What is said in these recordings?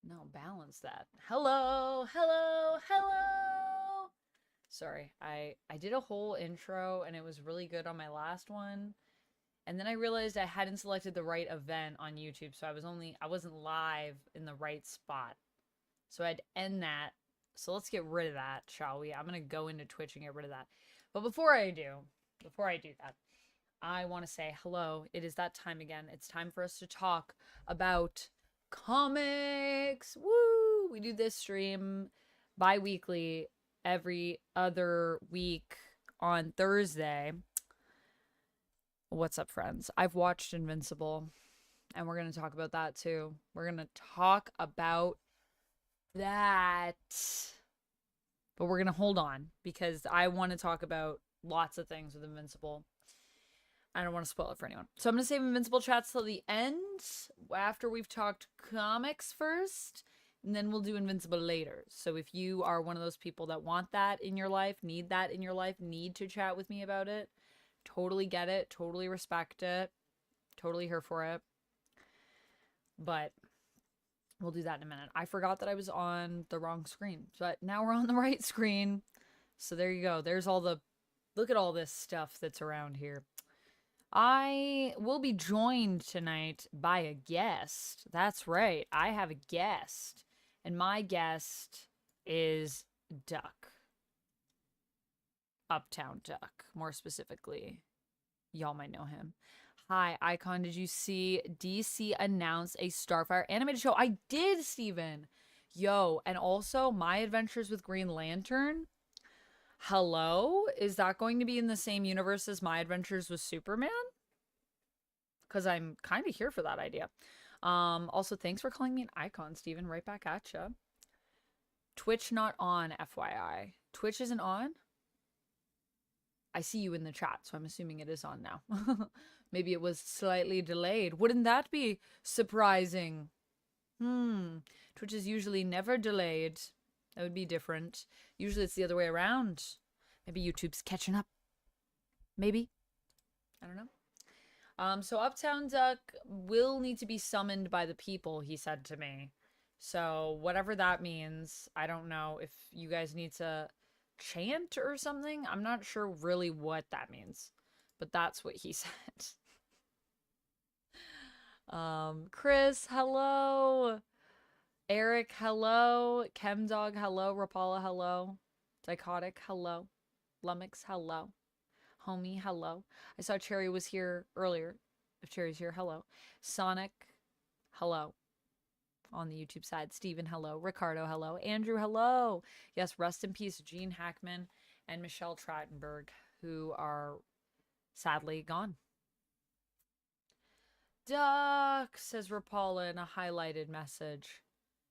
No, balance that. Hello, hello, hello. Sorry, I did a whole intro and it was really good on my last one. And then I realized I hadn't selected the right event on YouTube, so I wasn't live in the right spot. So I'd end that. So let's get rid of that, shall we? I'm gonna go into Twitch and get rid of that. But before I do that, I want to say hello. It is that time again. It's time for us to talk about comics. Woo! We do this stream bi-weekly every other week on Thursday. What's up, friends? I've watched Invincible, and we're going to talk about that too. We're going to talk about that. But we're going to hold on because I want to talk about lots of things with Invincible. I don't want to spoil it for anyone. So I'm going to save Invincible chats till the end after we've talked comics first, and then we'll do Invincible later. So if you are one of those people that want that in your life, need that in your life, need to chat with me about it, totally get it, totally respect it, totally here for it. But we'll do that in a minute. I forgot that I was on the wrong screen, but now we're on the right screen. So there you go. There's all the, look at all this stuff that's around here. I will be joined tonight by a guest. That's right. I have a guest. And my guest is Duck. UptownDuck, more specifically. Y'all might know him. Hi, Icon. Did you see DC announce a Starfire animated show? I did, Steven. Yo, and also My Adventures with Green Lantern. Hello? Is that going to be in the same universe as My Adventures with Superman? Because I'm kind of here for that idea. Also, thanks for calling me an icon, Steven. Right back at ya. Twitch not on, FYI. Twitch isn't on? I see you in the chat, so I'm assuming it is on now. Maybe it was slightly delayed. Wouldn't that be surprising? Twitch is usually never delayed. That would be different. Usually it's the other way around. Maybe YouTube's catching up. Maybe. I don't know. So UptownDuck will need to be summoned by the people, he said to me. So whatever that means, I don't know if you guys need to chant or something. I'm not sure really what that means, but that's what he said. Chris, hello. Eric, hello. Chemdog, hello. Rapala, hello. Dichotic, hello. Lumix, hello. Homie, hello. I saw Cherry was here earlier. If Cherry's here, hello. Sonic, hello. On the YouTube side. Steven, hello. Ricardo, hello. Andrew, hello. Yes, rest in peace, Gene Hackman and Michelle Trachtenberg, who are sadly gone. Duck, says Rapala in a highlighted message.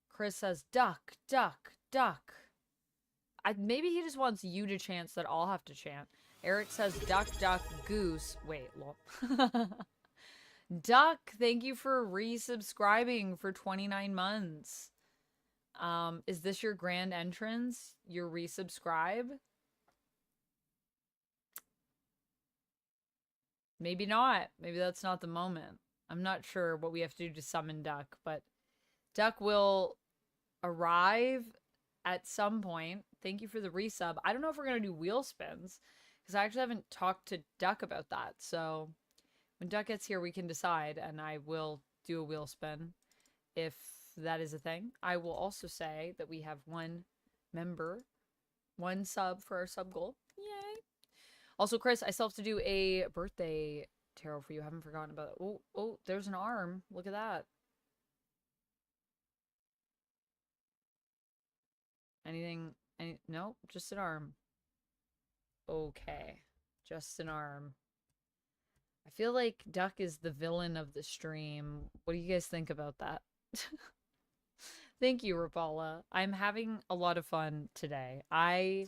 Chris says, duck, duck, duck. Maybe he just wants you to chant so that I'll have to chant. Eric says, duck, duck, goose. Wait, lol. Duck, thank you for resubscribing for 29 months. Is this your grand entrance? Your resubscribe? Maybe not. Maybe that's not the moment. I'm not sure what we have to do to summon Duck, but Duck will arrive at some point. Thank you for the resub. I don't know if we're going to do wheel spins because I actually haven't talked to Duck about that. So when Duck gets here, we can decide, and I will do a wheel spin if that is a thing. I will also say that we have one member, one sub for our sub goal. Yay. Also, Chris, I still have to do a birthday tarot for you. I haven't forgotten about it. Oh, there's an arm. Look at that. Anything? Nope, just an arm. Okay, just an arm. I feel like Duck is the villain of the stream. What do you guys think about that? Thank you, Rapala. I'm having a lot of fun today. I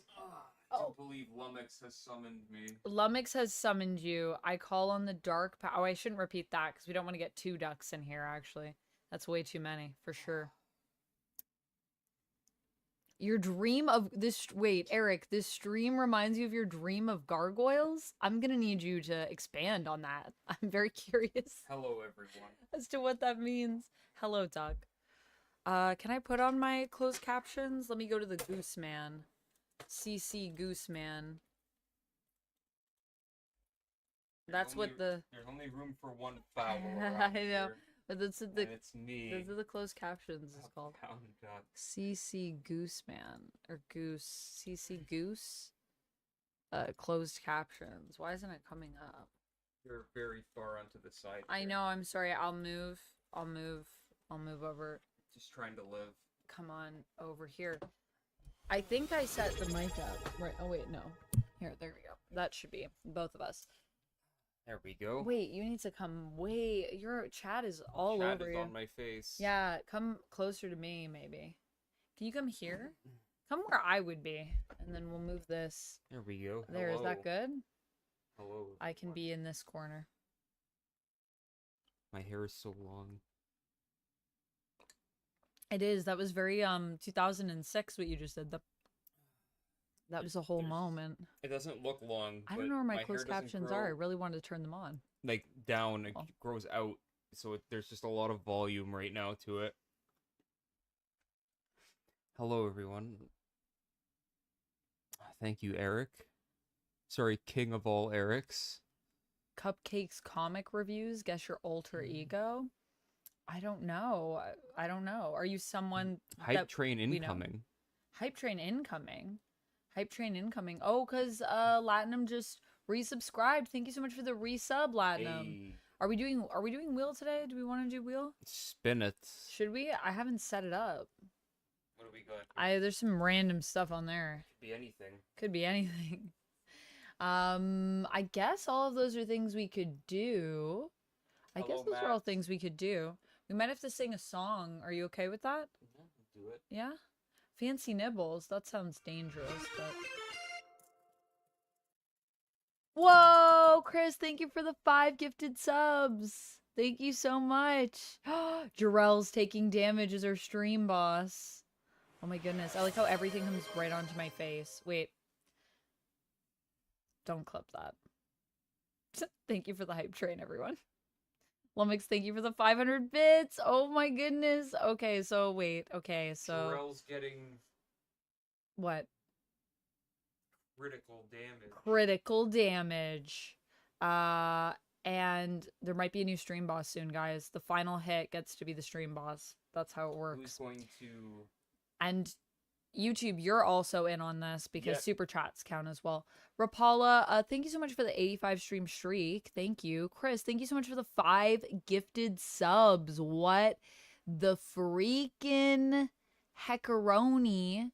don't believe Lumix has summoned me. Lumix has summoned you. I call on the dark power. Oh, I shouldn't repeat that because we don't want to get two ducks in here, actually. That's way too many, for sure. Your dream of this... Wait, Eric, this stream reminds you of your dream of gargoyles? I'm gonna need you to expand on that. I'm very curious. Hello, everyone. As to what that means. Hello, Doug. Can I put on my closed captions? Let me go to the Gooseman. CC Gooseman. That's what the... There's only room for one foul. I know. But that's what the... it's me. Those are the closed captions is called. UptownDuck. CC Gooseman. Or Goose. CC Goose. Closed captions. Why isn't it coming up? You're very far onto the side. I know, I'm sorry. I'll move over. Just trying to live. Come on over here. I think I set the mic up. Right. Oh, wait, no. Here, there we go. That should be both of us. There we go. Wait, you need to come way... Your chat is all Chat over is you. on my face. Yeah, come closer to me, maybe. Can you come here? Come where I would be. And then we'll move this. There we go. There, is that good? Hello. I can be in this corner. My hair is so long. It is. That was very 2006 what you just did. That was a whole moment. It doesn't look long. I don't know where my closed captions are. I really wanted to turn them on. Like down, it grows out, so there's just a lot of volume right now to it. Hello, everyone. Thank you, Eric. Sorry, king of all Erics. Cupcakes comic reviews. Guess your alter ego. I don't know. I don't know. Are you someone Hype train incoming? Hype train incoming. Hype train incoming. Oh, because Latinum just resubscribed. Thank you so much for the resub, Latinum. Hey. Are we doing wheel today? Do we want to do wheel? Spin it. Should we? I haven't set it up. What do we got? There's some random stuff on there. Could be anything. Could be anything. I guess all of those are things we could do. I guess those are all things we could do. We might have to sing a song. Are you okay with that? Yeah, we'll do it. Yeah? Fancy nibbles. That sounds dangerous, but... Whoa, Chris, thank you for the 5 gifted subs. Thank you so much. Jarrell's taking damage as our stream boss. Oh my goodness. I like how everything comes right onto my face. Wait. Don't clip that. Thank you for the hype train, everyone. Lumix, thank you for the 500 bits. Oh my goodness. Okay, so wait. Okay, so... Jarrell's getting... What? Critical damage. Critical damage. And there might be a new stream boss soon, guys. The final hit gets to be the stream boss. That's how it works. Who's going to... And YouTube, you're also in on this because Yep. super chats count as well. Rapala, thank you so much for the 85 stream streak. Thank you. Chris, thank you so much for the 5 gifted subs. What the freaking heckaroni.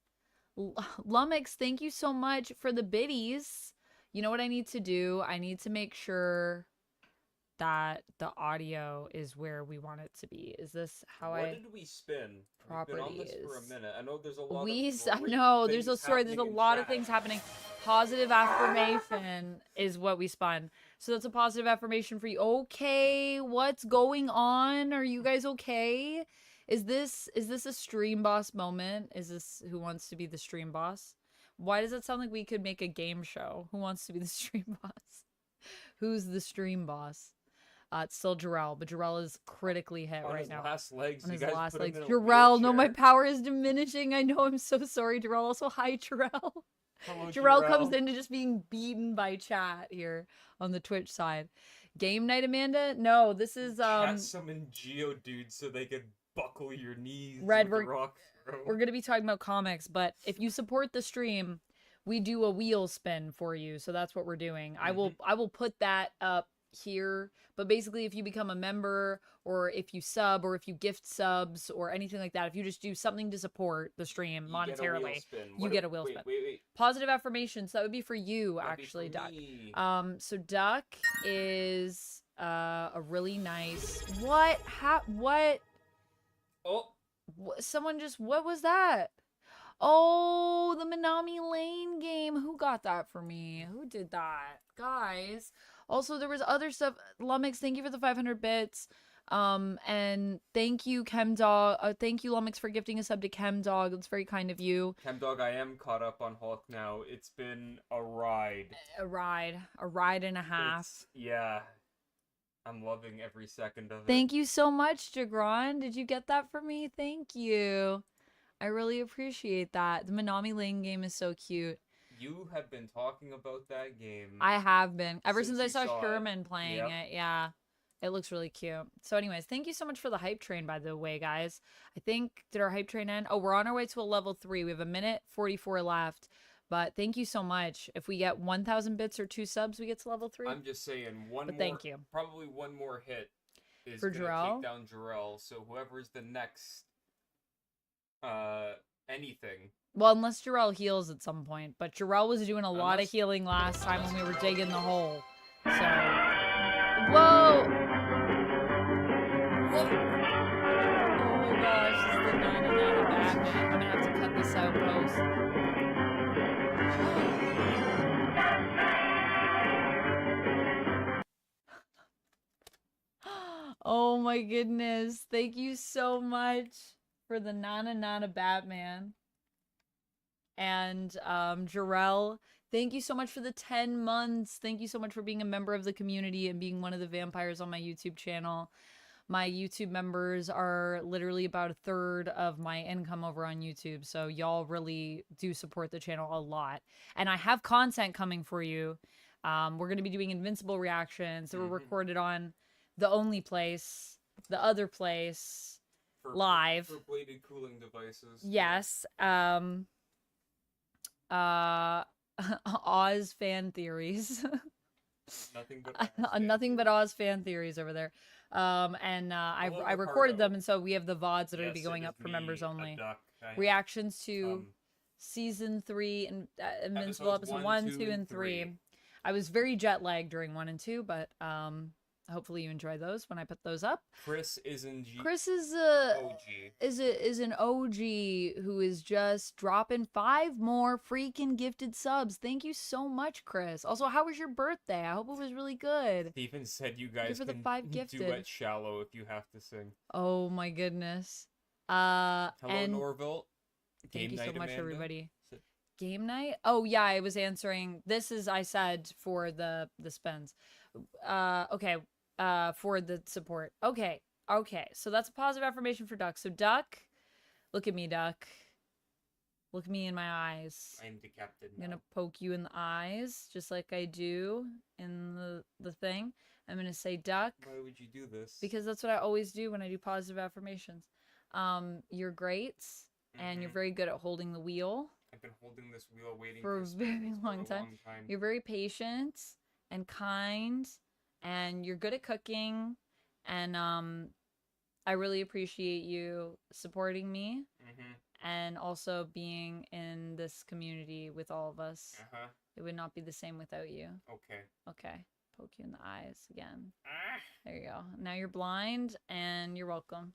Lumix, thank you so much for the biddies. You know what I need to do? I need to make sure that the audio is where we want it to be. Is this how What did we spin? Properties. We've been on this for a minute. I know there's a lot I know there's a lot of things happening. Positive affirmation is what we spun. So that's a positive affirmation for you. Okay, what's going on? Are you guys okay? Is this a stream boss moment? Is this who wants to be the stream boss? Why does it sound like we could make a game show? Who wants to be the stream boss? Who's the stream boss? It's still Jarrell, but Jarrell is critically hit right now. Last legs. On You his guys last put him legs. in a Jarrell, no, wheelchair. my power is diminishing. I know, I'm so sorry, Jarrell. Also, hi, Jarrell. Hello, Jarrell comes into just being beaten by chat here on the Twitch side. Game night, Amanda? No, this is Chat summon Geodude so they could buckle your knees. Red, with the rock throw. we're gonna be talking about comics, but if you support the stream, we do a wheel spin for you. So that's what we're doing. I will put that up here, but basically if you become a member or if you sub or if you gift subs or anything like that, if you just do something to support the stream monetarily, you get a wheel spin. Wait. Positive affirmations, that would be for you. That'd Actually, be for Duck. me. So Duck is a really nice what Oh, someone just, what was that? Oh, the Minami Lane game. Who got that for me? Who did that? Guys. Also, there was other stuff. Lumix, thank you for the 500 bits. And thank you, Chemdog. Thank you, Lumix, for gifting a sub to Chemdog. That's very kind of you. Chemdog, I am caught up on Hulk now. It's been a ride. A ride and a half. Yeah. I'm loving every second of it. Thank you so much, Jagron. Did you get that for me? Thank you. I really appreciate that. The Minami Lane game is so cute. You have been talking about that game. I have been. Ever since I you saw saw Sherman playing Yep. it. Yeah. It looks really cute. So anyways, thank you so much for the hype train, by the way, guys. I think, did our hype train end? Oh, we're on our way to a level 3. We have a minute 44 left. But thank you so much. If we get 1,000 bits or 2 subs, we get to level 3. I'm just saying, thank you. Probably one more hit is For gonna Jarrell? take down Jarrell. So whoever's the next, anything. Well, unless Jarrell heals at some point. But Jarrell was doing a lot of healing last time when we were digging the hole. So... Whoa! Oh my gosh, this is the 99 Batman. I'm gonna have to cut this out, post. Oh my goodness. Thank you so much for the Nana Batman. And Jarrell, thank you so much for the 10 months. Thank you so much for being a member of the community and being one of the vampires on my YouTube channel. My YouTube members are literally about a third of my income over on YouTube. So y'all really do support the channel a lot. And I have content coming for you. We're going to be doing Invincible reactions that were recorded on the only place, the other place, live. For bladed cooling devices. Yes. Oz fan theories. Nothing but Oz fan theories over there. I recorded them, and so we have the VODs that are going to be going up for members only. Reactions to season 3 and Invincible episode 1, 2, and 3. I was very jet lagged during 1 and 2, but hopefully you enjoy those when I put those up. Chris is an OG who is just dropping 5 more freaking gifted subs. Thank you so much, Chris. Also, how was your birthday? I hope it was really good. Stephen said you guys for the can 5 gifted. duet Shallow if you have to sing. Oh my goodness. Hello, and Norville. Thank you so much, everybody. Game night? Oh yeah, I was answering. This is, I said, for the spins. Okay. For the support. Okay. So that's a positive affirmation for Duck. So Duck, look at me, Duck. Look me in my eyes. I am the captain. I'm gonna poke you in the eyes, just like I do in the thing. I'm gonna say, Duck. Why would you do this? Because that's what I always do when I do positive affirmations. You're great, and you're very good at holding the wheel. I've been holding this wheel waiting for a very long time. You're very patient and kind, and you're good at cooking, and I really appreciate you supporting me, and also being in this community with all of us. It would not be the same without you. Okay. Poke you in the eyes again. There you go. Now you're blind, and you're welcome.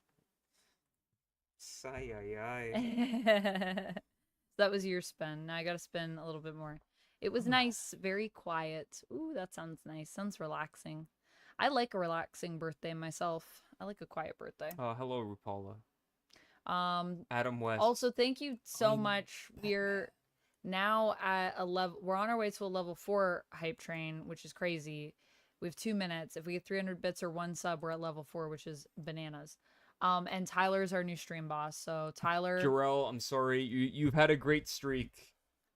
That was your spin. Now I gotta spin a little bit more. It was nice, very quiet. Ooh, that sounds nice. Sounds relaxing. I like a relaxing birthday myself. I like a quiet birthday. Hello, Rupala. Adam West. Also, thank you so much. We're now at a level. We're on our way to a level 4 hype train, which is crazy. We have 2 minutes. If we get 300 bits or 1 sub, we're at level 4, which is bananas. And Tyler's our new stream boss. So Tyler, Jarrell, I'm sorry, you've had a great streak.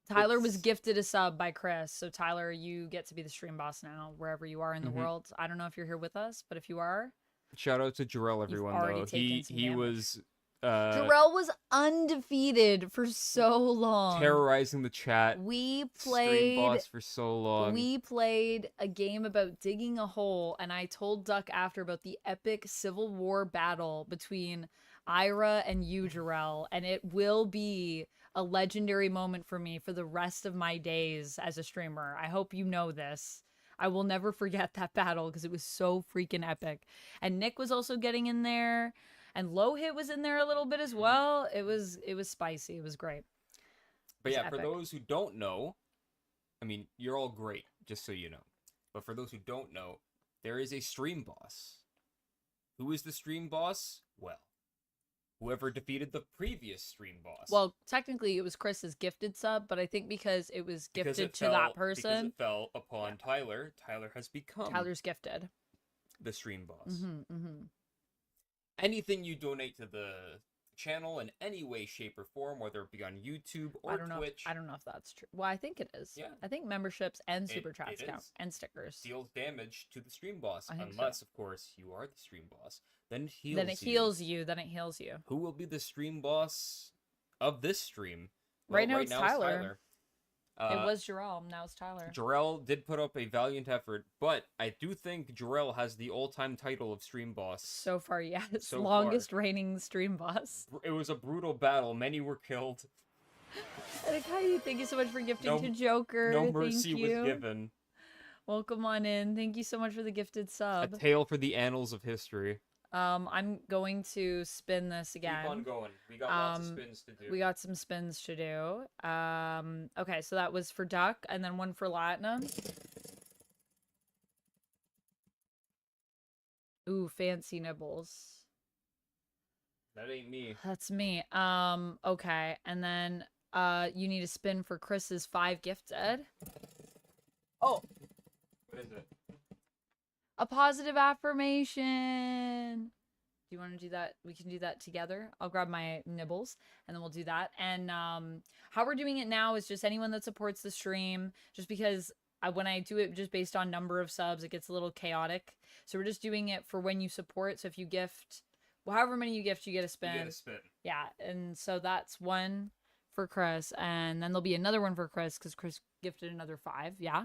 Tyler was gifted a sub by Chris. So Tyler, you get to be the stream boss now, wherever you are in the world. I don't know if you're here with us, but if you are, shout out to Jarrell, everyone. Though he was Jarrell was undefeated for so long, terrorizing the chat. We stream boss for so long. We played a game about digging a hole, and I told Duck after about the epic Civil War battle between Ira and you, Jarrell, and it will be a legendary moment for me for the rest of my days as a streamer. I hope you know this. I will never forget that battle because it was so freaking epic. And Nick was also getting in there. And Low Hit was in there a little bit as well. It was spicy. It was great. But yeah, for those who don't know, I mean, you're all great, just so you know. But for those who don't know, there is a stream boss. Who is the stream boss? Well, whoever defeated the previous stream boss. Well, technically it was Chris's gifted sub, but I think because it was gifted to that person. Because it fell upon Tyler, Tyler has become. Tyler's gifted. the stream boss. Mm-hmm. Anything you donate to the channel in any way, shape, or form, whether it be on YouTube or Twitch. I don't know if that's true. Well, I think it is. Yeah. I think memberships and super chats count, and stickers. Deals damage to the stream boss, unless, so. Of course, you are the stream boss. Then it heals you. Who will be the stream boss of this stream? Well, right now it's Tyler. It was Jarrell, now it's Tyler. Jarrell did put up a valiant effort, but I do think Jarrell has the all-time title of stream boss. So far, yes. Longest reigning stream boss. It was a brutal battle. Many were killed. Adekai, thank you so much for gifting to Joker. No mercy was given. Welcome on in. Thank you so much for the gifted sub. A tale for the annals of history. I'm going to spin this again. Keep on going. We got lots of spins to do. We got some spins to do. Okay, so that was for Duck, and then one for Latinum. Ooh, fancy nibbles. That ain't me. That's me. Okay, and then you need a spin for Chris's 5 gifted. Oh. What is it? A positive affirmation. Do you want to do that? We can do that together. I'll grab my nibbles and then we'll do that. And how we're doing it now is just anyone that supports the stream, just because when I do it just based on number of subs, it gets a little chaotic. So we're just doing it for when you support. So if you gift, well, however many you gift, you get a spin. You get a spin. Yeah. And so that's one for Chris. And then there'll be another one for Chris because Chris gifted another 5. Yeah.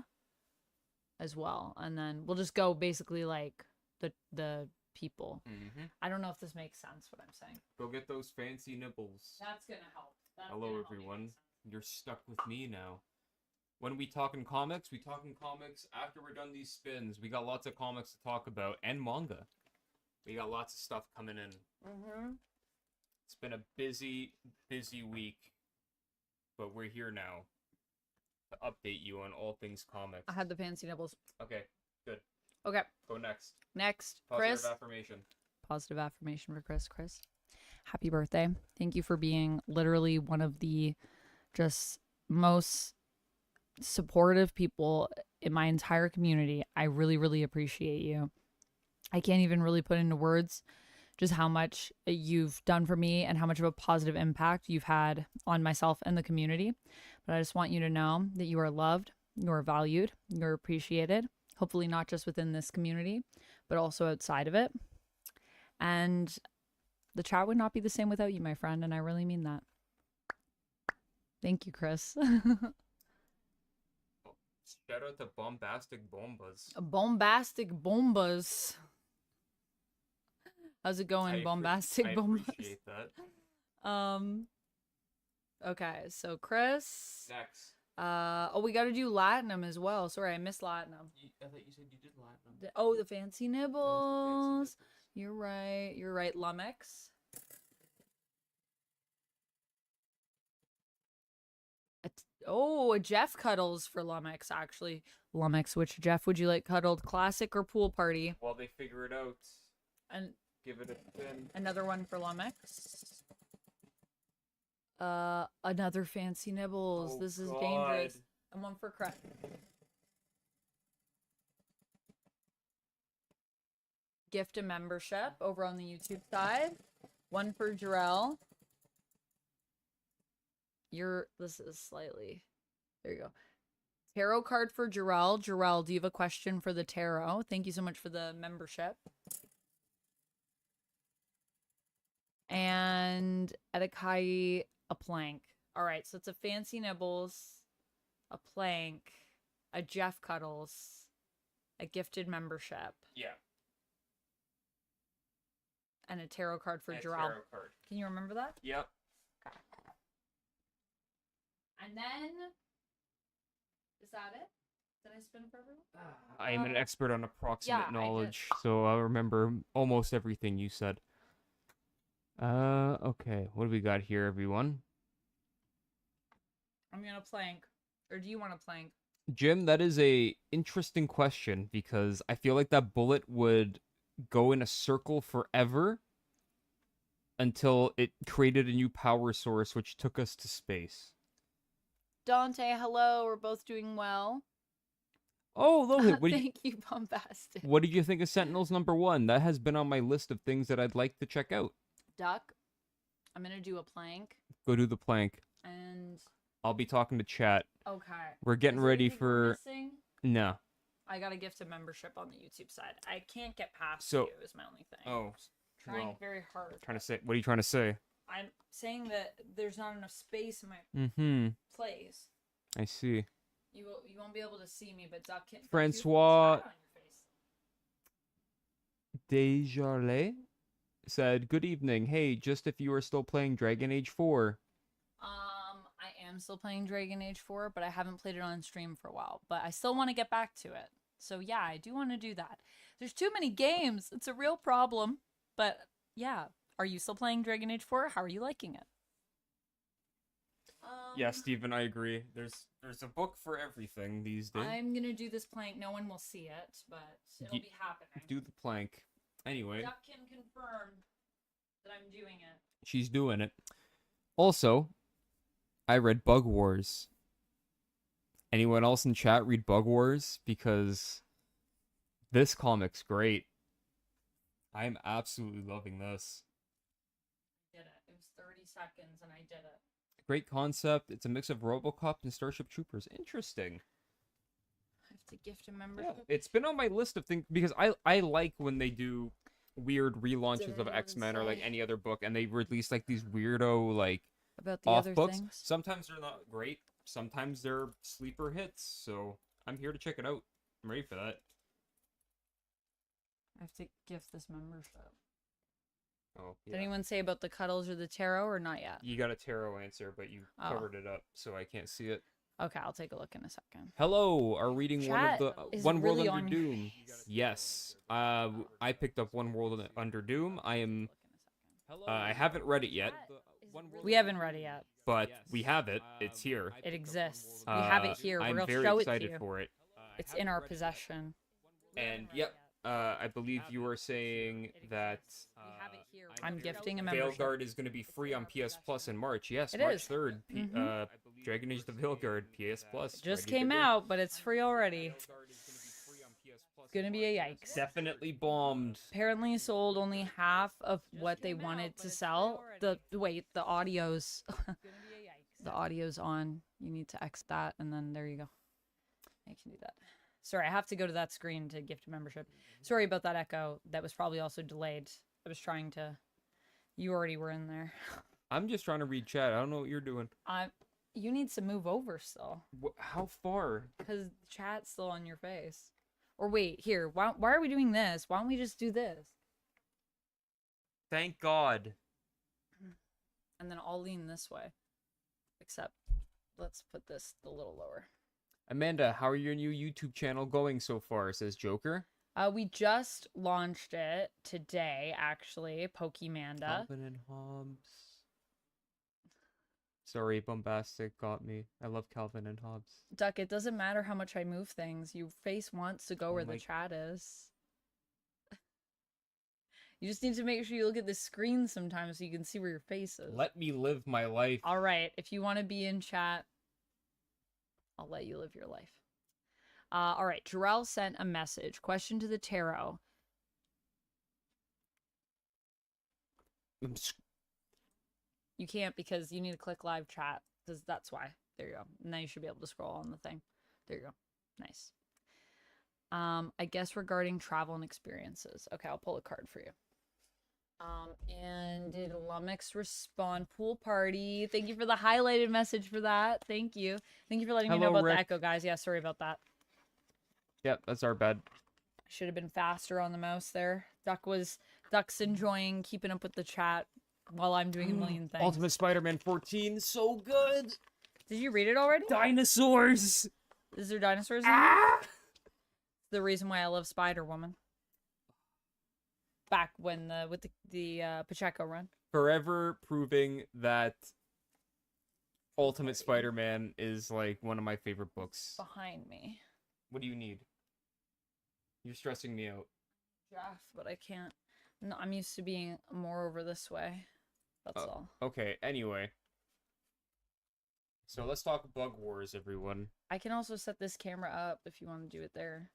As well, and then we'll just go basically like the people. I don't know if this makes sense what I'm saying. Go get those fancy nibbles. That's gonna help. Hello everyone, you're stuck with me now. When we talk in comics after we're done these spins. We got lots of comics to talk about and manga. We got lots of stuff coming in. It's been a busy week, but we're here now to update you on all things comics. I had the fancy nibbles. Okay, good. Okay. Go next. Chris. Positive affirmation. Positive affirmation for Chris. Chris, happy birthday. Thank you for being literally one of the just most supportive people in my entire community. I really, really appreciate you. I can't even really put into words just how much you've done for me and how much of a positive impact you've had on myself and the community. But I just want you to know that you are loved, you are valued, you're appreciated, hopefully not just within this community, but also outside of it. And the chat would not be the same without you, my friend, and I really mean that. Thank you, Chris. Shout out to Bombastic Bombas. Bombastic Bombas. How's it going, Bombastic Bombas? I appreciate that. Okay, so Chris. Next. Oh, we got to do Latinum as well. Sorry, I missed Latinum. I thought you said you did Latinum. Oh, the fancy nibbles. You're right. You're right. Lumix. A Jeff cuddles for Lumix, actually. Lumix, which Jeff would you like cuddled? Classic or pool party? While they figure it out. And give it a spin. Another one for Lumix. Another fancy nibbles. Oh, this is God. dangerous. And one for Chris. Gift a membership over on the YouTube side. One for Jarrell. This is slightly, there you go. Tarot card for Jarrell. Jarrell, do you have a question for the tarot? Thank you so much for the membership. And Edekai, a plank. All right, so it's a fancy nibbles, a plank, a Jeff cuddles, a gifted membership. Yeah. And a tarot card for Jarrell. Tarot card. Can you remember that? Yep. Okay. And then, is that it? Did I spin for everyone? I am an expert on approximate yeah, knowledge, so I'll remember almost everything you said. Okay. What do we got here, everyone? I'm gonna plank. Or do you want to plank? Jim, that is a interesting question because I feel like that bullet would go in a circle forever until it created a new power source which took us to space. Dante, hello. We're both doing well. Oh, Lohit, Thank you, Bombastic. what did you think of Sentinels #1? That has been on my list of things that I'd like to check out. Duck, I'm gonna do a plank. Go do the plank. And I'll be talking to chat. okay. We're getting ready for... No. I got a gift of membership on the YouTube side. I can't get past So... you is my only thing. Oh. Trying very hard. Trying to say... What are you trying to say? I'm saying that there's not enough space in my place. I see. You won't be able to see me, but Duck can. Francois Desjardins said, "Good evening. Hey, just if you are still playing Dragon Age 4." I am still playing Dragon Age 4, but I haven't played it on stream for a while. But I still want to get back to it. So yeah, I do want to do that. There's too many games. It's a real problem. But yeah, are you still playing Dragon Age 4? How are you liking it? Yeah, Steven, I agree. There's a book for everything these days. I'm gonna do this plank. No one will see it, but it'll be happening. Do the plank. Anyway. Duck can confirm that I'm doing it. She's doing it. Also, I read Bug Wars. Anyone else in chat read Bug Wars? Because this comic's great. I'm absolutely loving this. I did it. It was 30 seconds and I did it. Great concept. It's a mix of RoboCop and Starship Troopers. Interesting. I have to gift a membership. Yeah, it's been on my list of things because I like when they do weird relaunches of X-Men or like any other book and they release like these weirdo like about the off other books. Things. Sometimes they're not great. Sometimes they're sleeper hits. So I'm here to check it out. I'm ready for that. I have to gift this membership. Oh, yeah. Did anyone say about the cuddles or the tarot or not yet? You got a tarot answer, but you covered it up, so I can't see it. Okay, I'll take a look in a second. Hello, are reading Chat One World really Under Doom? Yes. I picked up One World Under Doom. I haven't read it yet. We haven't read it yet. But we have it. It's here. It exists. We have it here. We're I'm gonna very show excited it to you. for it. It's in our possession. And yep. I believe you were saying that I'm gifting a membership. Veilguard is going to be free on PS Plus in March. Yes, it March is. 3rd. Dragon Age the Veilguard, PS Plus. Just came out, but it's free already. It's gonna be a yikes. Definitely bombed. Apparently sold only half of what they wanted to sell. The audio's the audio's on. You need to X that, and then there you go. I can do that. Sorry, I have to go to that screen to gift a membership. Sorry about that echo. That was probably also delayed. I was trying to... You already were in there. I'm just trying to read chat. I don't know what you're doing. You need to move over still. How far? Because chat's still on your face. Or wait, here. Why are we doing this? Why don't we just do this? Thank God. And then I'll lean this way. Except, let's put this a little lower. Amanda, how are your new YouTube channel going so far? Says Joker. We just launched it today, actually. Pokemanda. Calvin and Hobbes. Sorry, Bombastic got me. I love Calvin and Hobbes. Duck, it doesn't matter how much I move things. Your face wants to go where the chat is. You just need to make sure you look at the screen sometimes so you can see where your face is. Let me live my life. All right, if you want to be in chat, I'll let you live your life. All right, Jarrell sent a message. Question to the tarot. You can't because you need to click live chat. Because that's why. There you go. Now you should be able to scroll on the thing. There you go. Nice. I guess regarding travel and experiences. Okay, I'll pull a card for you. And did Lumix respond? Pool party. Thank you for the highlighted message for that. Thank you. Thank you for letting me know about the echo, guys. Yeah, sorry about that. Yep, that's our bad. Should have been faster on the mouse there. Duck's enjoying keeping up with the chat while I'm doing a million things. Ultimate Spider-Man 14, so good. Did you read it already? Dinosaurs. Is there dinosaurs in it? The reason why I love Spider-Woman. Back when with the Pacheco run. Forever proving that Ultimate Spider-Man is like one of my favorite books. Behind me. What do you need? You're stressing me out. Jeff, but I can't. No, I'm used to being more over this way. That's all. Okay, anyway. So let's talk Bug Wars, everyone. I can also set this camera up if you want to do it there.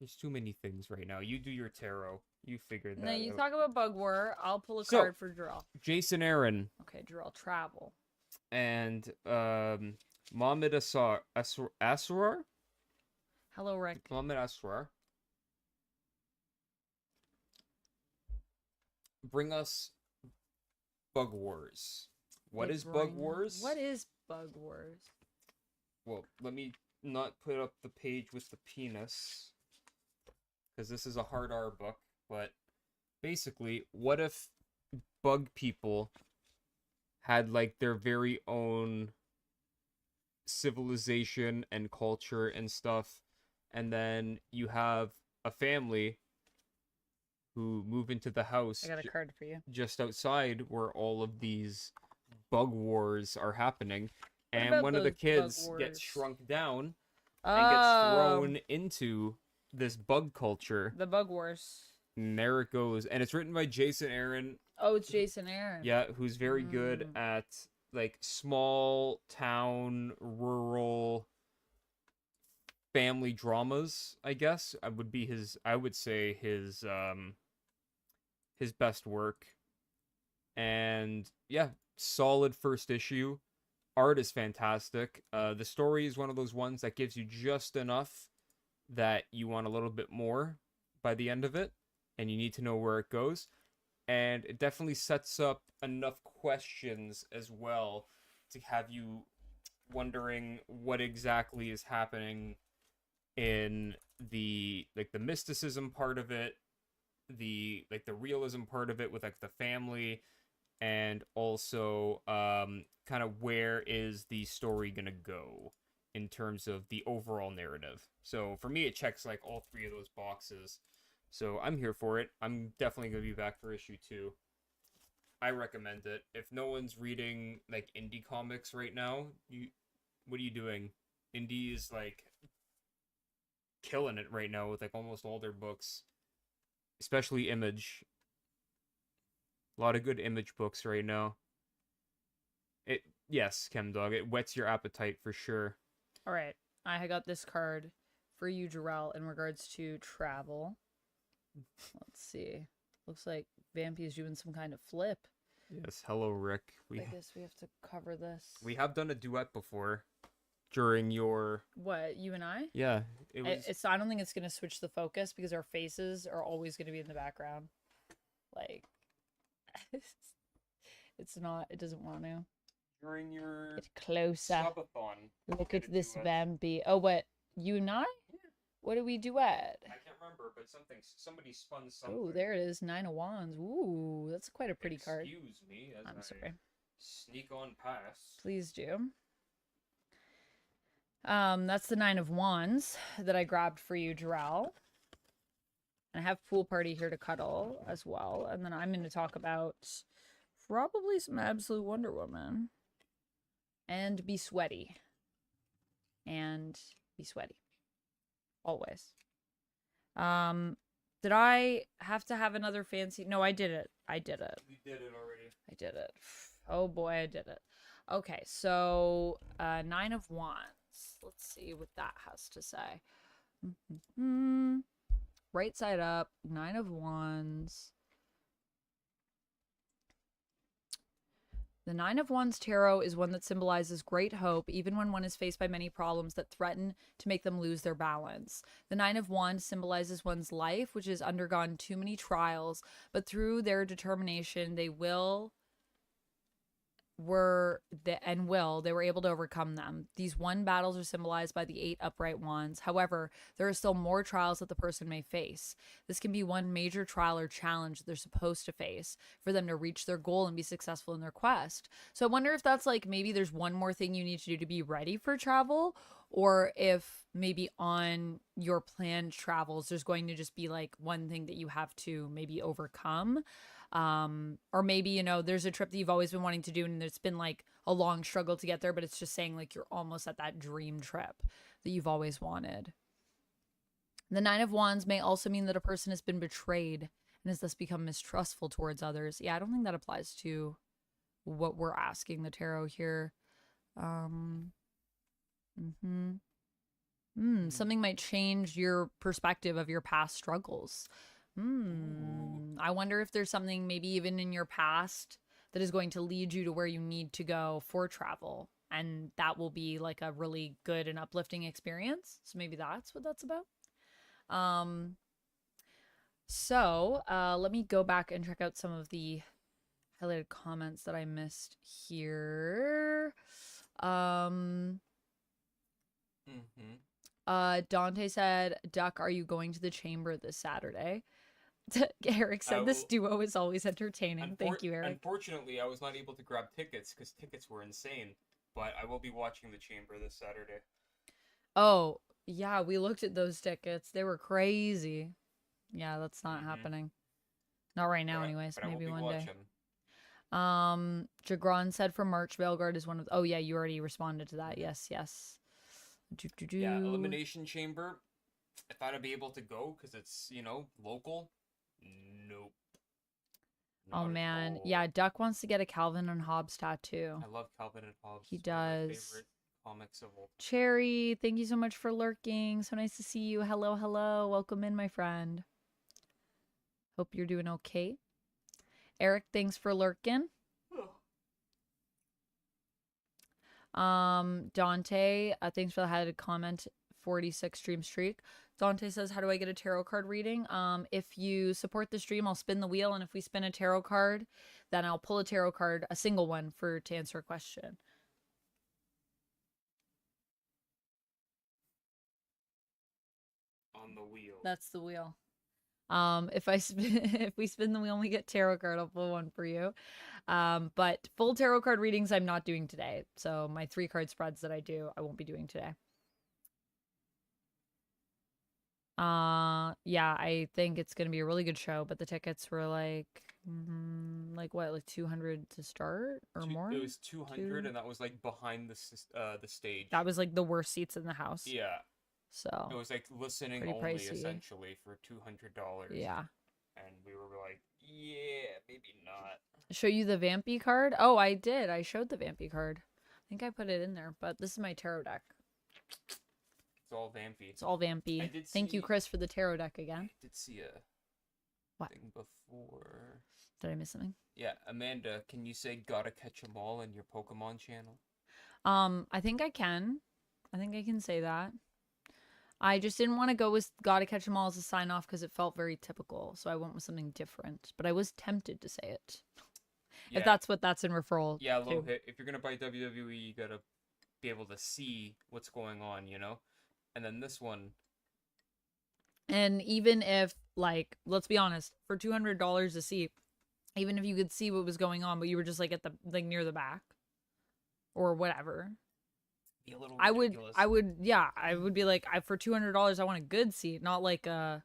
There's too many things right now. You do your tarot. You figure that No, you out. talk about Bug War. I'll pull a card for Jarrell. Jason Aaron. Okay, Jarrell, travel. And Mohammed Asrar? Hello, Rick. Mohammed Asrar. Bring us Bug Wars. What is Bug Wars? What is Bug Wars? Well, let me not put up the page with the penis, because this is a hard R book, but basically, what if bug people had like their very own civilization and culture and stuff, and then you have a family who move into the house. I got a card for you. Just outside where all of these bug wars are happening, and one of the kids gets shrunk down and gets thrown into this bug culture. The Bug Wars. And there it goes. And it's written by Jason Aaron. Oh, it's Jason Aaron. Yeah, who's very good at like small town, rural family dramas, I guess. I would say his best work. And yeah, solid first issue. Art is fantastic. The story is one of those ones that gives you just enough that you want a little bit more by the end of it, and you need to know where it goes. And it definitely sets up enough questions as well to have you wondering what exactly is happening in the mysticism part of it, the realism part of it with like the family, and also kind of where is the story gonna go in terms of the overall narrative. So for me, it checks like all three of those boxes. So I'm here for it. I'm definitely gonna be back for issue 2. I recommend it. If no one's reading like indie comics right now, what are you doing? Indie is like killing it right now with like almost all their books, especially Image. A lot of good Image books right now. Yes, ChemDog, it whets your appetite for sure. All right, I got this card for you, Jarrell, in regards to travel. Let's see. Looks like Vampy is doing some kind of flip. Yes, hello, Rick. I guess we have to cover this. We have done a duet before during your... What, you and I? Yeah. I don't think it's going to switch the focus because our faces are always going to be in the background. Like, it's not, it doesn't want to. During your... Get closer. Subathon. Look at this Vampy. Oh, what? You and I? Yeah. What did we duet? I can't remember, but somebody spun something. Oh, there it is. 9 of Wands. Ooh, that's quite a pretty card. Excuse me as I'm sorry. Sneak on past. Please do. That's the 9 of Wands that I grabbed for you, Jarrell. And I have Pool Party here to cuddle as well. And then I'm going to talk about probably some Absolute Wonder Woman. And be sweaty. And be sweaty. Always. Did I have to have another fancy? No, I did it. I did it. You did it already. I did it. Oh boy, I did it. Okay, so 9 of Wands. Let's see what that has to say. Right side up, 9 of Wands. The 9 of Wands tarot is one that symbolizes great hope, even when one is faced by many problems that threaten to make them lose their balance. The 9 of Wands symbolizes one's life, which has undergone too many trials, but through their determination, they were able to overcome them. These one battles are symbolized by the 8 upright wands. However, there are still more trials that the person may face. This can be one major trial or challenge they're supposed to face for them to reach their goal and be successful in their quest. So I wonder if that's like maybe there's one more thing you need to do to be ready for travel, or if maybe on your planned travels there's going to just be like one thing that you have to maybe overcome. Or maybe, you know, there's a trip that you've always been wanting to do and it's been like a long struggle to get there, but it's just saying like you're almost at that dream trip that you've always wanted. The 9 of Wands may also mean that a person has been betrayed and has thus become mistrustful towards others. Yeah, I don't think that applies to what we're asking the tarot here. Something might change your perspective of your past struggles. I wonder if there's something maybe even in your past that is going to lead you to where you need to go for travel. And that will be like a really good and uplifting experience. So maybe that's what that's about. So let me go back and check out some of the highlighted comments that I missed here. Dante said, Duck, are you going to the chamber this Saturday? Eric said, this duo is always entertaining. Thank you, Eric. Unfortunately, I was not able to grab tickets because tickets were insane. But I will be watching the chamber this Saturday. Oh, yeah, we looked at those tickets. They were crazy. Yeah, that's not happening. Not right now, anyways. Maybe one day. Jagron said from March, Veilguard is one of... Oh, yeah, you already responded to that. Yes, yes. Yeah, Elimination Chamber. If I'd be able to go, because it's, you know, local. Nope. Oh, man. Yeah, Duck wants to get a Calvin and Hobbes tattoo. I love Calvin and Hobbes. He does. My favorite comics of all. Cherry, thank you so much for lurking. So nice to see you. Hello, hello. Welcome in, my friend. Hope you're doing okay. Eric, thanks for lurking. Dante, thanks for the highlighted comment. 46 stream streak. Dante says, how do I get a tarot card reading? If you support the stream, I'll spin the wheel, and if we spin a tarot card, then I'll pull a tarot card, a single one, to answer a question. On the wheel. That's the wheel. If we spin the wheel and we get tarot card, I'll pull one for you. But full tarot card readings I'm not doing today. So my 3 card spreads that I do, I won't be doing today. Yeah, I think it's gonna be a really good show, but the tickets were like what, like 200 to start or more? It was 200, and that was like behind the stage. That was like the worst seats in the house. Yeah. So it was like listening only, pricey. Essentially, for $200. Yeah. And we were like, yeah, maybe not. Show you the Vampy card? Oh, I did. I showed the Vampy card. I think I put it in there, but this is my tarot deck. It's all Vampy. It's all Vampy. Thank you, Chris, for the tarot deck again. I did see a thing before. Did I miss something? Yeah, Amanda, can you say gotta catch 'em all in your Pokemon channel? I think I can. I think I can say that. I just didn't want to go with gotta catch 'em all as a sign off because it felt very typical. So I went with something different. But I was tempted to say it. Yeah. If that's what that's in referral. Yeah, low hit. If you're gonna buy WWE, you gotta be able to see what's going on, you know? And then this one. And even if, like, let's be honest, for $200 a seat, even if you could see what was going on, but you were just like at the near the back or whatever. Be a little ridiculous. I would be like, for $200 I want a good seat, not like a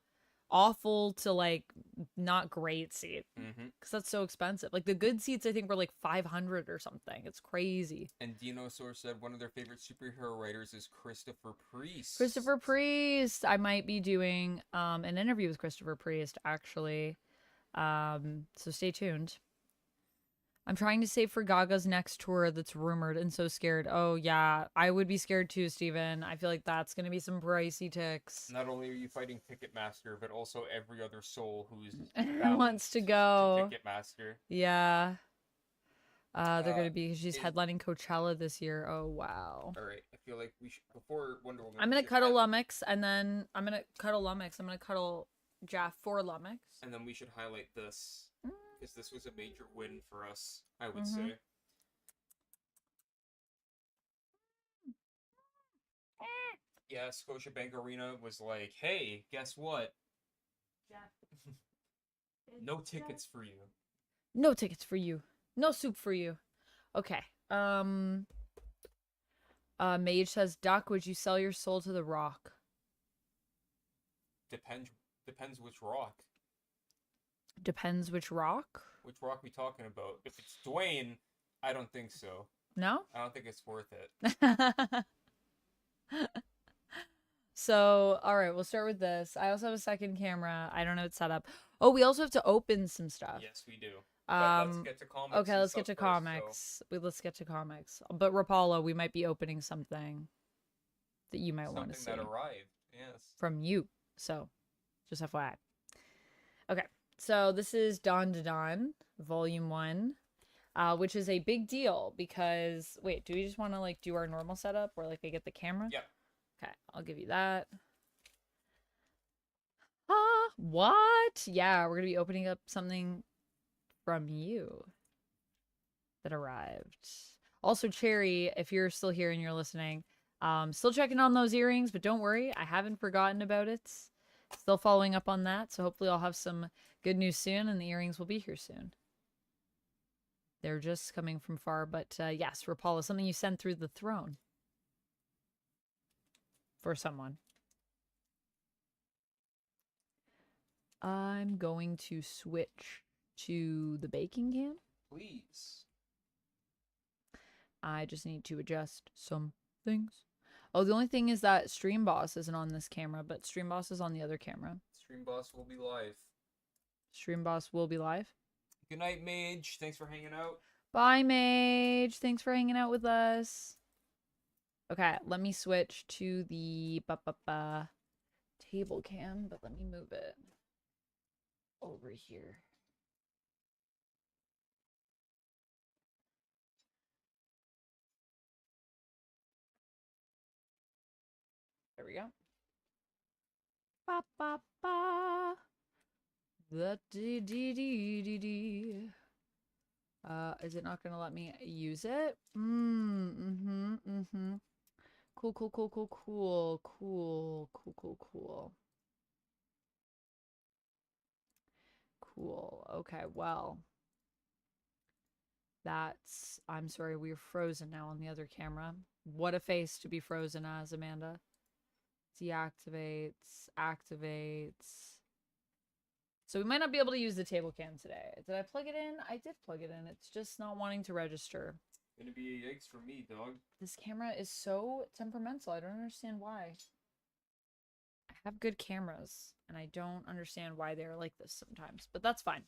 awful to like not great seat, because that's so expensive. Like the good seats I think were like $500 or something. It's crazy. And Dinosaur said one of their favorite superhero writers is Christopher Priest. Christopher Priest. I might be doing an interview with Christopher Priest actually, so stay tuned. I'm trying to save for Gaga's next tour that's rumored and so scared. Oh, yeah. I would be scared too, Steven. I feel like that's going to be some pricey ticks. Not only are you fighting Ticketmaster, but also every other soul who's wants to go. To Ticketmaster. Yeah. They're going to be... She's headlining Coachella this year. Oh, wow. All right. I feel like we should... Before Wonder Woman... I'm going to cuddle Lummox, and then... I'm going to cuddle Lummox. I'm going to cuddle Jaff for Lummox. And then we should highlight this. Because this was a major win for us, I would say. Yeah, Scotiabank Arena was like, hey, guess what? No tickets for you. No tickets for you. No soup for you. Okay. Mage says, Duck, would you sell your soul to the Rock? Depends which Rock. Depends which Rock? Which Rock we talking about? If it's Dwayne, I don't think so. No? I don't think it's worth it. So, alright, we'll start with this. I also have a second camera. I don't know it's set up. Oh, we also have to open some stuff. Yes, we do. But let's get to comics. Okay, let's get to comics. Let's get to comics. But Rapala, we might be opening something that you might want to see. Something that arrived, yes. From you. So, just FYI. Okay, so this is DanDaDan, Volume 1, which is a big deal because... Wait, do we just want to, like, do our normal setup where, like, I get the camera? Yeah. Okay, I'll give you that. What? Yeah, we're going to be opening up something from you that arrived. Also, Cherry, if you're still here and you're listening, still checking on those earrings, but don't worry, I haven't forgotten about it. Still following up on that, so hopefully I'll have some good news soon, and the earrings will be here soon. They're just coming from far, but yes, Rapala, something you sent through the throne. For someone. I'm going to switch to the baking can. Please. I just need to adjust some things. Oh, the only thing is that Stream Boss isn't on this camera, but Stream Boss is on the other camera. Stream Boss will be live. Stream Boss will be live. Good night, Mage. Thanks for hanging out. Bye, Mage. Thanks for hanging out with us. Okay, let me switch to the table cam, but let me move it over here. There we go. Ba ba ba. The dee dee dee dee dee. Is it not gonna let me use it? Cool, cool, cool, cool, cool, cool, cool, cool, cool. Cool. Okay, well. That's... I'm sorry, we're frozen now on the other camera. What a face to be frozen as, Amanda. Deactivates, activates. So we might not be able to use the table cam today. Did I plug it in? I did plug it in. It's just not wanting to register. Gonna be eggs for me, dog. This camera is so temperamental. I don't understand why. I have good cameras, and I don't understand why they're like this sometimes. But that's fine.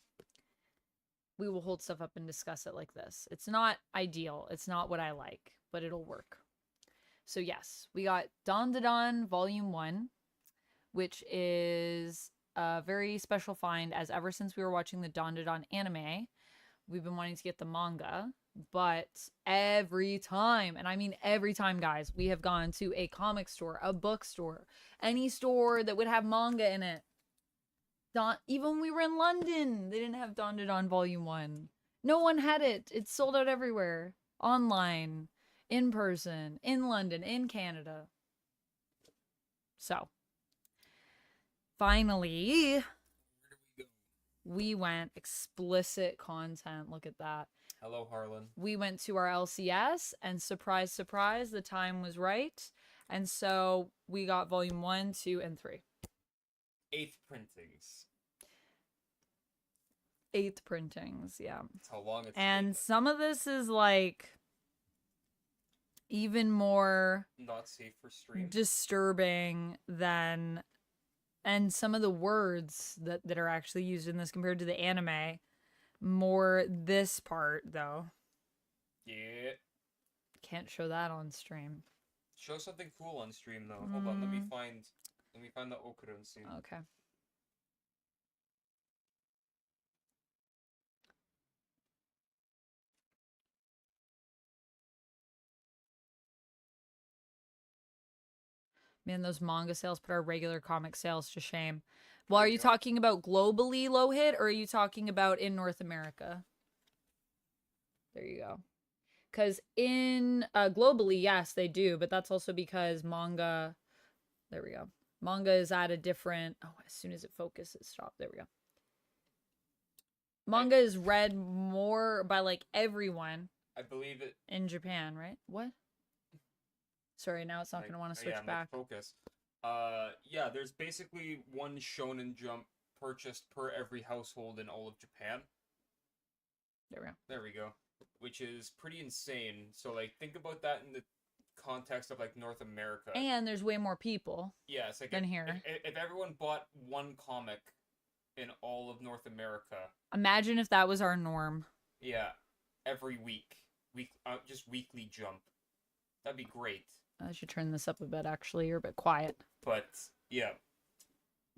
We will hold stuff up and discuss it like this. It's not ideal. It's not what I like, but it'll work. So yes, we got DanDaDan Volume 1, which is a very special find, as ever since we were watching the DanDaDan anime, we've been wanting to get the manga, but every time, and I mean every time, guys, we have gone to a comic store, a bookstore, any store that would have manga in it. Even when we were in London, they didn't have DanDaDan Volume 1. No one had it. It's sold out everywhere. Online, in person, in London, in Canada. So, finally, where do we go? We went explicit content. Look at that. Hello, Harlan. We went to our LCS, and surprise, surprise, the time was right. And so we got Volume 1, 2, and 3. 8th printings. 8th printings, yeah. That's how long it's And taken. some of this is like even more not safe for stream. Disturbing than, and some of the words that are actually used in this compared to the anime, more this part though. Yeah. Can't show that on stream. Show something cool on stream though. Hold on, let me find the Okurun scene. Okay. Man, those manga sales put our regular comic sales to shame. Well, are you talking about globally low hit, or are you talking about in North America? There you go. Because in globally, yes, they do, but that's also because manga... There we go. Manga is at a different... Oh, as soon as it focuses, stop. There we go. Manga is read more by, like, everyone. I believe it. In Japan, right? What? Sorry, now it's not going to want to switch back. Focus. Yeah, there's basically one Shonen Jump purchased per every household in all of Japan. There we go. There we go. Which is pretty insane. So, like, think about that in the context of, like, North America. And there's way more people. Yeah, it's like than here. If everyone bought one comic in all of North America. Imagine if that was our norm. Yeah, every week. Just weekly jump. That'd be great. I should turn this up a bit, actually. You're a bit quiet. But, yeah.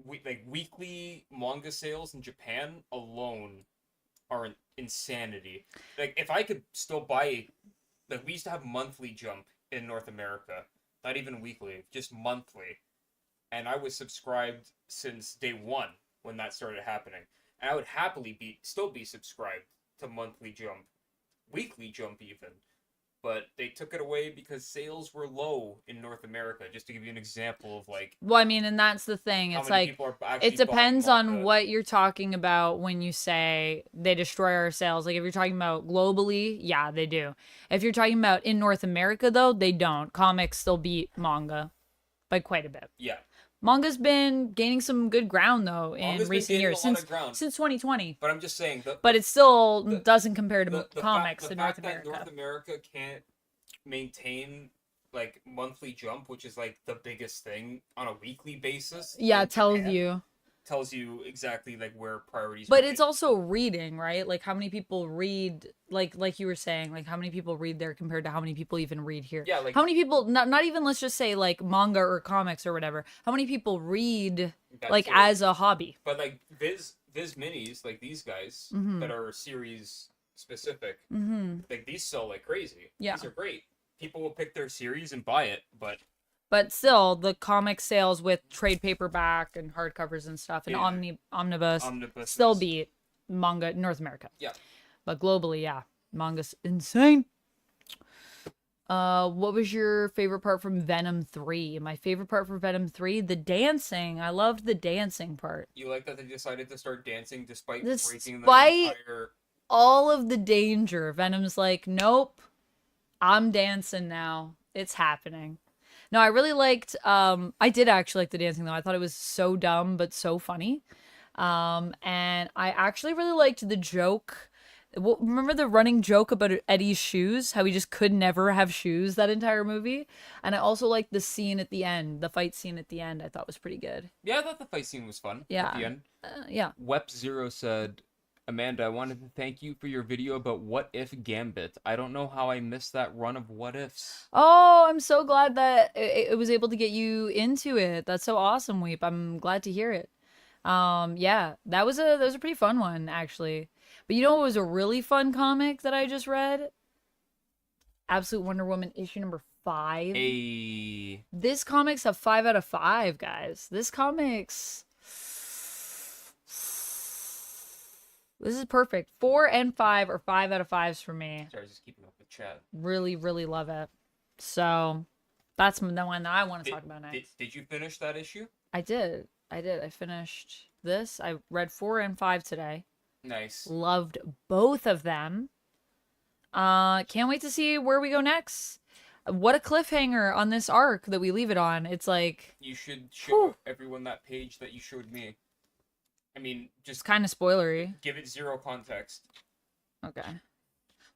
Weekly manga sales in Japan alone are insanity. Like, if I could still buy... Like, we used to have monthly jump in North America. Not even weekly, just monthly. And I was subscribed since day one when that started happening. And I would happily still be subscribed to monthly jump. Weekly jump, even. But they took it away because sales were low in North America, just to give you an example of, like... Well, I mean, and that's the thing. It's like, it depends on what you're talking about when you say they destroy our sales. Like, if you're talking about globally, yeah, they do. If you're talking about in North America, though, they don't. Comics still beat manga by quite a bit. Yeah. Manga's been gaining some good ground, though, in recent years. Since 2020. But I'm just saying... But it still doesn't compare to comics in North America. The fact that North America can't maintain, like, monthly jump, which is, like, the biggest thing on a weekly basis... Yeah, it tells you exactly, like, where priorities... But it's also reading, right? Like, how many people read... Like you were saying, like, how many people read there compared to how many people even read here? Yeah, like... How many people... Not even, let's just say, like, manga or comics or whatever. How many people read, like, as a hobby? But, like, Viz Minis, like, these guys that are series specific, like, these sell like crazy. Yeah. These are great. People will pick their series and buy it, but... But still, the comic sales with trade paperback and hardcovers and stuff and omnibus still beat manga in North America. Yeah. But globally, yeah. Manga's insane. What was your favorite part from Venom 3? My favorite part from Venom 3? The dancing. I loved the dancing part. You like that they decided to start dancing despite breaking the entire... all of the danger. Venom's like, nope. I'm dancing now. It's happening. No, I really liked, I did actually like the dancing, though. I thought it was so dumb, but so funny. And I actually really liked the joke. Remember the running joke about Eddie's shoes? How he just could never have shoes that entire movie? And I also liked the scene at the end, the fight scene at the end, I thought was pretty good. Yeah, I thought the fight scene was fun at the end. Yeah. Wep0 said... Amanda, I wanted to thank you for your video about What If Gambit. I don't know how I missed that run of What Ifs. Oh, I'm so glad that it was able to get you into it. That's so awesome, Weep. I'm glad to hear it. Yeah, that was a pretty fun one, actually. But you know what was a really fun comic that I just read? Absolute Wonder Woman issue number 5. Hey. This comic's a 5 out of 5, guys. This comic's... This is perfect. 4 and 5 are 5 out of 5s for me. Sorry, just keeping up with chat. Really, really love it. So, that's the one that I want to talk about next. Did you finish that issue? I did. I finished this. I read 4 and 5 today. Nice. Loved both of them. Can't wait to see where we go next. What a cliffhanger on this arc that we leave it on. It's like... You should show everyone that page that you showed me. I mean, just kind of spoilery. Give it zero context. Okay.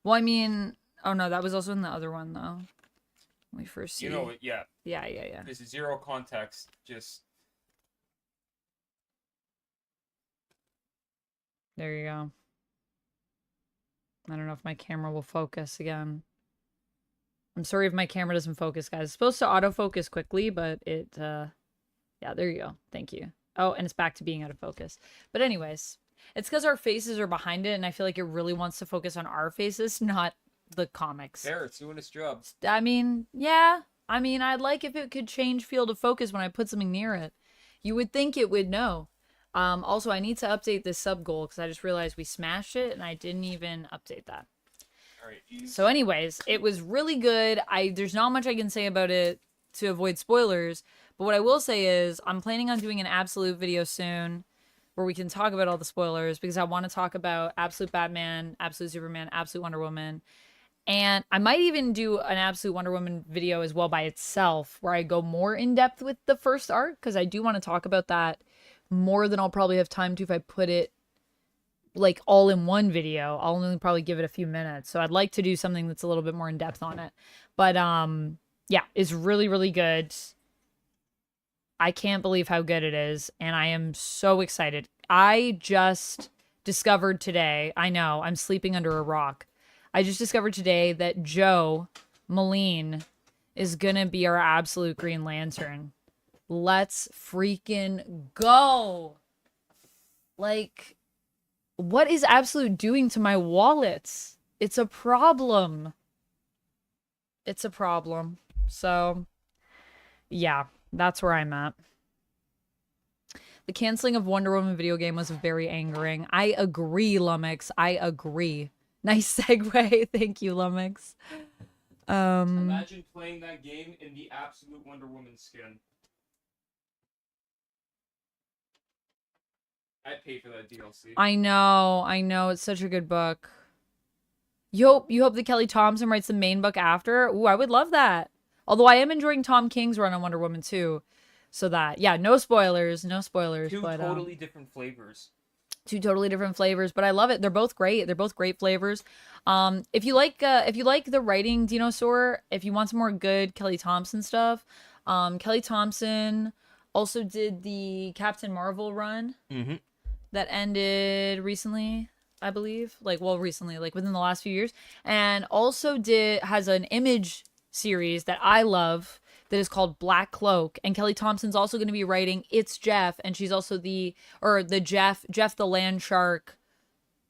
Well, I mean, oh no, that was also in the other one though. When we first see. You know it, yeah. Yeah. This is zero context. Just. There you go. I don't know if my camera will focus again. I'm sorry if my camera doesn't focus, guys. It's supposed to autofocus quickly, but it, yeah, there you go. Thank you. Oh, and it's back to being out of focus. But anyways, it's because our faces are behind it, and I feel like it really wants to focus on our faces, not the comics. There, it's doing its job. I mean, yeah. I mean, I'd like if it could change field of focus when I put something near it. You would think it would know. Also, I need to update this sub goal, because I just realized we smashed it, and I didn't even update that. All right. So anyways, it was really good. There's not much I can say about it to avoid spoilers. But what I will say is I'm planning on doing an Absolute video soon where we can talk about all the spoilers because I want to talk about Absolute Batman, Absolute Superman, Absolute Wonder Woman. And I might even do an Absolute Wonder Woman video as well by itself where I go more in depth with the first arc because I do want to talk about that more than I'll probably have time to if I put it like all in one video. I'll only probably give it a few minutes. So I'd like to do something that's a little bit more in depth on it. But yeah, it's really, really good. I can't believe how good it is, and I am so excited. I just discovered today, I know, I'm sleeping under a rock. I just discovered today that Joe Moline is gonna be our absolute Green Lantern. Let's freaking go! Like, what is Absolute doing to my wallets? It's a problem. It's a problem. So, yeah, that's where I'm at. The canceling of Wonder Woman video game was very angering. I agree, Lumix. I agree. Nice segue. Thank you, Lumix. Imagine playing that game in the absolute Wonder Woman skin. I'd pay for that DLC. I know. It's such a good book. You hope that Kelly Thompson writes the main book after? Ooh, I would love that. Although I am enjoying Tom King's run on Wonder Woman too. So that, yeah, no spoilers. Two totally different flavors. Two totally different flavors, but I love it. They're both great. They're both great flavors. If you like the writing dinosaur, if you want some more good Kelly Thompson stuff, Kelly Thompson also did the Captain Marvel run that ended recently, I believe. Recently, like within the last few years, and also has an Image series that I love that is called Black Cloak, and Kelly Thompson's also going to be writing It's Jeff, and she's also the Jeff the Land Shark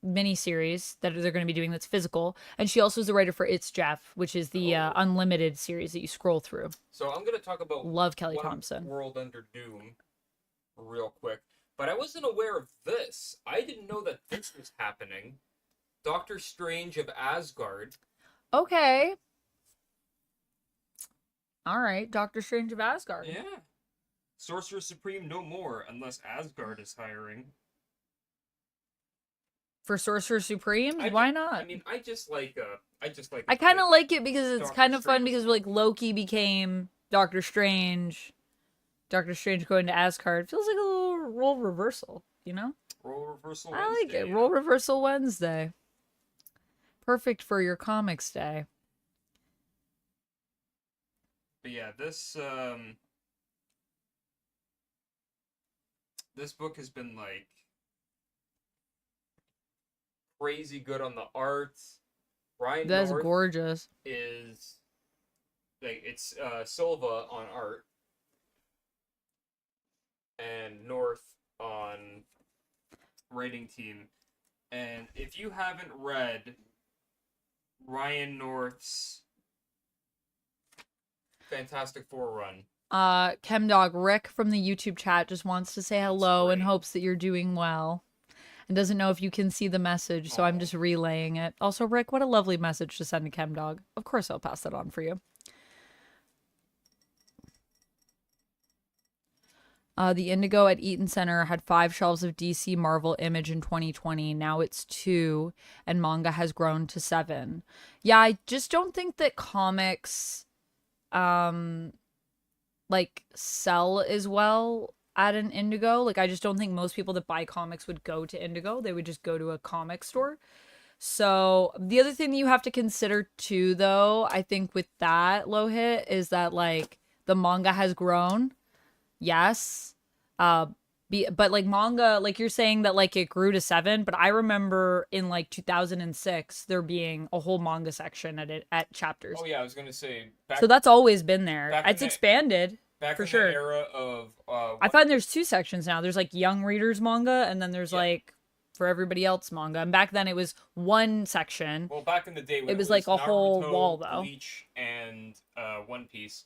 miniseries that they're going to be doing that's physical, and she also is the writer for It's Jeff, which is the unlimited series that you scroll through. So I'm going to talk about love Kelly Thompson. World Under Doom real quick, but I wasn't aware of this. I didn't know that this was happening. Doctor Strange of Asgard. Okay. All right, Doctor Strange of Asgard. Yeah. Sorcerer Supreme no more unless Asgard is hiring. For Sorcerer Supreme? Why not? I mean, I kind of like it because it's kind of fun because like Loki became Doctor Strange. Doctor Strange going to Asgard feels like a little role reversal, you know? Role reversal Wednesday. I like it. Role reversal Wednesday. Perfect for your comics day. But yeah, this book has been like crazy good on the art. Ryan That's North gorgeous. Is like it's Silva on art and North on writing team. And if you haven't read Ryan North's Fantastic Four run. Chemdog Rick from the YouTube chat just wants to say hello and hopes that you're doing well. And doesn't know if you can see the message, so I'm just relaying it. Also, Rick, what a lovely message to send to Chemdog. Of course I'll pass that on for you. The Indigo at Eaton Center had 5 shelves of DC Marvel Image in 2020. Now it's 2, and manga has grown to 7. Yeah, I just don't think that comics like sell as well at an Indigo. Like, I just don't think most people that buy comics would go to Indigo. They would just go to a comic store. So the other thing that you have to consider too, though, I think with that, Lohit, is that like the manga has grown. Yes. But like manga, like you're saying that like it grew to 7, but I remember in like 2006 there being a whole manga section at Chapters. Oh yeah, I was gonna say. So that's always been there. It's expanded for sure. The era of. I find there's 2 sections now. There's like young readers manga, and then there's like for everybody else manga. And back then it was one section. Well, back in the day, when it was like a Naruto, whole wall though. Bleach and One Piece.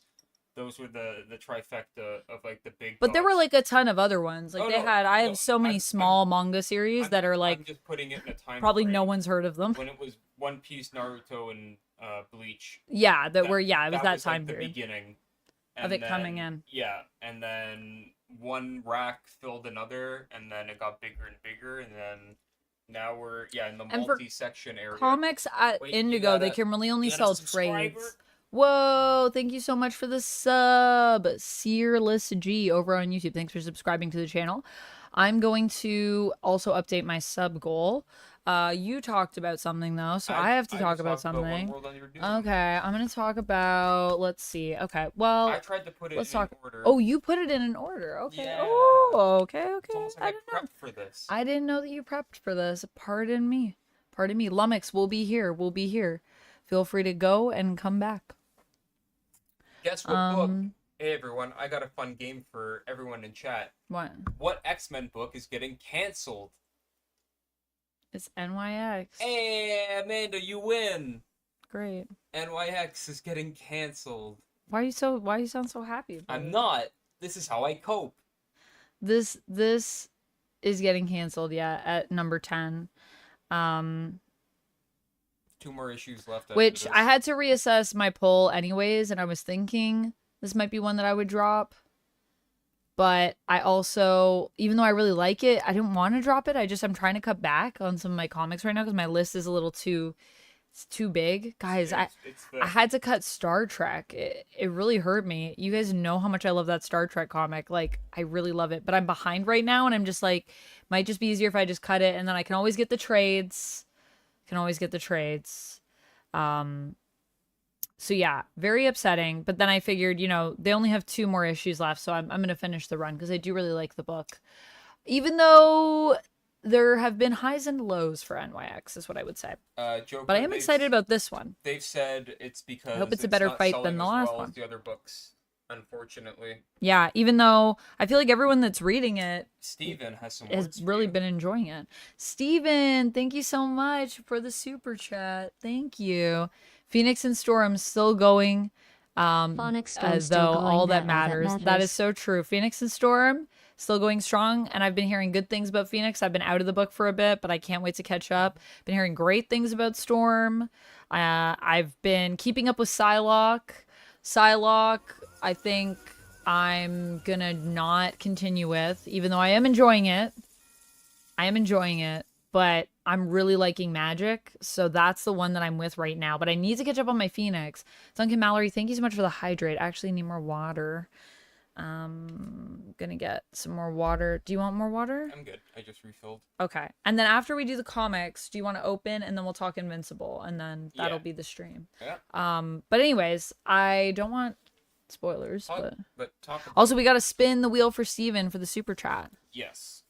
Those were the trifecta of like the big. But there were like a ton of other ones. Like I have so many small manga series that are like. I'm just putting it in a time. Probably frame no one's heard of them. When it was One Piece, Naruto, and Bleach. Yeah, it was that time like period. The beginning of it coming in. Yeah, and then one rack filled another, and then it got bigger and bigger, and then now we're in the multi-section area. Comics at Indigo, they can really only sell trades. Whoa, thank you so much for the sub, Searless G over on YouTube. Thanks for subscribing to the channel. I'm going to also update my sub goal. You talked about something though, so I have to I talk just about talked about something. One World on Your Doom. Okay, I'm gonna talk about. Let's see. Okay, well, I tried to put it let's in talk. order. Oh, you put it in an order. Okay. Yeah. Oh, okay, okay. It's almost like I prepped for this. I didn't know that you prepped for this. Pardon me. Pardon me. Lummox, we'll be here. We'll be here. Feel free to go and come back. Guess what book? Hey everyone, I got a fun game for everyone in chat. What? What X-Men book is getting canceled? It's NYX. Hey Amanda, you win. Great. NYX is getting canceled. Why you sound so happy about I'm it? not. This is how I cope. This is getting canceled, yeah, at number 10. 2 more issues left. Which I had to reassess my poll anyways, and I was thinking this might be one that I would drop. But I also, even though I really like it, I didn't want to drop it. I'm trying to cut back on some of my comics right now because my list is a little too big. Guys, I had to cut Star Trek. It really hurt me. You guys know how much I love that Star Trek comic. Like, I really love it. But I'm behind right now, and I'm just like, might just be easier if I just cut it, and then I can always get the trades. So yeah, very upsetting. But then I figured, they only have 2 more issues left, so I'm gonna finish the run because I do really like the book. Even though there have been highs and lows for NYX, is what I would say. Joker, but I am excited about this one. They've said it's because I hope it's a better fight than the last one. The other books, unfortunately. Yeah, even though I feel like everyone that's reading it, Steven has really been enjoying it. Steven, thank you so much for the super chat. Thank you. Phoenix and Storm still going. As though all that matters. That is so true. Phoenix and Storm still going strong, and I've been hearing good things about Phoenix. I've been out of the book for a bit, but I can't wait to catch up. Been hearing great things about Storm. I've been keeping up with Psylocke. I think I'm gonna not continue with, even though I am enjoying it. But I'm really liking Magic, so that's the one that I'm with right now. But I need to catch up on my Phoenix. Duncan Mallory, thank you so much for the hydrate. I actually need more water. Gonna get some more water. Do you want more water? I'm good. I just refilled. Okay. And then after we do the comics, do you want to open and then we'll talk Invincible and then that'll be the stream. Yeah. But anyways, I don't want spoilers, but also we got to spin the wheel for Steven for the super chat. Yes.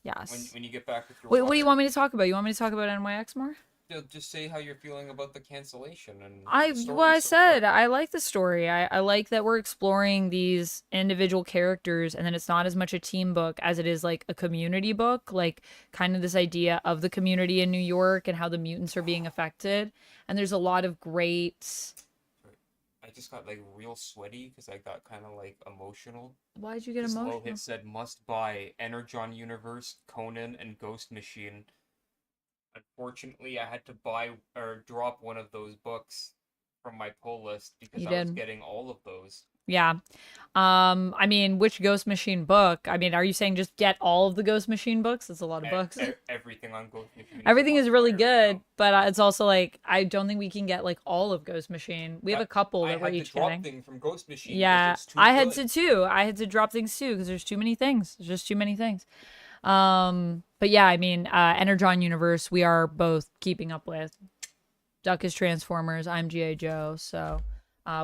When you get back with your Wait, what do you want me to talk about? You want me to talk about NYX more? Just say how you're feeling about the cancellation and I said I like the story. I like that we're exploring these individual characters, and then it's not as much a team book as it is like a community book, like kind of this idea of the community in New York and how the mutants are being affected. And there's a lot of great. I just got like real sweaty because I got kind of like emotional. Why'd you get emotional? Slow hit said must buy Energon Universe, Conan, and Ghost Machine. Unfortunately, I had to buy or drop one of those books from my pull list because I was getting all of those. Yeah. I mean, which Ghost Machine book? I mean, are you saying just get all of the Ghost Machine books? It's a lot of books. Everything on Ghost Machine. Everything is really good, but it's also like I don't think we can get like all of Ghost Machine. We have a couple that we're each getting. I had to drop things from Ghost Machine. Yeah, I had to too. I had to drop things too because there's too many things. There's just too many things. But yeah, I mean, Energon Universe, we are both keeping up with. Duck is Transformers. I'm G.I. Joe. So.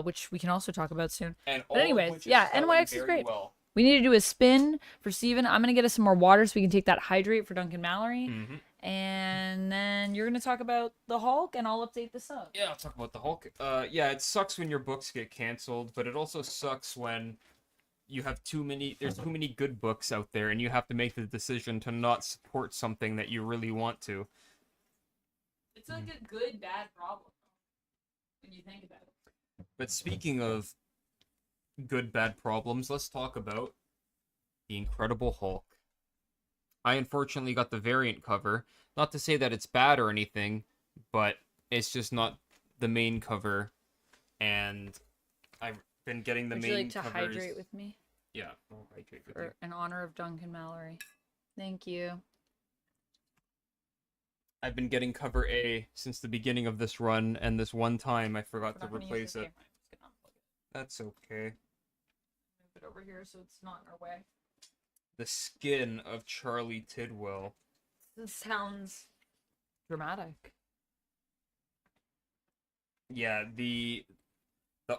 Which we can also talk about soon. But anyways, yeah, NYX is great. Well. We need to do a spin for Steven. I'm going to get us some more water so we can take that hydrate for Duncan Mallory. Mm-hmm. And then you're going to talk about the Hulk, and I'll update this up. Yeah, I'll talk about the Hulk. Yeah, it sucks when your books get canceled, but it also sucks when you have there's too many good books out there, and you have to make the decision to not support something that you really want to. It's like a good, bad problem when you think about it. But speaking of good, bad problems, let's talk about the Incredible Hulk. I unfortunately got the variant cover. Not to say that it's bad or anything, but it's just not the main cover. And I've been getting the main covers. Would you like to hydrate with me? Yeah, I'll hydrate with you. In honor of Duncan Mallory. Thank you. I've been getting cover A since the beginning of this run, and this one time I forgot to replace it. That's okay. Move it over here so it's not in our way. The Skin of Charlie Tidwell. This sounds Dramatic. Yeah, the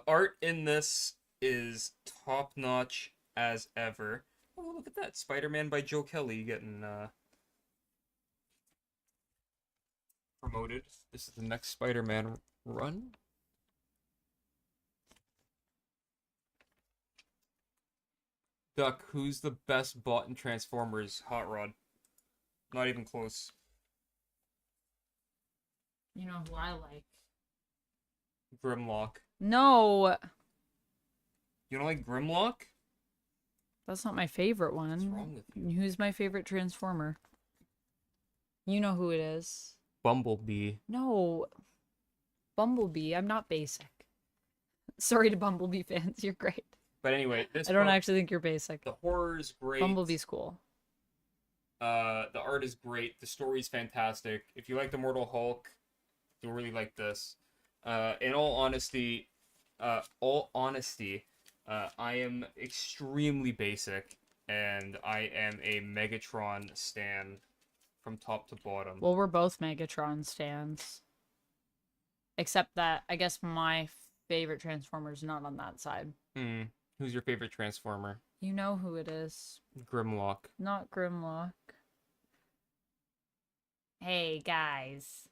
art in this is top notch as ever. Oh, look at that. Spider-Man by Joe Kelly getting promoted. This is the next Spider-Man run. Duck, who's the best bot in Transformers? Hot Rod. Not even close. You know who I like? Grimlock. No. You don't like Grimlock? That's not my favorite one. What's wrong with you? Who's my favorite Transformer? You know who it is. Bumblebee. No. Bumblebee. I'm not basic. Sorry to Bumblebee fans. You're great. But anyway, this I don't actually think you're basic. The horror is great. Bumblebee's cool. The art is great. The story's fantastic. If you like the Mortal Hulk, you'll really like this. In all honesty, I am extremely basic, and I am a Megatron stan from top to bottom. Well, we're both Megatron stans. Except that, I guess my favorite Transformer is not on that side. Who's your favorite Transformer? You know who it is. Grimlock. Not Grimlock. Hey, guys.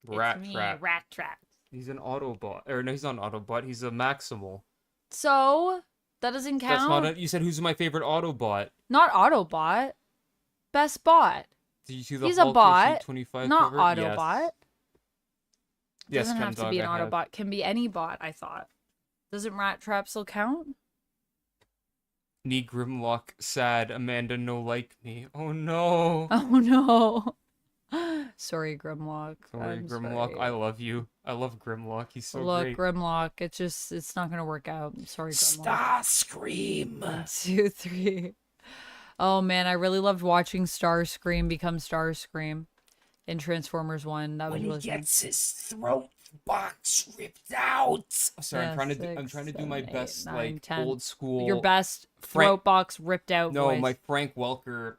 Rat it's me, Trap. Rat Trap. He's an Autobot. Or no, he's not an Autobot. He's a Maximal. So, that doesn't count? That's not a, you said who's my favorite Autobot? Not Autobot. Best bot. Did you see the He's Hulk a bot, 25 not cover? Autobot. Yes, Doesn't have to be an Autobot. Autobot. Can be any bot, I thought. Doesn't Rat Trap still count? Nee Grimlock, sad. Amanda no like me. Oh no. Oh no. Sorry, Grimlock. Sorry, I'm Grimlock. sorry. I love you. I love Grimlock. He's so Look, great. Grimlock, it's not gonna work out. I'm sorry, Grimlock. Starscream. 1, 2, 3. Oh man, I really loved watching Starscream become Starscream in Transformers 1. That was really fun. his throat box ripped out. Sorry, Yeah, I'm trying to do my 6, 7, 8, best 9, like 10. old school. Your best Frank- throat box ripped out No, voice. my Frank Welker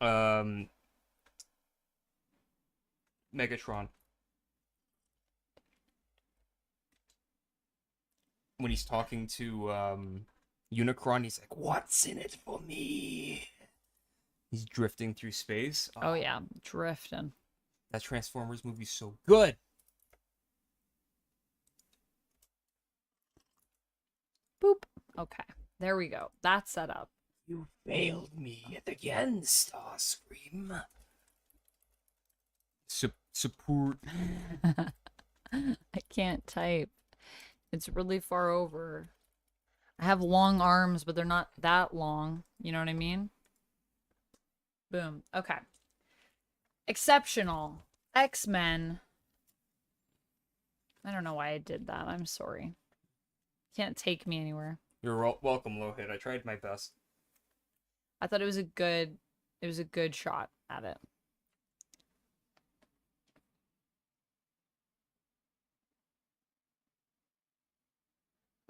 Megatron. When he's talking to Unicron, he's like, "What's in it for me?" He's drifting through space. Oh yeah, drifting. That Transformers movie's so good. Boop. Okay, there we go. That's set up. You failed me yet again, Starscream. Support. I can't type. It's really far over. I have long arms, but they're not that long. You know what I mean? Boom. Okay. Exceptional. X-Men. I don't know why I did that. I'm sorry. Can't take me anywhere. You're welcome, Lohit. I tried my best. I thought it was a good shot at it.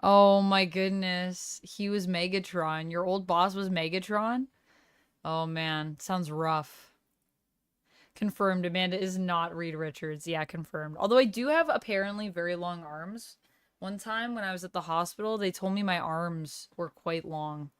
Oh my goodness. He was Megatron. Your old boss was Megatron? Oh man, sounds rough. Confirmed, Amanda is not Reed Richards. Yeah, confirmed. Although I do have apparently very long arms. One time when I was at the hospital, they told me my arms were quite long.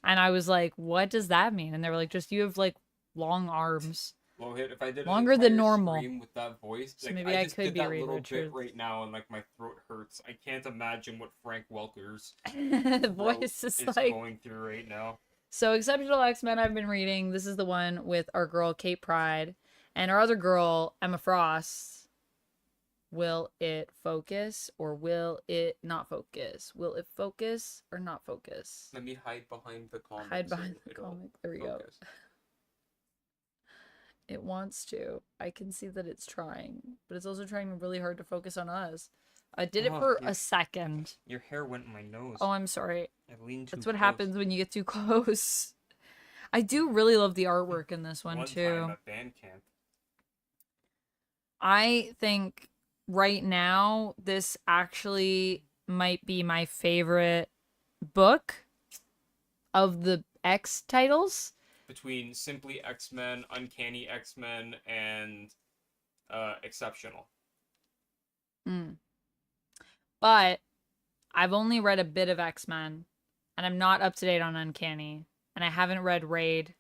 And I was like, what does that mean? And they were like, just you have like long arms. Lohit, if I did Longer than normal. stream with that voice, So like, maybe I I just could did be that Reed little Richards. bit right now, and like my throat hurts. I can't imagine what Frank Welker's The throat voice is is like... going through right now. So, Exceptional X-Men I've been reading. This is the one with our girl, Kate Pride. And our other girl, Emma Frost. Will it focus or will it not focus? Will it focus or not focus? Let me hide behind the comic. Hide behind the comic. There we go. It wants to. I can see that it's trying. But it's also trying really hard to focus on us. I did it for a second. Your hair went in my nose. Oh, I'm sorry. I leaned too That's what close. happens when you get too close. I do really love the artwork in this one, too. Time at band camp. I think right now this actually might be my favorite book of the X titles. Between Simply X-Men, Uncanny X-Men, and exceptional. But I've only read a bit of X-Men, and I'm not up to date on Uncanny, and I haven't read Raid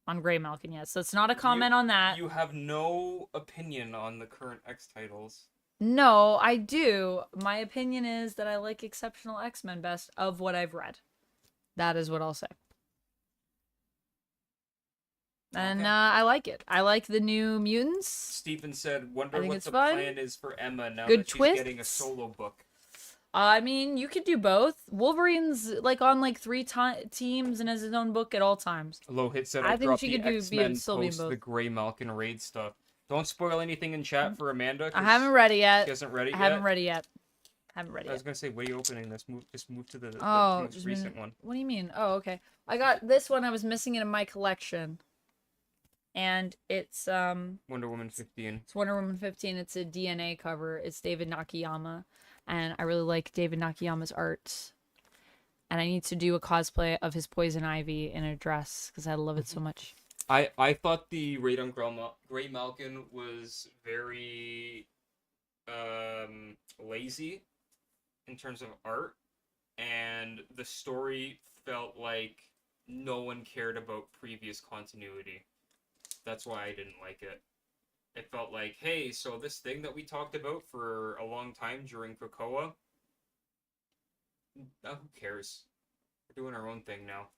on Grey Malkin yet, so it's not a comment on that. You have no opinion on the current X titles. No, I do. My opinion is that I like Exceptional X-Men best of what I've read. That is what I'll say. And Okay. I like it. I like the New Mutants. Stephen said, wonder what the fun. plan is for Emma now Good that she's twists. getting a solo book. I mean, you could do both. Wolverine's like on like 3 teams and has his own book at all times. Lohit said, I think she the could do X-Men still be post both. the Grey Malkin raid stuff. Don't spoil anything in chat for Amanda. I haven't read it yet. She hasn't read it yet? I haven't read it yet. I was gonna say, what are you opening this? Just move to the Oh, most recent one. What do you mean? Oh, okay. I got this one. I was missing it in my collection. And it's Wonder Woman 15. It's Wonder Woman 15. It's a DNA cover. It's David Nakayama, and I really like David Nakayama's art. And I need to do a cosplay of his Poison Ivy in a dress because I love it so much. I thought the raid on Grey Malkin was very lazy in terms of art, and the story felt like no one cared about previous continuity. That's why I didn't like it. It felt like, hey, so this thing that we talked about for a long time during Krakoa, who cares? We're doing our own thing now.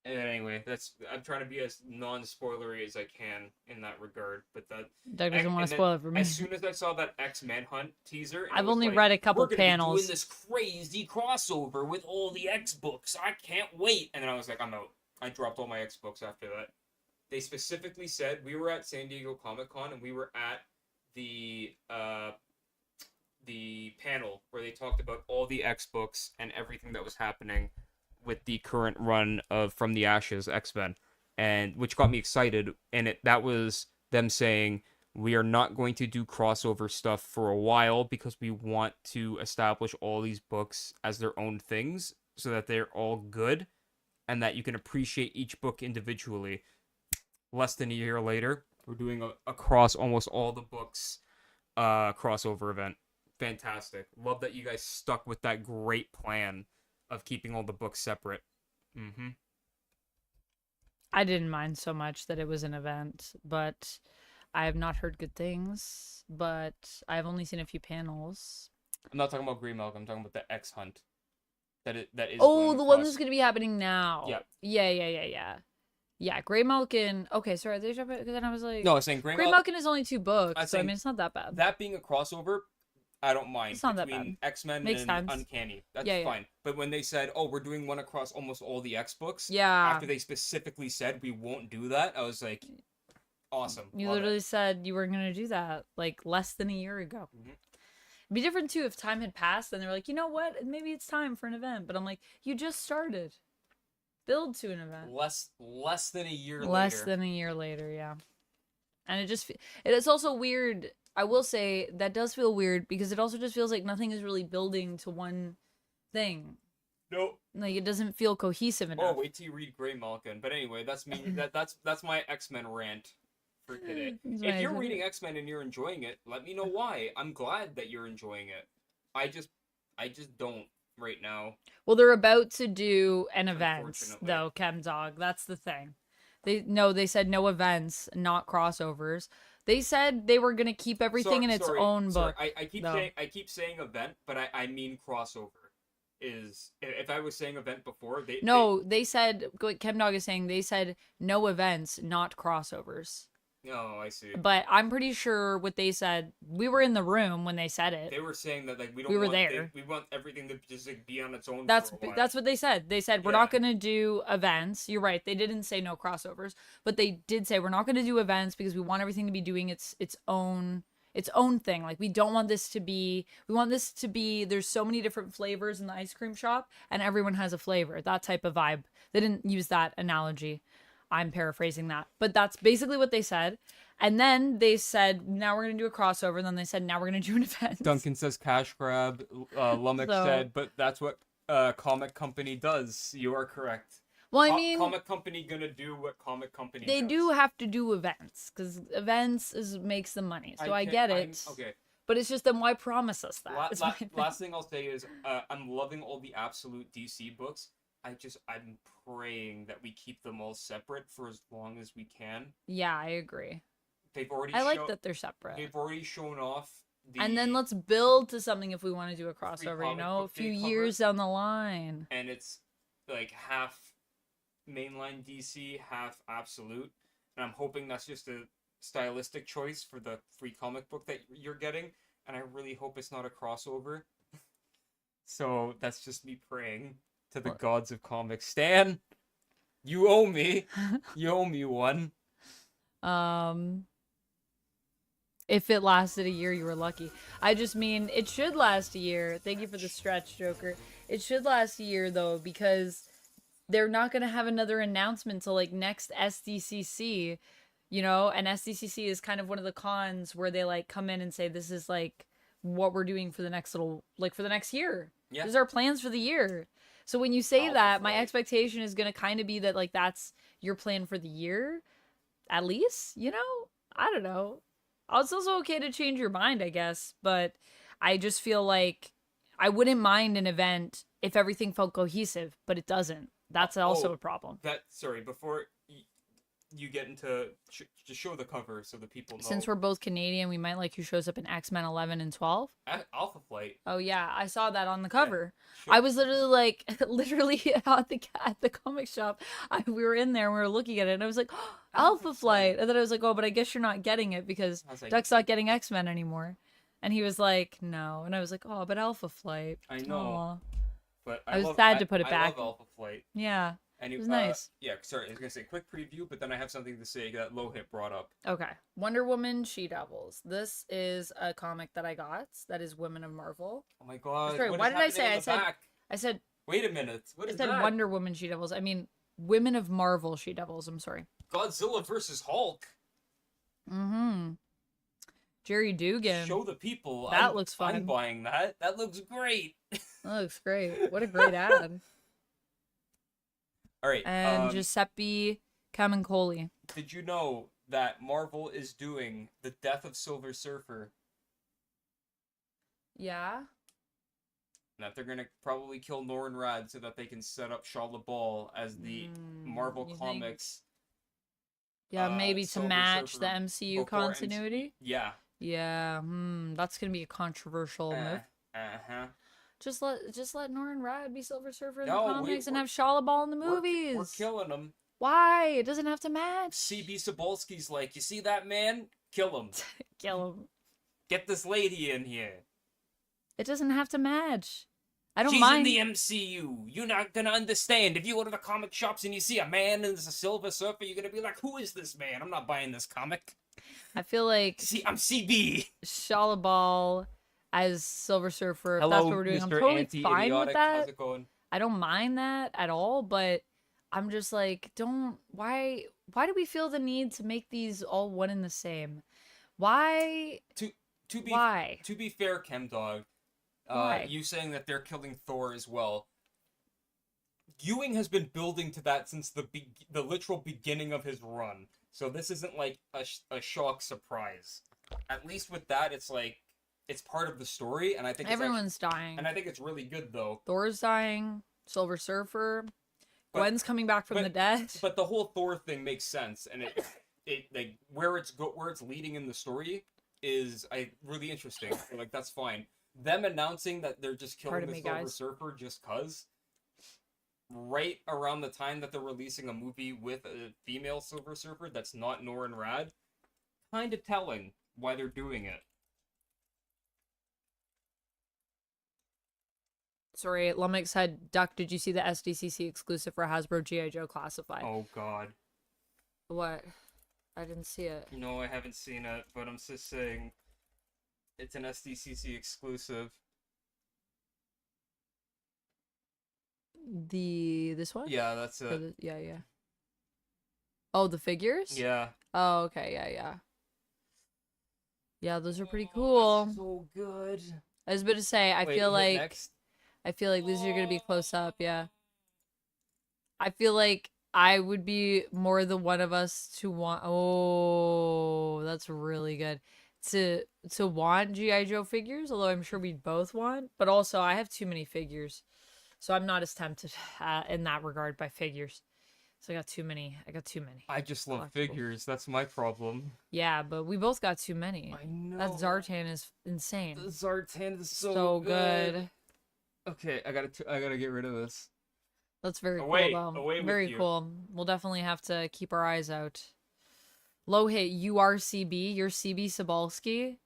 And anyway, I'm trying to be as non-spoilery as I can in that regard, but that Doug doesn't want to spoil it for me. As soon as I saw that X-Men Hunt teaser, I've only read a couple panels. We're doing this crazy crossover with all the X books. I can't wait. And then I was like, I'm out. I dropped all my X books after that. They specifically said we were at San Diego Comic-Con and we were at the panel where they talked about all the X books and everything that was happening with the current run of From the Ashes X-Men, and which got me excited. And that was them saying we are not going to do crossover stuff for a while because we want to establish all these books as their own things so that they're all good and that you can appreciate each book individually. Less than a year later, we're doing across almost all the books crossover event. Fantastic. Love that you guys stuck with that great plan of keeping all the books separate. Mm-hmm. I didn't mind so much that it was an event, but I have not heard good things. But I've only seen a few panels. I'm not talking about Grey Malkin. I'm talking about the X Hunt. That is. Oh, the one that's going to be happening now. Yeah. Yeah. Yeah, Grey Malkin. Okay, sorry. Because then I was like, no, I was saying Grey Malkin is only 2 books, so I mean it's not that bad. That being a crossover, I don't mind. It's not that bad. X-Men Makes and sense. Uncanny. That's fine. But when they said, oh, we're doing one across almost all the X books, yeah. After they specifically said we won't do that, I was like, awesome. You literally said you were going to do that like less than a year ago. Mm-hmm. It'd be different too if time had passed and they were like, you know what? Maybe it's time for an event. But I'm like, you just started. Build to an event. Less than a year later. Less than a year later, yeah. And it's also weird. I will say that does feel weird because it also just feels like nothing is really building to one thing. Nope. Like it doesn't feel cohesive enough. Oh, wait till you read Grey Malkin. But anyway, that's me. that's my X-Men rant for today. If you're reading X-Men and you're enjoying it, let me know why. I'm glad that you're enjoying it. I just don't right now. Well, they're about to do an event though, ChemDog. That's the thing. They said no events, not crossovers. They said they were gonna keep everything in its own book. I keep saying event, but I mean crossover. If I was saying event before, they said what ChemDog is saying. They said no events, not crossovers. Oh, I see. But I'm pretty sure what they said. We were in the room when they said it. They were saying that like we were there. We want everything to just like be on its own. That's what they said. They said we're not going to do events. You're right. They didn't say no crossovers, but they did say we're not going to do events because we want everything to be doing its own thing. Like we don't want this to be. We want this to be. There's so many different flavors in the ice cream shop, and everyone has a flavor. That type of vibe. They didn't use that analogy. I'm paraphrasing that, but that's basically what they said. And then they said, now we're going to do a crossover. And then they said, now we're going to do an event. Duncan says cash grab. Lummox said, but that's what a comic company does. You are correct. Well, I mean, comic company gonna do what comic company they does. do have to do events because events makes the money. So I get it. Okay. But it's just then why promise us that? Last thing I'll say is I'm loving all the absolute DC books. I'm praying that we keep them all separate for as long as we can. Yeah, I agree. I like that they're separate. They've already shown off. And then let's build to something if we want to do a crossover, you know, a few years down the line. And it's like half mainline DC, half absolute. And I'm hoping that's just a stylistic choice for the free comic book that you're getting. And I really hope it's not a crossover. So that's just me praying to the gods of comics. Stan, you owe me. You owe me one. If it lasted a year, you were lucky. I just mean, it should last a year. Thank you for the stretch, Joker. It should last a year, though, because they're not going to have another announcement till, like, next SDCC, you know? And SDCC is kind of one of the cons where they, like, come in and say, this is, like, what we're doing for the next for the next year. Yeah. These are our plans for the year. So when you say that, my expectation is going to kind of be that, like, that's your plan for the year, at least, you know? I don't know. It's also okay to change your mind, I guess, but I just feel like I wouldn't mind an event if everything felt cohesive, but it doesn't. That's also a problem. Before you get into just show the cover so the people know. Since we're both Canadian, we might like who shows up in X-Men 11 and 12. Alpha Flight. Oh yeah, I saw that on the cover. Yeah, sure. I was literally at the comic shop. We were in there and we were looking at it and I was like, oh, Alpha Flight. And then I was like, oh, but I guess you're not getting it because Duck's not getting X-Men anymore. And he was like, no. And I was like, oh, but Alpha Flight. I know. Aww. But I was sad to put it back. I love Alpha Flight. Yeah. And it was nice. Yeah, sorry, I was going to say quick preview, but then I have something to say that Lohit brought up. Okay. Wonder Woman She-Devils. This is a comic that I got that is Women of Marvel. Oh my god. Sorry, what did I say? I said wait a minute. What is that? I said Wonder Woman She-Devils. I mean Women of Marvel She-Devils. I'm sorry. Godzilla versus Hulk. Mm-hmm. Jerry Dugan. Show the people. That looks fun. I'm buying that. That looks great. That looks great. What a great ad. All right. And Giuseppe Camuncoli. Did you know that Marvel is doing the Death of Silver Surfer? Yeah. That they're gonna probably kill Norrin Radd so that they can set up Shah LaBeoul as the Marvel Comics. Yeah, maybe to match the MCU continuity. Yeah. Yeah. That's gonna be a controversial move. Just let Norrin Radd be Silver Surfer in the comics and have Shah LaBeoul in the movies. We're killing him. Why? It doesn't have to match. CB Cebulski's like, you see that man? Kill him. Kill him. Get this lady in here. It doesn't have to match. I don't mind. She's in the MCU. You're not gonna understand. If you go to the comic shops and you see a man and there's a Silver Surfer, you're gonna be like, who is this man? I'm not buying this comic. I feel like... See, I'm CB. Shah LaBeoul as Silver Surfer. Hello, that's what we're doing. Mr. I'm totally fine with that. How's it going? I don't mind that at all, but I'm just like, why do we feel the need to make these all one and the same? Why? To be fair, ChemDog, you saying that they're killing Thor as well. Ewing has been building to that since the literal beginning of his run. So this isn't like a shock surprise. At least with that, it's like, it's part of the story, and I think everyone's dying. And I think it's really good, though. Thor's dying, Silver Surfer, Gwen's coming back from the dead. But the whole Thor thing makes sense, and it like where it's leading in the story is really interesting. So, like, that's fine. Them announcing that they're just killing the Silver Surfer just cause, right around the time that they're releasing a movie with a female Silver Surfer that's not Norrin Radd, kind of telling why they're doing it. Sorry, Lummox said, Duck, did you see the SDCC exclusive for Hasbro G.I. Joe Classified? Oh, God. What? I didn't see it. No, I haven't seen it, but I'm just saying it's an SDCC exclusive. This one? Yeah, that's it. Yeah. Oh, the figures? Yeah. Oh, okay, yeah. Yeah, those are pretty cool. So good. I was about to say, I feel like these are gonna be close up, yeah. I feel like I would be more the one of us to want. Oh, that's really good. To want GI Joe figures, although I'm sure we'd both want. But also, I have too many figures, so I'm not as tempted in that regard by figures. So I got too many. I got too many. I just love figures. That's my problem. Yeah, but we both got too many. I know. That Zartan is insane. The Zartan is so good. Okay, I gotta get rid of this. That's very cool, though. Very cool. We'll definitely have to keep our eyes out. Low hit URCB. You're CB Sobalski?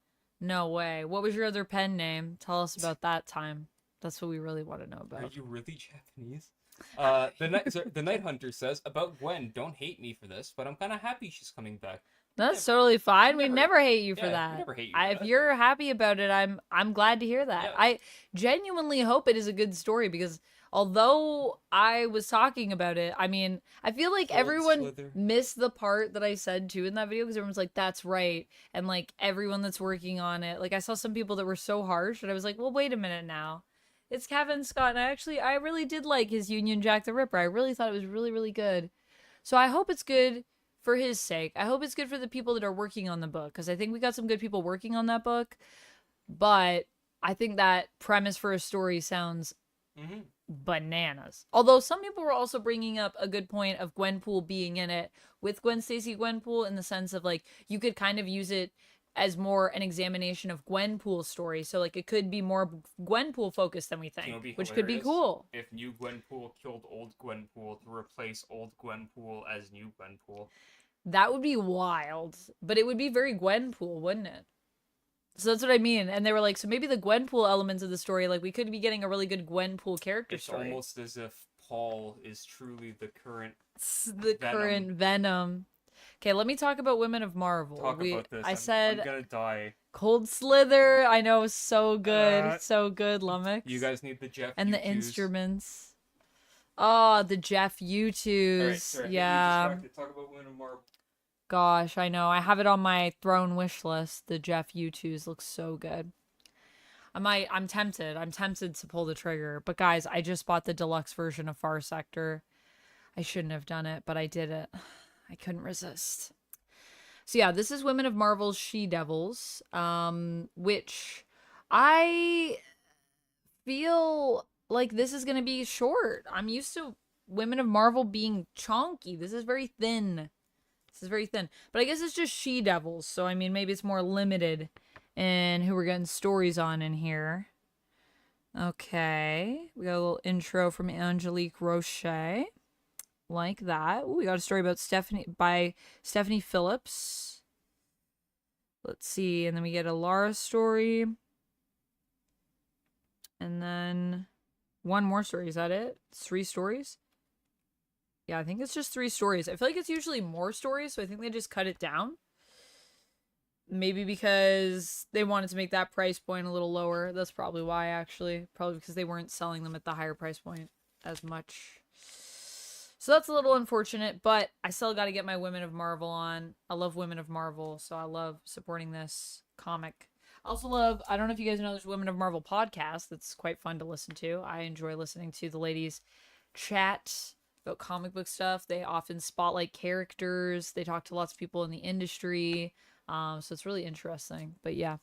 No way. What was your other pen name? Tell us about that time. That's what we really want to know about. Are you really Japanese? The Night Hunter says, about Gwen, don't hate me for this, but I'm kind of happy she's coming back. That's totally fine. We never hate you for that. We never hate you for if that. You're happy about it, I'm glad to hear that. Yeah. I genuinely hope it is a good story because although I was talking about it, I mean, I feel like everyone missed the part that I said too in that video because everyone's like, that's right. And like everyone that's working on it, like I saw some people that were so harsh and I was like, well, wait a minute now. It's Kevin Scott, and I really did like his Union Jack the Ripper. I really thought it was really, really good. So I hope it's good for his sake. I hope it's good for the people that are working on the book, because I think we got some good people working on that book. But I think that premise for a story sounds bananas. Although some people were also bringing up a good point of Gwenpool being in it with Gwen Stacy Gwenpool, in the sense of like you could kind of use it as more an examination of Gwenpool's story. So like it could be more Gwenpool focused than we think, which could be cool. If new Gwenpool killed old Gwenpool to replace old Gwenpool as new Gwenpool. That would be wild, but it would be very Gwenpool, wouldn't it? So that's what I mean. And they were like, so maybe the Gwenpool elements of the story, like we could be getting a really good Gwenpool character story. It's almost as if Paul is truly the current current Venom. Okay, let me talk about Women of Marvel. Talk about this. I'm gonna die. Cold Slither, I know, so good. So good, Lummox. You guys need the Jeff and U2s. The instruments. Oh, the Jeff U2s. All right, sorry, yeah. Talk about Women of Marvel. Gosh, I know. I have it on my throne wish list. The Jeff U2s look so good. I'm tempted. I'm tempted to pull the trigger. But guys, I just bought the deluxe version of Far Sector. I shouldn't have done it, but I did it. I couldn't resist. So yeah, this is Women of Marvel's She-Devils, which I feel like this is going to be short. I'm used to Women of Marvel being chonky. This is very thin. But I guess it's just She-Devils, so I mean, maybe it's more limited in who we're getting stories on in here. Okay, we got a little intro from Angelique Roche. Like that. Ooh, we got a story about Stephanie Phillips. Let's see. And then we get a Lara story. And then one more story. Is that it? It's 3 stories? Yeah, I think it's just 3 stories. I feel like it's usually more stories, so I think they just cut it down. Maybe because they wanted to make that price point a little lower. That's probably why, actually. Probably because they weren't selling them at the higher price point as much. So that's a little unfortunate, but I still got to get my Women of Marvel on. I love Women of Marvel, so I love supporting this comic. I also love, I don't know if you guys know, there's Women of Marvel podcast that's quite fun to listen to. I enjoy listening to the ladies chat about comic book stuff. They often spotlight characters. They talk to lots of people in the industry. So it's really interesting. But yeah.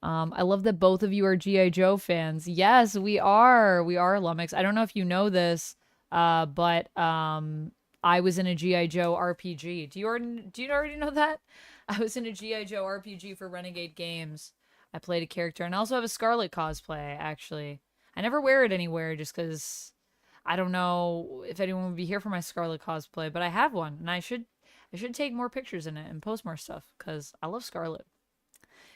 I love that both of you are G.I. Joe fans. Yes, we are. We are, Lummox. I don't know if you know this. But I was in a G.I. Joe RPG. Do you already know that? I was in a G.I. Joe RPG for Renegade Games. I played a character, and I also have a Scarlet cosplay, actually. I never wear it anywhere just because I don't know if anyone would be here for my Scarlet cosplay, but I have one, and I should take more pictures in it and post more stuff because I love Scarlet.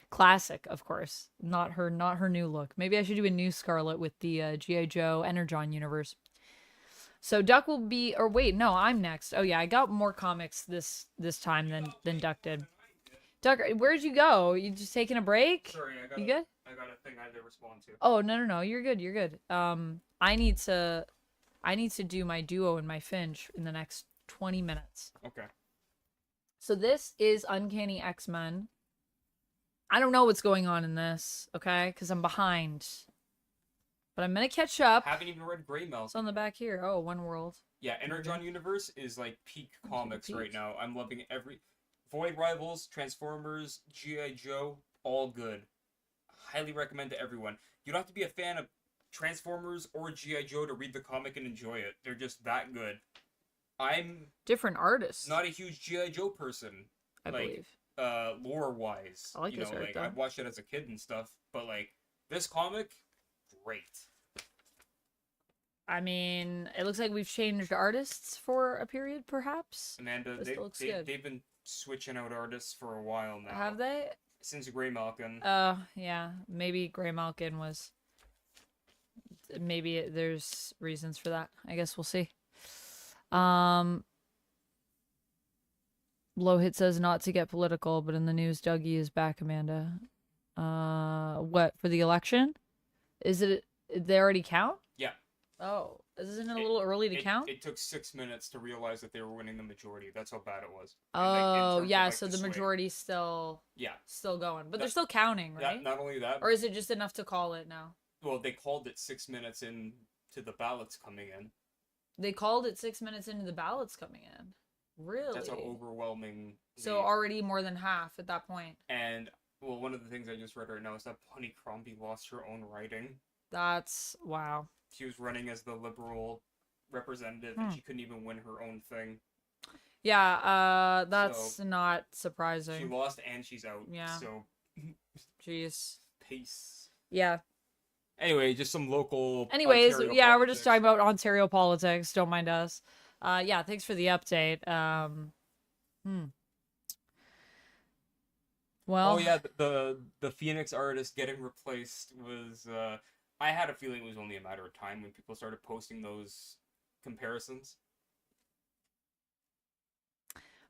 Classic, of course. Not her new look. Maybe I should do a new Scarlet with the G.I. Joe Energon universe. So Duck will be, or wait, no, I'm next. Oh yeah, I got more comics this time than Duck did. Duck, where'd you go? You just taking a break? Sorry, you good? I got a thing I had to respond to. Oh no, you're good. I need to do my duo and my Finch in the next 20 minutes. Okay. So this is Uncanny X-Men. I don't know what's going on in this, okay? Because I'm behind. But I'm gonna catch up. Haven't even read Grey Malcolm. It's on the back here. Oh, One World. Yeah, Energon Universe is like peak comics right now. I'm loving every... Void Rivals, Transformers, G.I. Joe, all good. Highly recommend to everyone. You don't have to be a fan of Transformers or G.I. Joe to read the comic and enjoy it. They're just that good. I'm... Different artists. Not a huge G.I. Joe person. I believe. Lore-wise. I like this art, though. I've watched it as a kid and stuff, but, like, this comic, great. I mean, it looks like we've changed artists for a period, perhaps. Amanda, they've been switching out artists for a while now. Have they? Since Grey Malkin. Yeah. Maybe Grey Malkin was... Maybe there's reasons for that. I guess we'll see. Low Hit says not to get political, but in the news, Dougie is back, Amanda. What, for the election? They already count? Yeah. Oh, isn't it a little early to count? It took 6 minutes to realize that they were winning the majority. That's how bad it was. Oh, yeah, so the majority's still going. But they're still counting, right? Not only that. Or is it just enough to call it now? Well, they called it 6 minutes into the ballots coming in. They called it 6 minutes into the ballots coming in. Really? That's how overwhelming. So already more than half at that point. And, well, one of the things I just read right now is that Bonnie Crombie lost her own writing. That's... wow. She was running as the Liberal representative, and she couldn't even win her own thing. Yeah, that's not surprising. She lost and she's out. Yeah. So... Jeez. Peace. Yeah. Anyway, just some local... Anyways, Ontario yeah, politics. we're just talking about Ontario politics. Don't mind us. Yeah, thanks for the update. Well... Oh, yeah, the Phoenix artist getting replaced was... I had a feeling it was only a matter of time when people started posting those comparisons.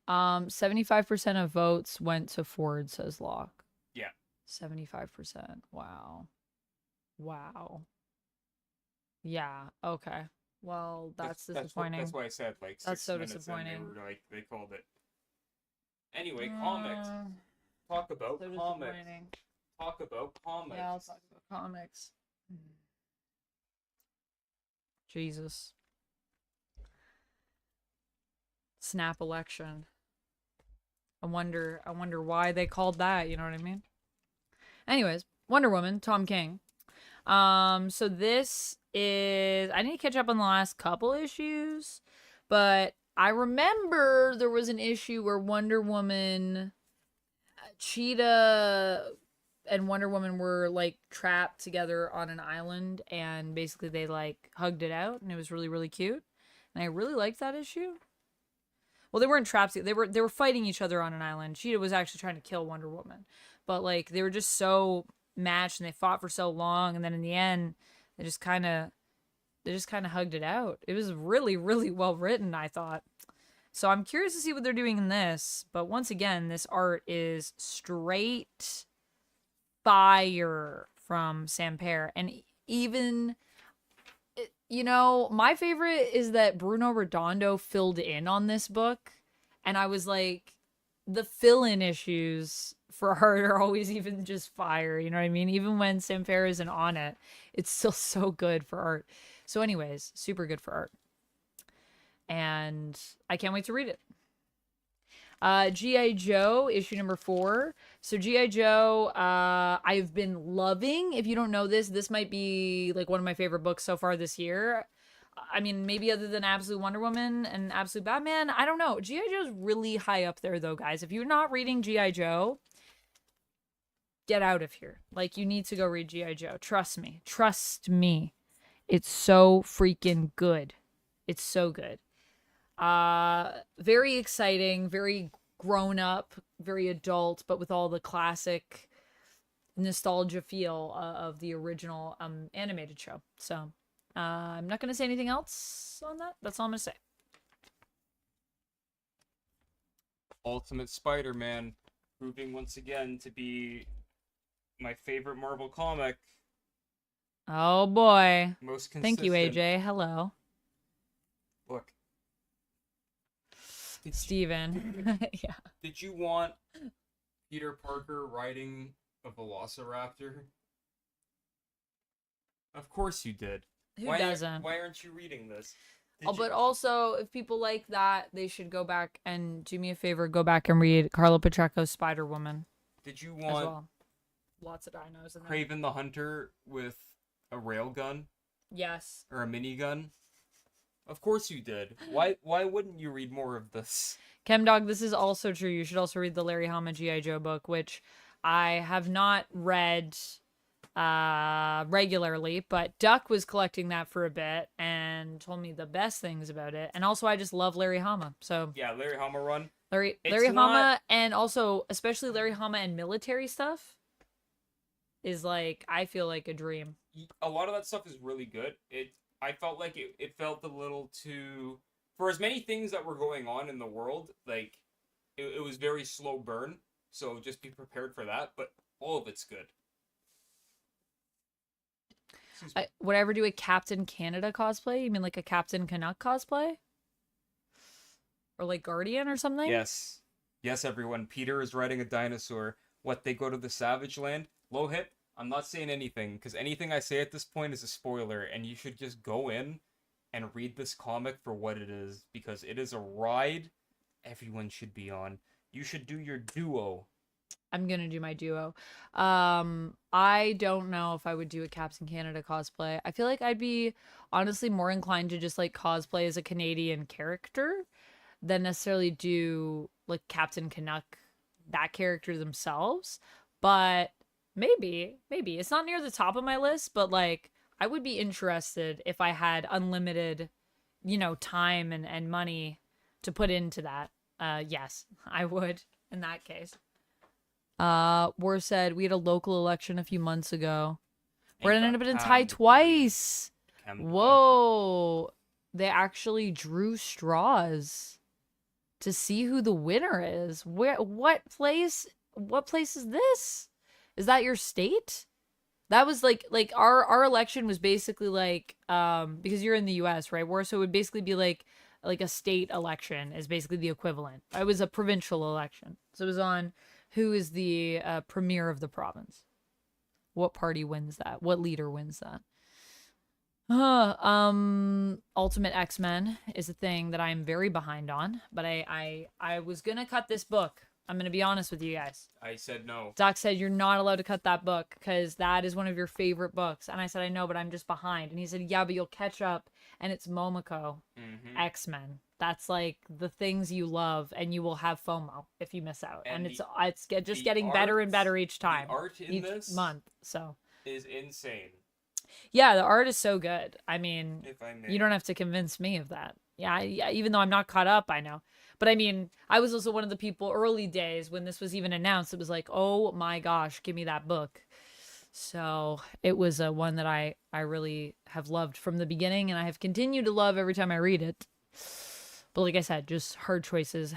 75% of votes went to Ford, says Locke. Yeah. 75%. Wow. Wow. Yeah, okay. Well, that's disappointing. That's why I said, like, that's so minutes disappointing. They were like, they called it. Anyway, comics. Talk about so comics. Talk about comics. Yeah, I'll talk about comics. Jesus. Snap election. I wonder why they called that, you know what I mean? Anyways, Wonder Woman, Tom King. So this is... I need to catch up on the last couple issues, but I remember there was an issue where Wonder Woman, Cheetah, and Wonder Woman were, like, trapped together on an island, and basically they, like, hugged it out, and it was really, really cute. And I really liked that issue. Well, they weren't trapped. They were fighting each other on an island. Cheetah was actually trying to kill Wonder Woman. But, like, they were just so matched, and they fought for so long, and then in the end, they just kind of hugged it out. It was really, really well written, I thought. So I'm curious to see what they're doing in this. But once again, this art is straight fire from Sampere. And even, you know, my favorite is that Bruno Redondo filled in on this book. And I was like, the fill-in issues for art are always even just fire, you know what I mean? Even when Sampere isn't on it, it's still so good for art. So anyways, super good for art. And I can't wait to read it. G.I. Joe, issue number 4. So G.I. Joe, I've been loving. If you don't know this, this might be like one of my favorite books so far this year. I mean, maybe other than Absolute Wonder Woman and Absolute Batman, I don't know. G.I. Joe's really high up there though, guys. If you're not reading G.I. Joe, get out of here. Like, you need to go read G.I. Joe. Trust me. Trust me. It's so freaking good. It's so good. Very exciting, very grown up, very adult, but with all the classic nostalgia feel of the original animated show. So I'm not going to say anything else on that. That's all I'm going to say. Ultimate Spider-Man proving once again to be my favorite Marvel comic. Oh boy. Most consistent. Thank you, AJ. Hello. Look. Steven. Yeah. Did you want Peter Parker riding a Velociraptor? Of course you did. Who doesn't? Why aren't you reading this? But also, if people like that, they should go back and do me a favor. Go back and read Carlo Pacheco's Spider-Woman. Did you want as well? Lots of dinos in there. Kraven the Hunter with a railgun? Yes. Or a minigun? Of course you did. Why wouldn't you read more of this? Chemdog, this is also true. You should also read the Larry Hama G.I. Joe book, which I have not read regularly, but Duck was collecting that for a bit and told me the best things about it. And also, I just love Larry Hama. So yeah, Larry Hama run. Larry Hama, and also especially Larry Hama and military stuff is like, I feel like a dream. A lot of that stuff is really good. I felt like it felt a little too, for as many things that were going on in the world, like it was very slow burn. So just be prepared for that. But all of it's good. Would I ever do a Captain Canada cosplay? You mean like a Captain Canuck cosplay? Or like Guardian or something? Yes. Yes, everyone. Peter is riding a dinosaur. What, they go to the Savage Land? Low hit, I'm not saying anything, because anything I say at this point is a spoiler, and you should just go in and read this comic for what it is, because it is a ride everyone should be on. You should do your duo. I'm gonna do my duo. I don't know if I would do a Captain Canada cosplay. I feel like I'd be honestly more inclined to just like cosplay as a Canadian character than necessarily do like Captain Canuck, that character themselves. But maybe it's not near the top of my list, but like I would be interested if I had unlimited, time and money to put into that. Yes, I would in that case. War said we had a local election a few months ago. We're ended up in tie twice. Whoa. They actually drew straws to see who the winner is. What place is this? Is that your state? That was like our election was basically like because you're in the US, right? War, so it would basically be like a state election is basically the equivalent. It was a provincial election. So it was on who is the premier of the province. What party wins that? What leader wins that? Ultimate X-Men is a thing that I'm very behind on, but I was gonna cut this book. I'm gonna be honest with you guys. I said no. Doc said you're not allowed to cut that book because that is one of your favorite books, and I said I know, but I'm just behind. And he said, yeah, but you'll catch up, and it's Momoko X-Men. That's like the things you love, and you will have FOMO if you miss out. And it's just getting better and better each time. The art in this month, so is insane. Yeah, the art is so good. I mean, if I may. You don't have to convince me of that. Yeah, even though I'm not caught up, I know. But I mean, I was also one of the people early days when this was even announced. It was like, oh my gosh, give me that book. So it was one that I really have loved from the beginning, and I have continued to love every time I read it. But like I said, just hard choices.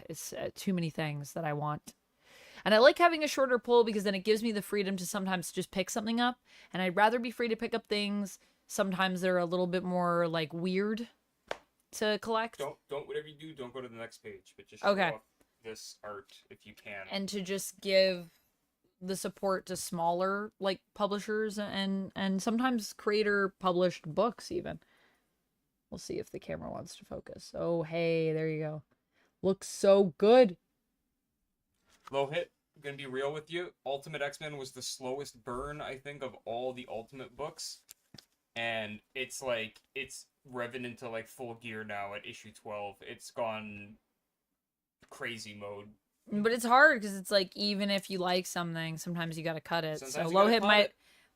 It's too many things that I want. And I like having a shorter pull because then it gives me the freedom to sometimes just pick something up. And I'd rather be free to pick up things. Sometimes they're a little bit more like weird to collect. Don't whatever you do, don't go to the next page, but just show off this art if you can. And to just give the support to smaller like publishers and sometimes creator published books even. We'll see if the camera wants to focus. Oh, hey, there you go. Looks so good. Low hit, I'm gonna be real with you. Ultimate X-Men was the slowest burn, I think, of all the Ultimate books. And it's revving into like full gear now at issue 12. It's gone crazy mode. But it's hard because it's like even if you like something, sometimes you gotta cut it. Sometimes so Low Hit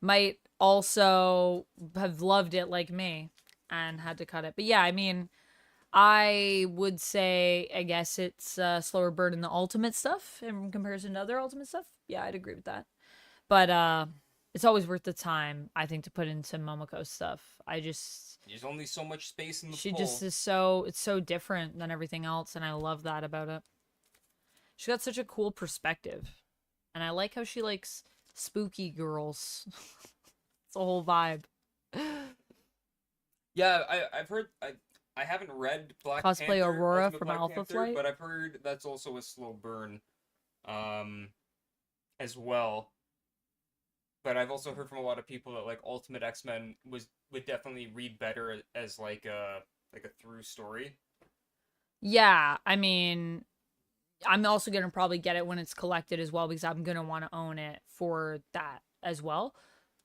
might also have loved it like me and had to cut it. But yeah, I mean, I would say, I guess it's slower burn in the Ultimate stuff in comparison to other Ultimate stuff. Yeah, I'd agree with that. But it's always worth the time, I think, to put into Momoko's stuff. There's only so much space in the She pull. just is it's so different than everything else, and I love that about it. She got such a cool perspective. And I like how she likes spooky girls. It's a whole vibe. Yeah, I've heard... I haven't read Black Cosplay Panther, Aurora Ultimate from Black Alpha Panther, Flight. But I've heard that's also a slow burn as well. But I've also heard from a lot of people that like Ultimate X-Men would definitely read better as like a through story. Yeah, I mean, I'm also gonna probably get it when it's collected as well because I'm gonna want to own it for that as well.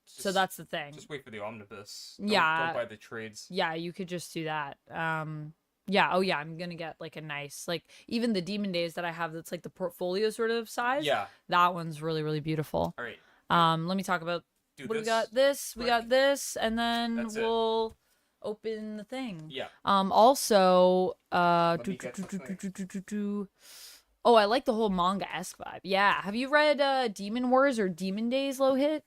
So that's the thing. Just wait for the omnibus. Yeah. Don't buy the trades. Yeah, you could just do that. Yeah, oh yeah, I'm gonna get like a nice, like even the Demon Days that I have that's like the portfolio sort of size. Yeah. That one's really, really beautiful. All right. Let me talk about what we got. We got this, and then we'll open the thing. Yeah. Also, oh, I like the whole manga-esque vibe. Yeah. Have you read Demon Wars or Demon Days, Low Hit?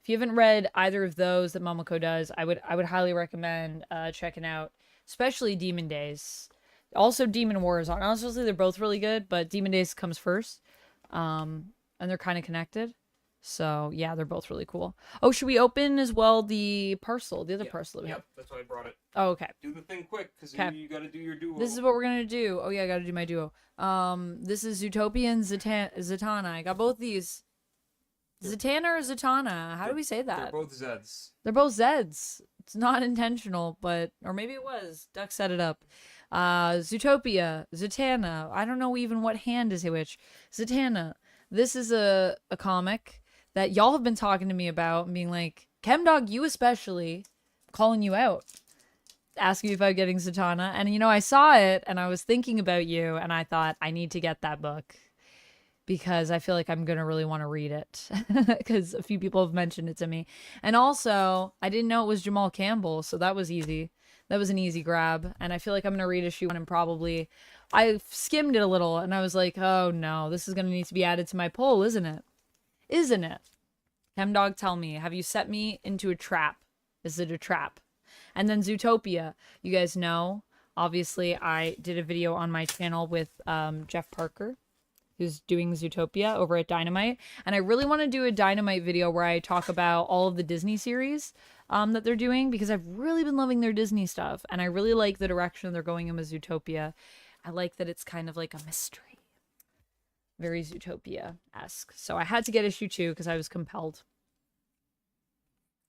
If you haven't read either of those that Momoko does, I would highly recommend checking out, especially Demon Days. Also Demon Wars. Honestly, they're both really good, but Demon Days comes first. And they're kind of connected. So, yeah, they're both really cool. Oh, should we open as well the parcel, the other parcel that we have? That's why I brought it. Oh, okay. Do the thing quick, because you got to do your duo. This is what we're going to do. Oh, yeah, I got to do my duo. This is Zootopia and Zatanna. I got both these. Zatanna or Zatanna? How do we say that? They're both Zeds. They're both Zeds. It's not intentional, but... Or maybe it was. Duck set it up. Zootopia. Zatanna. I don't know even what hand is which. Zatanna. This is a comic that y'all have been talking to me about and being like, Chemdog, you especially, calling you out. Asking if I'm getting Zatanna. And, you know, I saw it and I was thinking about you and I thought, I need to get that book. Because I feel like I'm going to really want to read it. Because a few people have mentioned it to me. And also, I didn't know it was Jamal Campbell, so that was easy. That was an easy grab. And I feel like I'm going to read issue 1 and probably... I skimmed it a little, and I was like, oh no, this is going to need to be added to my poll, isn't it? Isn't it? Chemdog, tell me, have you set me into a trap? Is it a trap? And then Zootopia. You guys know, obviously, I did a video on my channel with Jeff Parker, who's doing Zootopia over at Dynamite. And I really want to do a Dynamite video where I talk about all of the Disney series that they're doing, because I've really been loving their Disney stuff. And I really like the direction they're going in with Zootopia. I like that it's kind of like a mystery. Very Zootopia-esque. So I had to get issue 2 because I was compelled.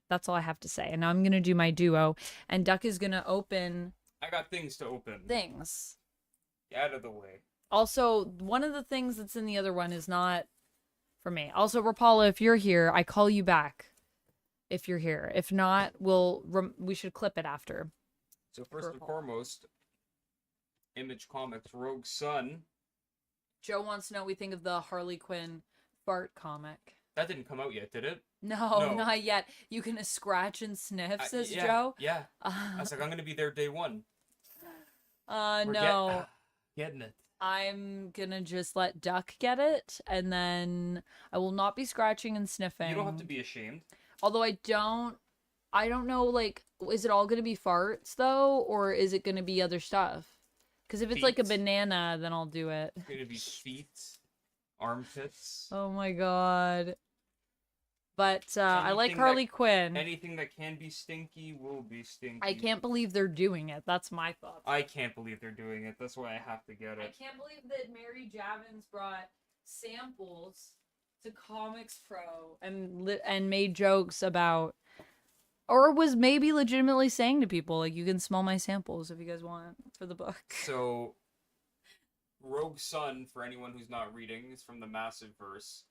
That's all I have to say. And now I'm going to do my duo. And Duck is going to open... I got things to open. Things. Get out of the way. Also, one of the things that's in the other one is not for me. Also, Rapala, if you're here, I call you back. If you're here. If not, we should clip it after. So first and foremost, Image Comics, Rogue Sun. Joe wants to know what we think of the Harley Quinn fart comic. That didn't come out yet, did it? No, not yet. You can scratch and sniff, says Joe. Yeah. I was like, I'm going to be there day 1. No. Getting it. I'm gonna just let Duck get it, and then I will not be scratching and sniffing. You don't have to be ashamed. Although I don't know, like, is it all gonna be farts, though, or is it gonna be other stuff? Because if it's like a banana, then I'll do it. It's gonna be feet, armpits. Oh my god. But I like Harley Quinn. Anything that can be stinky will be stinky. I can't believe they're doing it. That's my thought. I can't believe they're doing it. That's why I have to get it. I can't believe that Mary Javins brought samples to Comics Pro and made jokes about, or was maybe legitimately saying to people, like, you can smell my samples if you guys want for the book. So, Rogue Sun, for anyone who's not reading, is from the Massive Verse.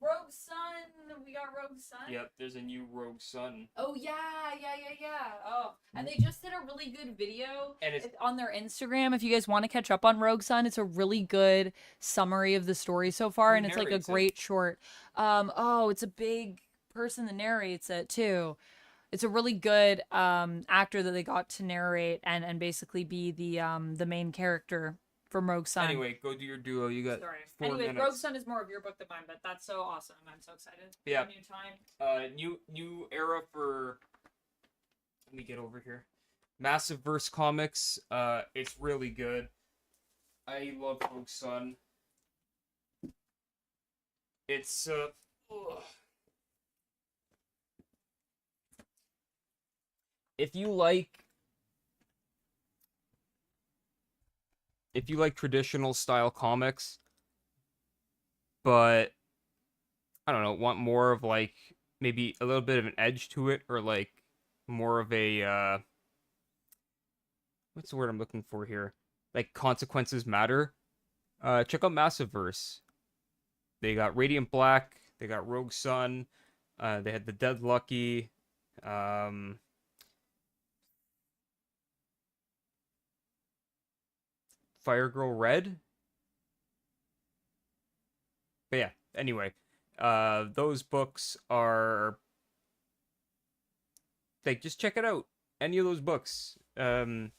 Rogue Sun! We got Rogue Sun? Yep, there's a new Rogue Sun. Oh, yeah. Oh, and they just did a really good video on their Instagram. If you guys want to catch up on Rogue Sun, it's a really good summary of the story so far, and it's like a great short. It's a big person that narrates it, too. It's a really good actor that they got to narrate and basically be the main character from Rogue Sun. Anyway, go do your duo. You got 4 minutes. Rogue Sun is more of your book than mine, but that's so awesome. I'm so excited. Yeah. New time. New era for... Let me get over here. Massive Verse Comics. It's really good. I love Rogue Sun. It's if you like traditional style comics, but I don't know, want more of like maybe a little bit of an edge to it, or like more of a what's the word I'm looking for here? Like consequences matter. Check out Massiveverse. They got Radiant Black, they got Rogue Sun, they had the Dead Lucky, Fire Girl Red. But yeah, anyway, those books are like, just check it out. Any of those books. They're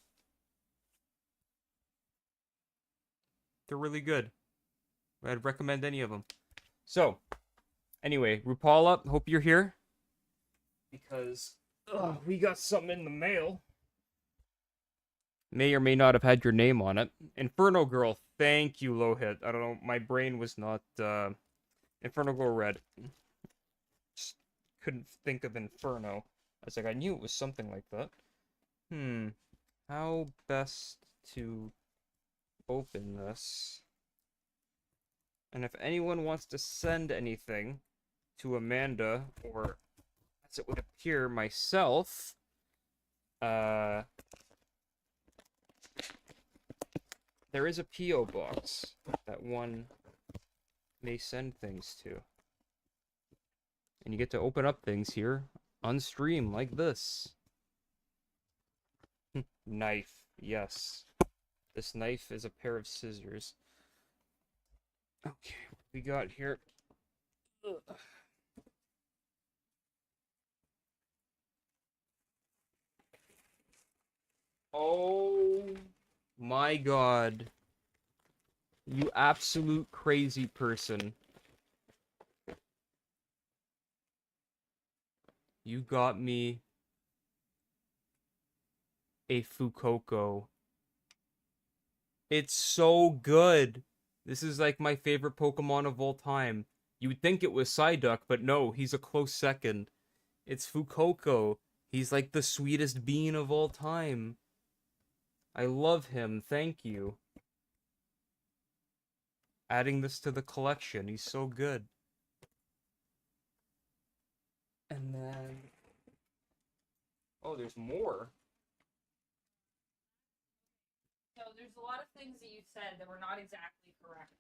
really good. I'd recommend any of them. So, anyway, RuPaula, hope you're here. Because we got something in the mail. May or may not have had your name on it. Inferno Girl, thank you, Lohit. I don't know, my brain was not, Inferno Girl Red. Just couldn't think of Inferno. I was like, I knew it was something like that. How best to open this? And if anyone wants to send anything to Amanda, or as it would appear, myself, there is a P.O. box that one may send things to. And you get to open up things here on stream like this. Knife, yes. This knife is a pair of scissors. Okay, what we got here? Ugh. Oh my god. You absolute crazy person. You got me a Fuecoco. It's so good. This is like my favorite Pokemon of all time. You would think it was Psyduck, but no, he's a close second. It's Fuecoco. He's like the sweetest bean of all time. I love him. Thank you. Adding this to the collection. He's so good. And then... oh, there's more. So there's a lot of things that you said that were not exactly correct.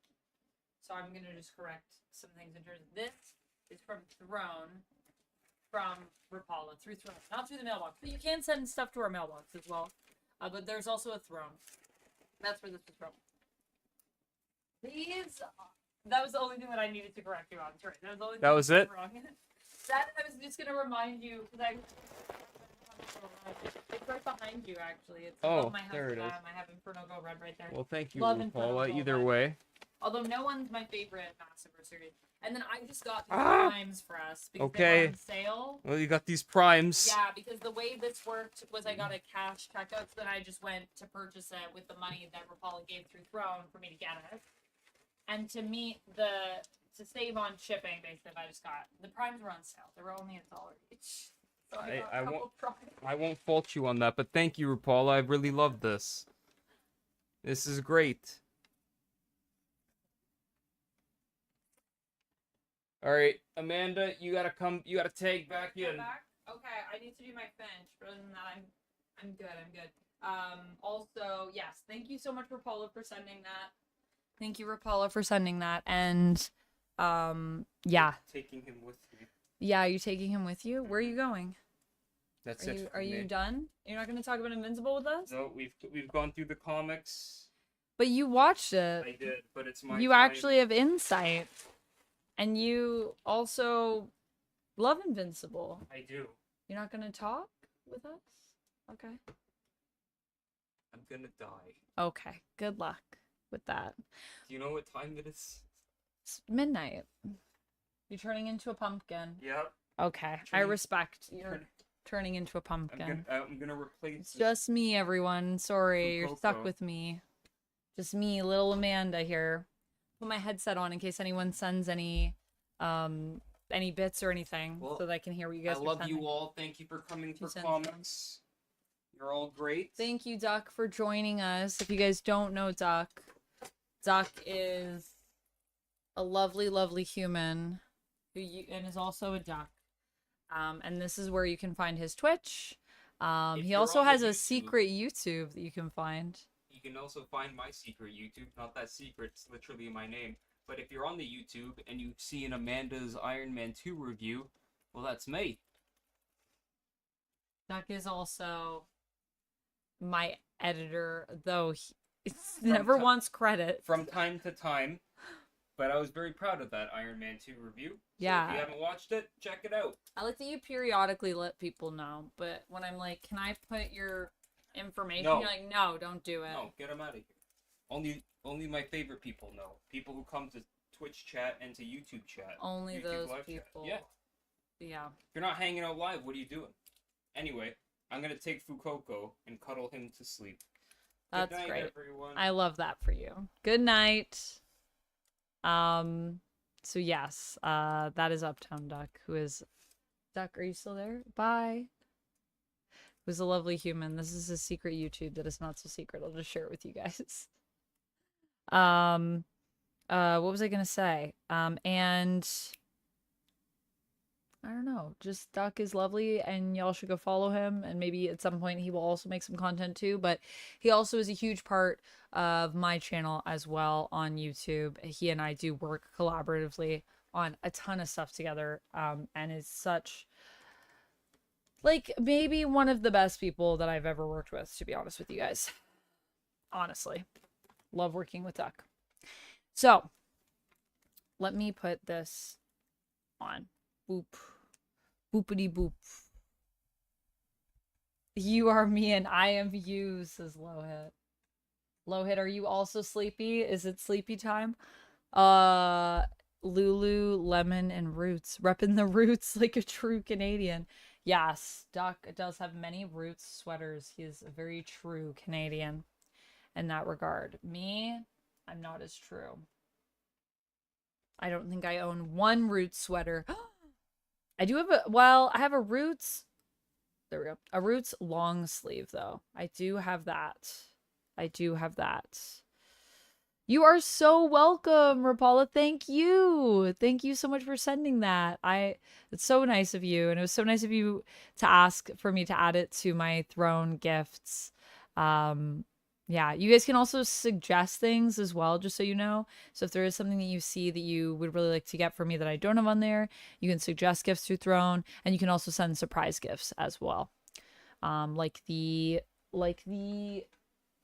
So I'm going to just correct some things in terms of this is from Throne, from Rapala, through Throne, not through the mailbox. But you can send stuff to our mailbox as well. But there's also a Throne. That's where this was from. These, that was the only thing that I needed to correct you on. Sorry, that was the only thing that was it? wrong. That I was just going to remind you, because it's right behind you, actually. It's above my house. There it is. I have Inferno Go Red right there. Well, thank you, Love Inferno Paula. Go Either Red. way. Although no one's my favorite Massiver series. And then I just got these primes for us because they were on sale. Well, you got these primes. Yeah, because the way this worked was I got a cash checkout, so then I just went to purchase it with the money that Rapala gave through Throne for me to get it. And to save on shipping, basically, I just got the primes were on sale. They were only $1 each. So I won't fault you on that, but thank you, RuPaul. I really love this. This is great. All right, Amanda, you gotta tag back in. Back? Okay, I need to do my Finch, but other than that, I'm good. Also, yes, thank you so much, Rapala, for sending that. Thank you, Rapala, for sending that, and yeah. Taking him with me. Yeah, are you taking him with you? Where are you going? That's Are you done? You're not going to talk about Invincible with us? No, we've gone through the comics. But you watched it. I did, but it's my You time. actually have insight. And you also love Invincible. I do. You're not going to talk with us? Okay. I'm gonna die. Okay. Good luck with that. Do you know what time it is? It's midnight. You're turning into a pumpkin. Yep. Okay. I respect your turning into a pumpkin. I'm gonna replace. It's just me, everyone. Sorry, you're stuck with me. Just me, little Amanda here. Put my headset on in case anyone sends any bits or anything, so that I can hear what you guys are sending. I love you all. Thank you for coming for comics. You're all great. Thank you, Duck, for joining us. If you guys don't know Duck, Duck is a lovely, lovely human and is also a duck. And this is where you can find his Twitch. He you're also on the has a YouTube- secret YouTube that you can find. You can also find my secret YouTube. Not that secret, it's literally my name. But if you're on the YouTube and you see an Amanda's Iron Man 2 review, well, that's me. Duck is also my editor, though he never wants credit. From time to time. But I was very proud of that Iron Man 2 review. So yeah. If you haven't watched it, check it out. I like that you periodically let people know. But when I'm like, can I put your information? No. You're like, no, don't do it. No, get them out of here. Only my favorite people know. People who come to Twitch chat and to YouTube chat. Only YouTube those live people. Chat. Yeah. Yeah. If you're not hanging out live, what are you doing? Anyway, I'm going to take Fukoko and cuddle him to sleep. That's Good night, great. everyone. I love that for you. Good night. So yes, that is UptownDuck, who is... Duck, are you still there? Bye. Who's a lovely human. This is his secret YouTube that is not so secret. I'll just share it with you guys. What was I gonna say? And I don't know, just Duck is lovely and y'all should go follow him, and maybe at some point he will also make some content too, but he also is a huge part of my channel as well on YouTube. He and I do work collaboratively on a ton of stuff together, and is such, like, maybe one of the best people that I've ever worked with, to be honest with you guys. Honestly. Love working with Duck. So, let me put this on. Boop. Boopity boop. You are me and I am you, says Lowhit. Lowhit, are you also sleepy? Is it sleepy time? Lulu, Lemon, and Roots. Reppin' the Roots like a true Canadian. Yes, Duck does have many Roots sweaters. He is a very true Canadian in that regard. Me, I'm not as true. I don't think I own one Roots sweater. I do have I have a Roots, there we go, a Roots long sleeve, though. I do have that. I do have that. You are so welcome, Rapala. Thank you. Thank you so much for sending that. It's so nice of you, and it was so nice of you to ask for me to add it to my throne gifts. Yeah, you guys can also suggest things as well, just so you know. So if there is something that you see that you would really like to get from me that I don't have on there, you can suggest gifts through Throne, and you can also send surprise gifts as well. Like the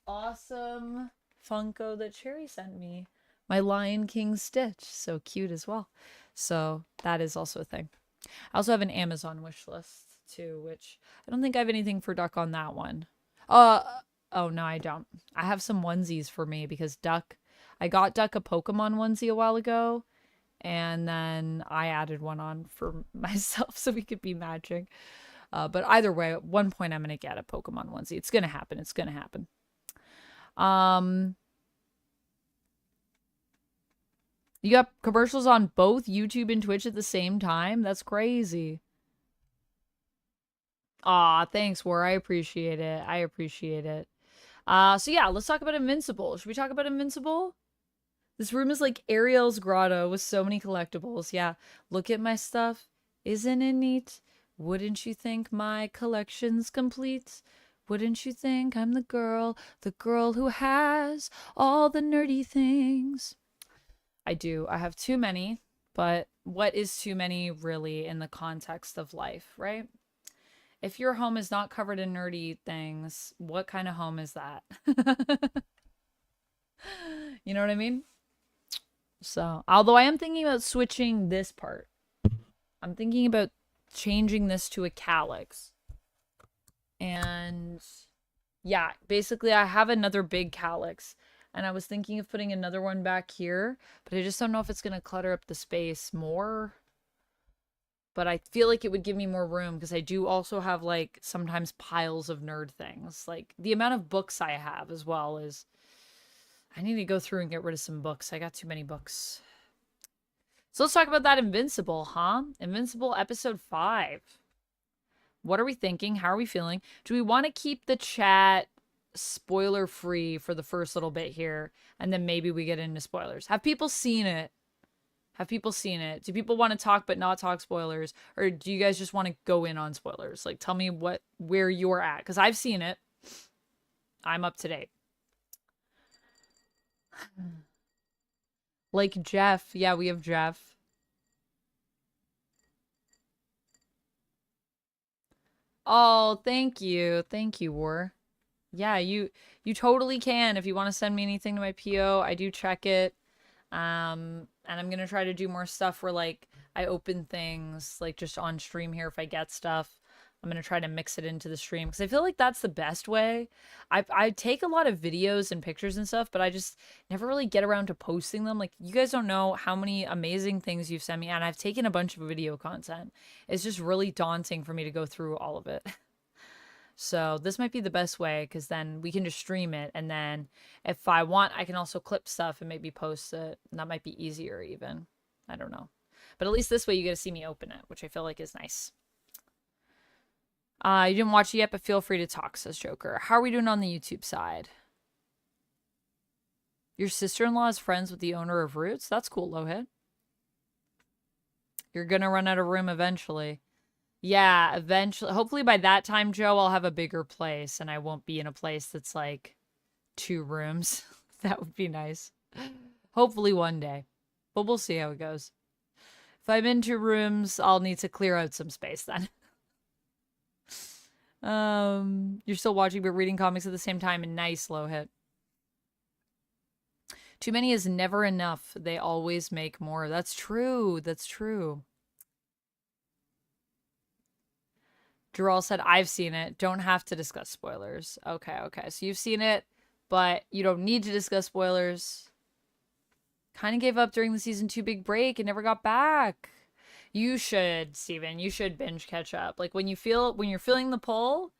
awesome Funko that Cherry sent me. My Lion King Stitch. So cute as well. So that is also a thing. I also have an Amazon wish list too, which I don't think I have anything for Duck on that one. Oh, no, I don't. I have some onesies for me because I got Duck a Pokemon onesie a while ago, and then I added one on for myself so we could be matching. But either way, at one point I'm going to get a Pokemon onesie. It's going to happen. It's going to happen. You got commercials on both YouTube and Twitch at the same time? That's crazy. Aw, thanks, War. I appreciate it. I appreciate it. So yeah, let's talk about Invincible. Should we talk about Invincible? This room is like Ariel's grotto with so many collectibles. Yeah, look at my stuff. Isn't it neat? Wouldn't you think my collection's complete? Wouldn't you think I'm the girl who has all the nerdy things? I do. I have too many, but what is too many really in the context of life, right? If your home is not covered in nerdy things, what kind of home is that? You know what I mean? So, although I am thinking about switching this part. I'm thinking about changing this to a calyx. And yeah, basically I have another big calyx. And I was thinking of putting another one back here. But I just don't know if it's going to clutter up the space more. But I feel like it would give me more room because I do also have, like, sometimes piles of nerd things. Like, the amount of books I have as well is... I need to go through and get rid of some books. I got too many books. So let's talk about that Invincible, huh? Invincible episode 5. What are we thinking? How are we feeling? Do we want to keep the chat spoiler-free for the first little bit here? And then maybe we get into spoilers. Have people seen it? Have people seen it? Do people want to talk but not talk spoilers? Or do you guys just want to go in on spoilers? Like, tell me where you're at. Because I've seen it. I'm up to date. Like Jeff. Yeah, we have Jeff. Oh, thank you. Thank you, War. Yeah, you totally can. If you want to send me anything to my PO, I do check it. And I'm gonna try to do more stuff where like I open things like just on stream here if I get stuff. I'm gonna try to mix it into the stream because I feel like that's the best way. I take a lot of videos and pictures and stuff, but I just never really get around to posting them. Like you guys don't know how many amazing things you've sent me, and I've taken a bunch of video content. It's just really daunting for me to go through all of it. So this might be the best way because then we can just stream it. And then if I want, I can also clip stuff and maybe post it. And that might be easier even. I don't know. But at least this way you get to see me open it, which I feel like is nice. You didn't watch it yet, but feel free to talk, says Joker. How are we doing on the YouTube side? Your sister-in-law is friends with the owner of Roots? That's cool, Lowhit. You're gonna run out of room eventually. Yeah, eventually. Hopefully by that time, Joe, I'll have a bigger place and I won't be in a place that's like 2 rooms. That would be nice. Hopefully one day. But we'll see how it goes. If I'm in 2 rooms, I'll need to clear out some space then. You're still watching but reading comics at the same time, and nice, low hit. Too many is never enough. They always make more. That's true. That's true. Gerald said, I've seen it. Don't have to discuss spoilers. Okay, okay. So you've seen it, but you don't need to discuss spoilers. Kind of gave up during the season 2 big break and never got back. You should, Steven. You should binge catch up. Like when you're feeling the pull,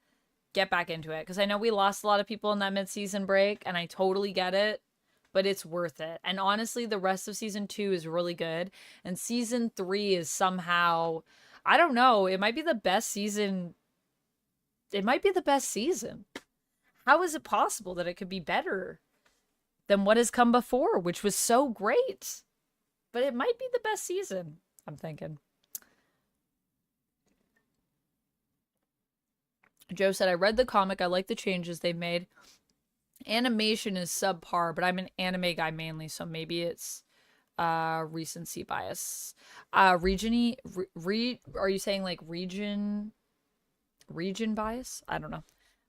get back into it. Because I know we lost a lot of people in that mid-season break, and I totally get it. But it's worth it. And honestly, the rest of season 2 is really good. And season 3 is somehow, I don't know, it might be the best season. It might be the best season. How is it possible that it could be better than what has come before, which was so great? But it might be the best season, I'm thinking. Joe said, I read the comic. I like the changes they've made. Animation is subpar, but I'm an anime guy mainly, so maybe it's recency bias. Are you saying like region bias? I don't know.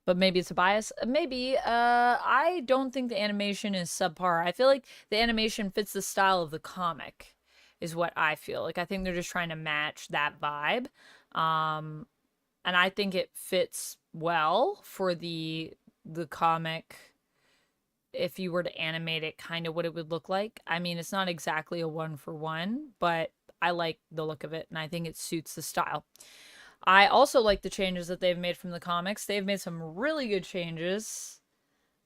But maybe it's a bias. Maybe. I don't think the animation is subpar. I feel like the animation fits the style of the comic, is what I feel. Like I think they're just trying to match that vibe. And I think it fits well for the comic. If you were to animate it, kind of what it would look like. I mean, it's not exactly a 1-for-1, but I like the look of it, and I think it suits the style. I also like the changes that they've made from the comics. They've made some really good changes.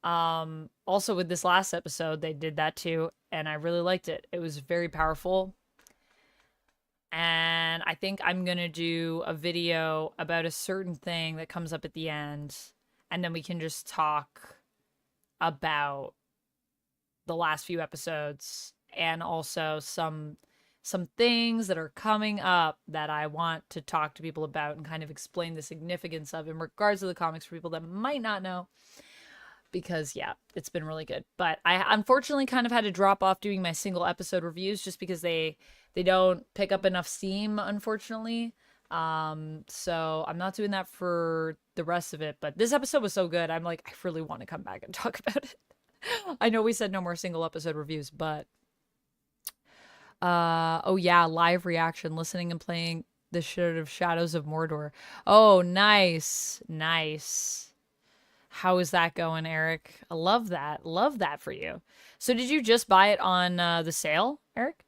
Also with this last episode, they did that too, and I really liked it. It was very powerful. And I think I'm going to do a video about a certain thing that comes up at the end, and then we can just talk about the last few episodes and also some things that are coming up that I want to talk to people about and kind of explain the significance of in regards to the comics for people that might not know, because yeah, it's been really good. But I unfortunately kind of had to drop off doing my single episode reviews just because they don't pick up enough steam, unfortunately. So I'm not doing that for the rest of it, but this episode was so good. I'm like, I really want to come back and talk about it. I know we said no more single episode reviews, but oh yeah, live reaction, listening and playing the shit of Shadows of Mordor. Oh, nice. Nice. How is that going, Eric? I love that. Love that for you. So did you just buy it on the sale, Eric?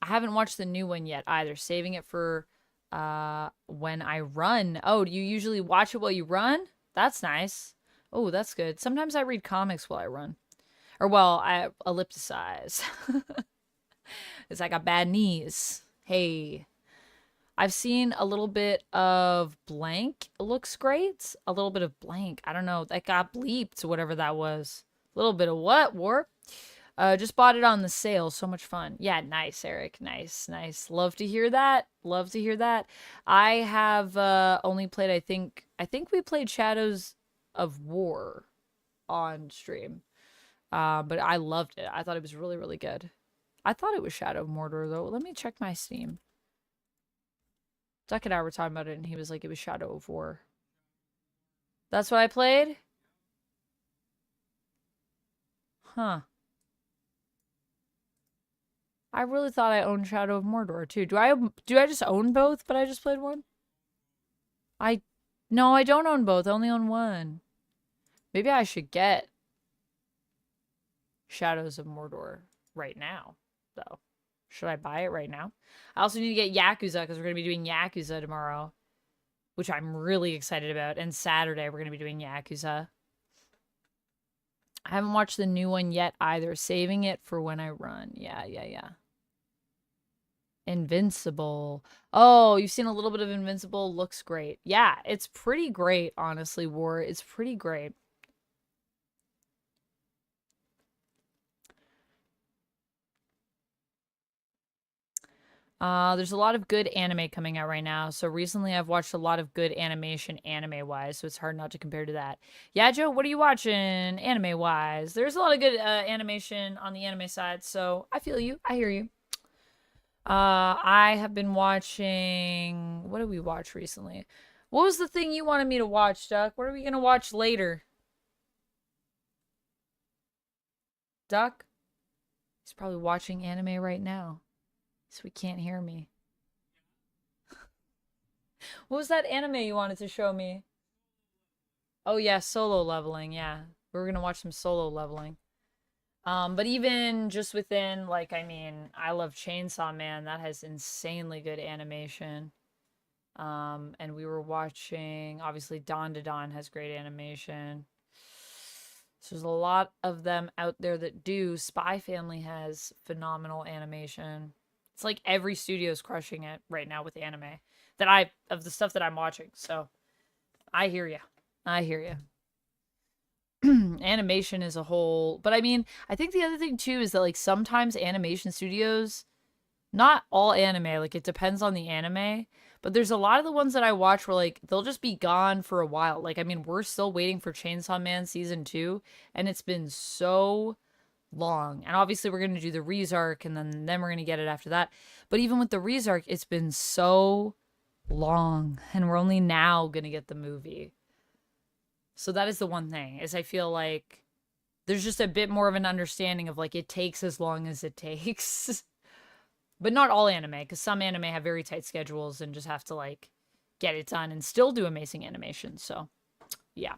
I haven't watched the new one yet either. Saving it for when I run. Oh, do you usually watch it while you run? That's nice. Oh, that's good. Sometimes I read comics while I run. Or, well, I ellipticize. It's like I got bad knees. Hey. I've seen a little bit of Blank. It looks great. A little bit of Blank. I don't know. That got bleeped, whatever that was. A little bit of what, Warp? Just bought it on the sale. So much fun. Yeah, nice, Eric. Nice, nice. Love to hear that. Love to hear that. I have only played, I think we played Shadows of War on stream. But I loved it. I thought it was really, really good. I thought it was Shadow of Mordor, though. Let me check my Steam. Duck and I were talking about it, and he was like, it was Shadow of War. That's what I played? Huh. I really thought I owned Shadow of Mordor, too. Do I just own both, but I just played one? No, I don't own both. I only own one. Maybe I should get Shadows of Mordor right now, though. Should I buy it right now? I also need to get Yakuza because we're going to be doing Yakuza tomorrow, which I'm really excited about. And Saturday, we're going to be doing Yakuza. I haven't watched the new one yet either. Saving it for when I run. Yeah. Invincible. Oh, you've seen a little bit of Invincible. Looks great. Yeah, it's pretty great, honestly, War. It's pretty great. There's a lot of good anime coming out right now. So recently I've watched a lot of good animation anime-wise, so it's hard not to compare to that. Yeah, Joe, what are you watching anime-wise? There's a lot of good animation on the anime side, so I feel you. I hear you. I have been watching... What did we watch recently? What was the thing you wanted me to watch, Duck? What are we going to watch later? Duck? He's probably watching anime right now. So he can't hear me. What was that anime you wanted to show me? Oh yeah, Solo Leveling, yeah. We're gonna watch some Solo Leveling. But even just within, like, I mean, I love Chainsaw Man. That has insanely good animation. And we were watching, obviously, DanDaDan has great animation. So there's a lot of them out there that do. Spy Family has phenomenal animation. It's like every studio's crushing it right now with anime of the stuff that I'm watching. So I hear you. I hear you. Animation as a whole. But I mean, I think the other thing too is that like sometimes animation studios, not all anime, like it depends on the anime, but there's a lot of the ones that I watch where like they'll just be gone for a while. Like, I mean, we're still waiting for Chainsaw Man season 2, and it's been so long. And obviously we're going to do the Rezark, and then we're going to get it after that. But even with the Rezark, it's been so long, and we're only now going to get the movie. So that is the one thing, is I feel like there's just a bit more of an understanding of like it takes as long as it takes. But not all anime, because some anime have very tight schedules and just have to like get it done and still do amazing animation. So yeah.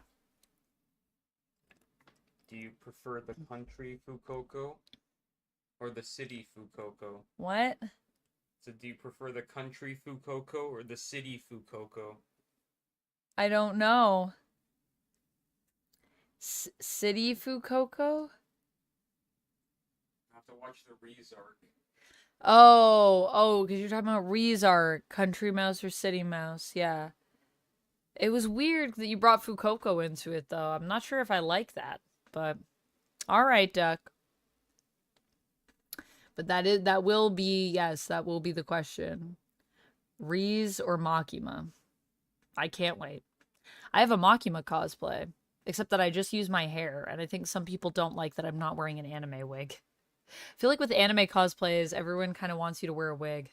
Do you prefer the country Fukuoka or the city Fukuoka? What? So do you prefer the country Fukuoka or the city Fukuoka? I don't know. City Fukuoka? I have to watch the Rezark. Oh, because you're talking about Rezark, Country Mouse or City Mouse. Yeah. It was weird that you brought Fukuoka into it, though. I'm not sure if I like that. But all right, Duck. But that will be the question. Riz or Makima? I can't wait. I have a Makima cosplay, except that I just use my hair, and I think some people don't like that I'm not wearing an anime wig. I feel like with anime cosplays, everyone kind of wants you to wear a wig.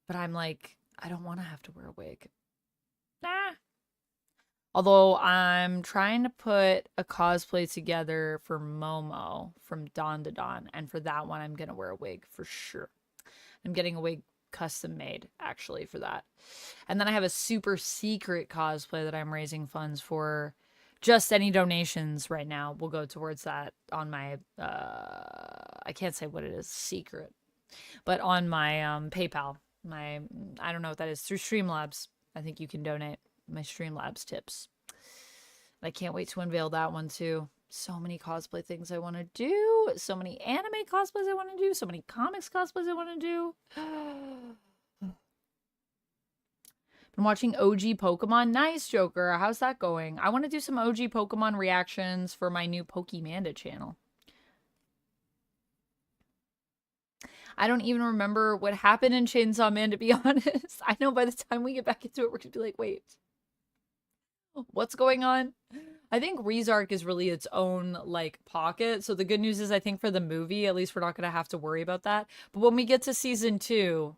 But I'm like, I don't want to have to wear a wig. Nah. Although I'm trying to put a cosplay together for Momo from DanDaDan, and for that one, I'm going to wear a wig for sure. I'm getting a wig custom made, actually, for that. And then I have a super secret cosplay that I'm raising funds for. Just any donations right now will go towards that on my, I can't say what it is, secret, but on my PayPal. I don't know what that is, through Streamlabs. I think you can donate my Streamlabs tips. I can't wait to unveil that one too. So many cosplay things I want to do. So many anime cosplays I want to do. So many comics cosplays I want to do. Been watching OG Pokemon. Nice, Joker. How's that going? I want to do some OG Pokemon reactions for my new Pokemanda channel. I don't even remember what happened in Chainsaw Man, to be honest. I know by the time we get back into it, we're gonna be like, wait, what's going on? I think ReZark is really its own, like, pocket. So the good news is, I think for the movie, at least we're not gonna have to worry about that. But when we get to season 2,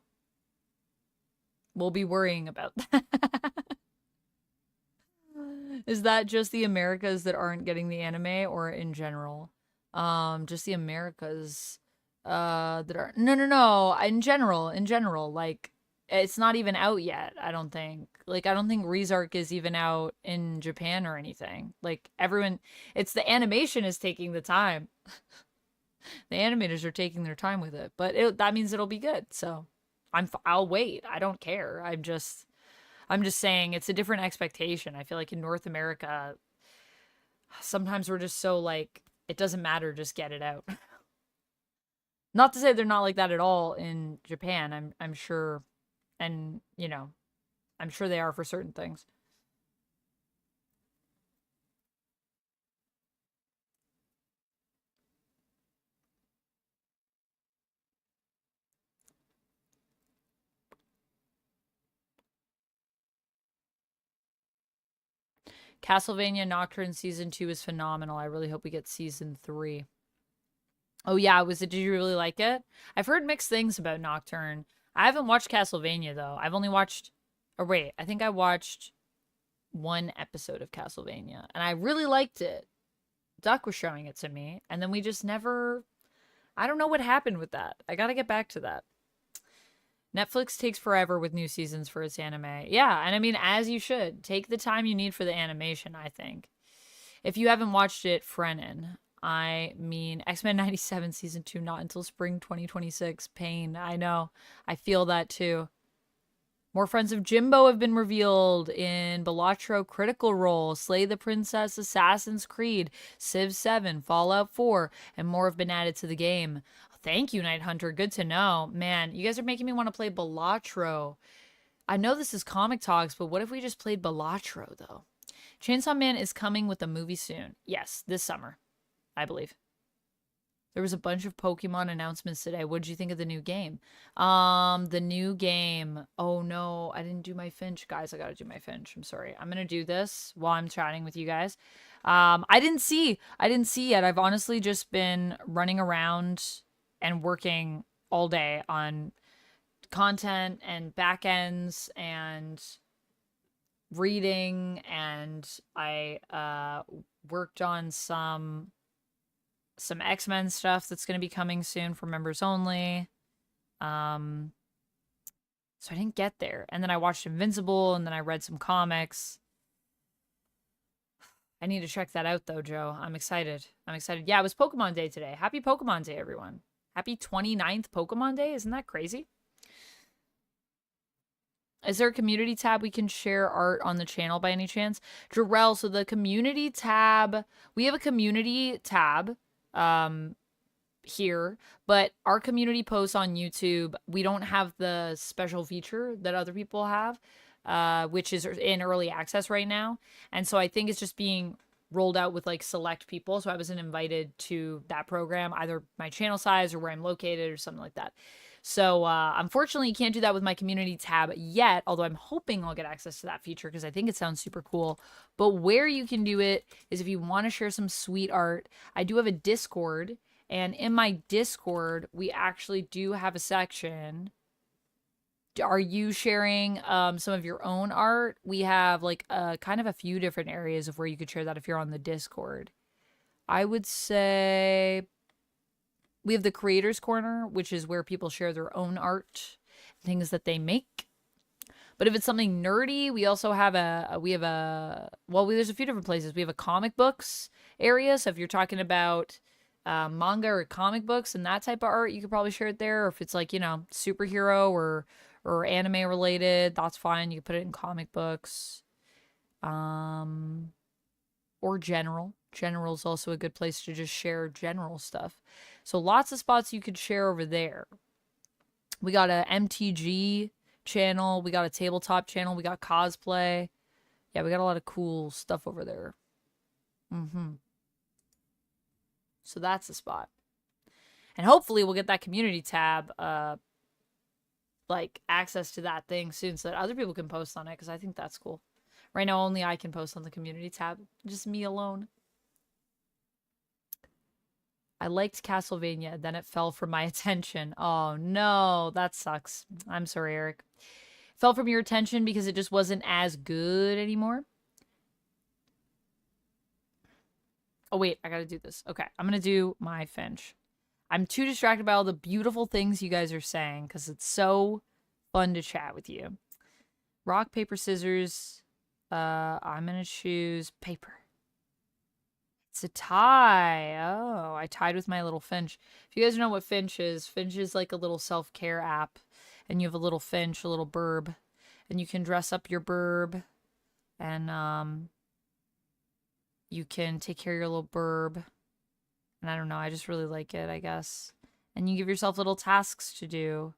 we'll be worrying about that. Is that just the Americas that aren't getting the anime, or in general? Just the Americas that are no, in general, like, it's not even out yet, I don't think. Like, I don't think ReZark is even out in Japan or anything. Like, everyone, it's the animation is taking the time. The animators are taking their time with it, but that means it'll be good. So I'll wait. I don't care. I'm just saying it's a different expectation. I feel like in North America, sometimes we're just so like, it doesn't matter, just get it out. Not to say they're not like that at all in Japan. I'm sure, and you know, I'm sure they are for certain things. Castlevania Nocturne season 2 is phenomenal. I really hope we get season 3. Oh yeah, did you really like it? I've heard mixed things about Nocturne. I haven't watched Castlevania though. I've only watched, or wait, I think I watched 1 episode of Castlevania and I really liked it. Duck was showing it to me and then we just never, I don't know what happened with that. I gotta get back to that. Netflix takes forever with new seasons for its anime. Yeah, and I mean, as you should. Take the time you need for the animation, I think. If you haven't watched it, Frenin. I mean, X-Men 97 season 2, not until spring 2026. Pain. I know. I feel that too. More friends of Jimbo have been revealed in Balatro Critical Role, Slay the Princess, Assassin's Creed, Civ 7, Fallout 4, and more have been added to the game. Thank you, Night Hunter. Good to know. Man, you guys are making me want to play Balatro. I know this is Comic Talks, but what if we just played Balatro, though? Chainsaw Man is coming with a movie soon. Yes, this summer, I believe. There was a bunch of Pokemon announcements today. What did you think of the new game? The new game. Oh no, I didn't do my Finch. Guys, I gotta do my Finch. I'm sorry. I'm gonna do this while I'm chatting with you guys. I didn't see yet. I've honestly just been running around and working all day on content and backends and reading, and I worked on some X-Men stuff that's going to be coming soon for members only. So I didn't get there. And then I watched Invincible, and then I read some comics. I need to check that out though, Joe. I'm excited. Yeah, it was Pokemon Day today. Happy Pokemon Day, everyone. Happy 29th Pokemon Day. Isn't that crazy? Is there a community tab we can share art on the channel by any chance? Jarrell, so the community tab, we have a community tab here, but our community posts on YouTube, we don't have the special feature that other people have, which is in early access right now. And so I think it's just being rolled out with like select people. So I wasn't invited to that program, either my channel size or where I'm located or something like that. So unfortunately, you can't do that with my community tab yet, although I'm hoping I'll get access to that feature because I think it sounds super cool. But where you can do it is if you want to share some sweet art. I do have a Discord, and in my Discord, we actually do have a section. Are you sharing some of your own art? We have like kind of a few different areas of where you could share that if you're on the Discord. I would say we have the Creators Corner, which is where people share their own art, things that they make. But if it's something nerdy, we also have there's a few different places. We have a comic books area. So if you're talking about manga or comic books and that type of art, you could probably share it there. Or if it's like, superhero or anime related, that's fine. You can put it in comic books. Or general. General is also a good place to just share general stuff. So lots of spots you could share over there. We got a MTG channel. We got a tabletop channel. We got cosplay. Yeah, we got a lot of cool stuff over there. So that's the spot. And hopefully we'll get that community tab, like, access to that thing soon so that other people can post on it, because I think that's cool. Right now, only I can post on the community tab. Just me alone. I liked Castlevania, then it fell from my attention. Oh, no. That sucks. I'm sorry, Eric. Fell from your attention because it just wasn't as good anymore. Oh, wait. I gotta do this. Okay. I'm gonna do my Finch. I'm too distracted by all the beautiful things you guys are saying because it's so fun to chat with you. Rock, paper, scissors. I'm gonna choose paper. It's a tie. Oh, I tied with my little Finch. If you guys know what Finch is like a little self-care app. And you have a little Finch, a little burb. And you can dress up your burb. And, you can take care of your little burb. And I don't know, I just really like it, I guess. And you give yourself little tasks to do.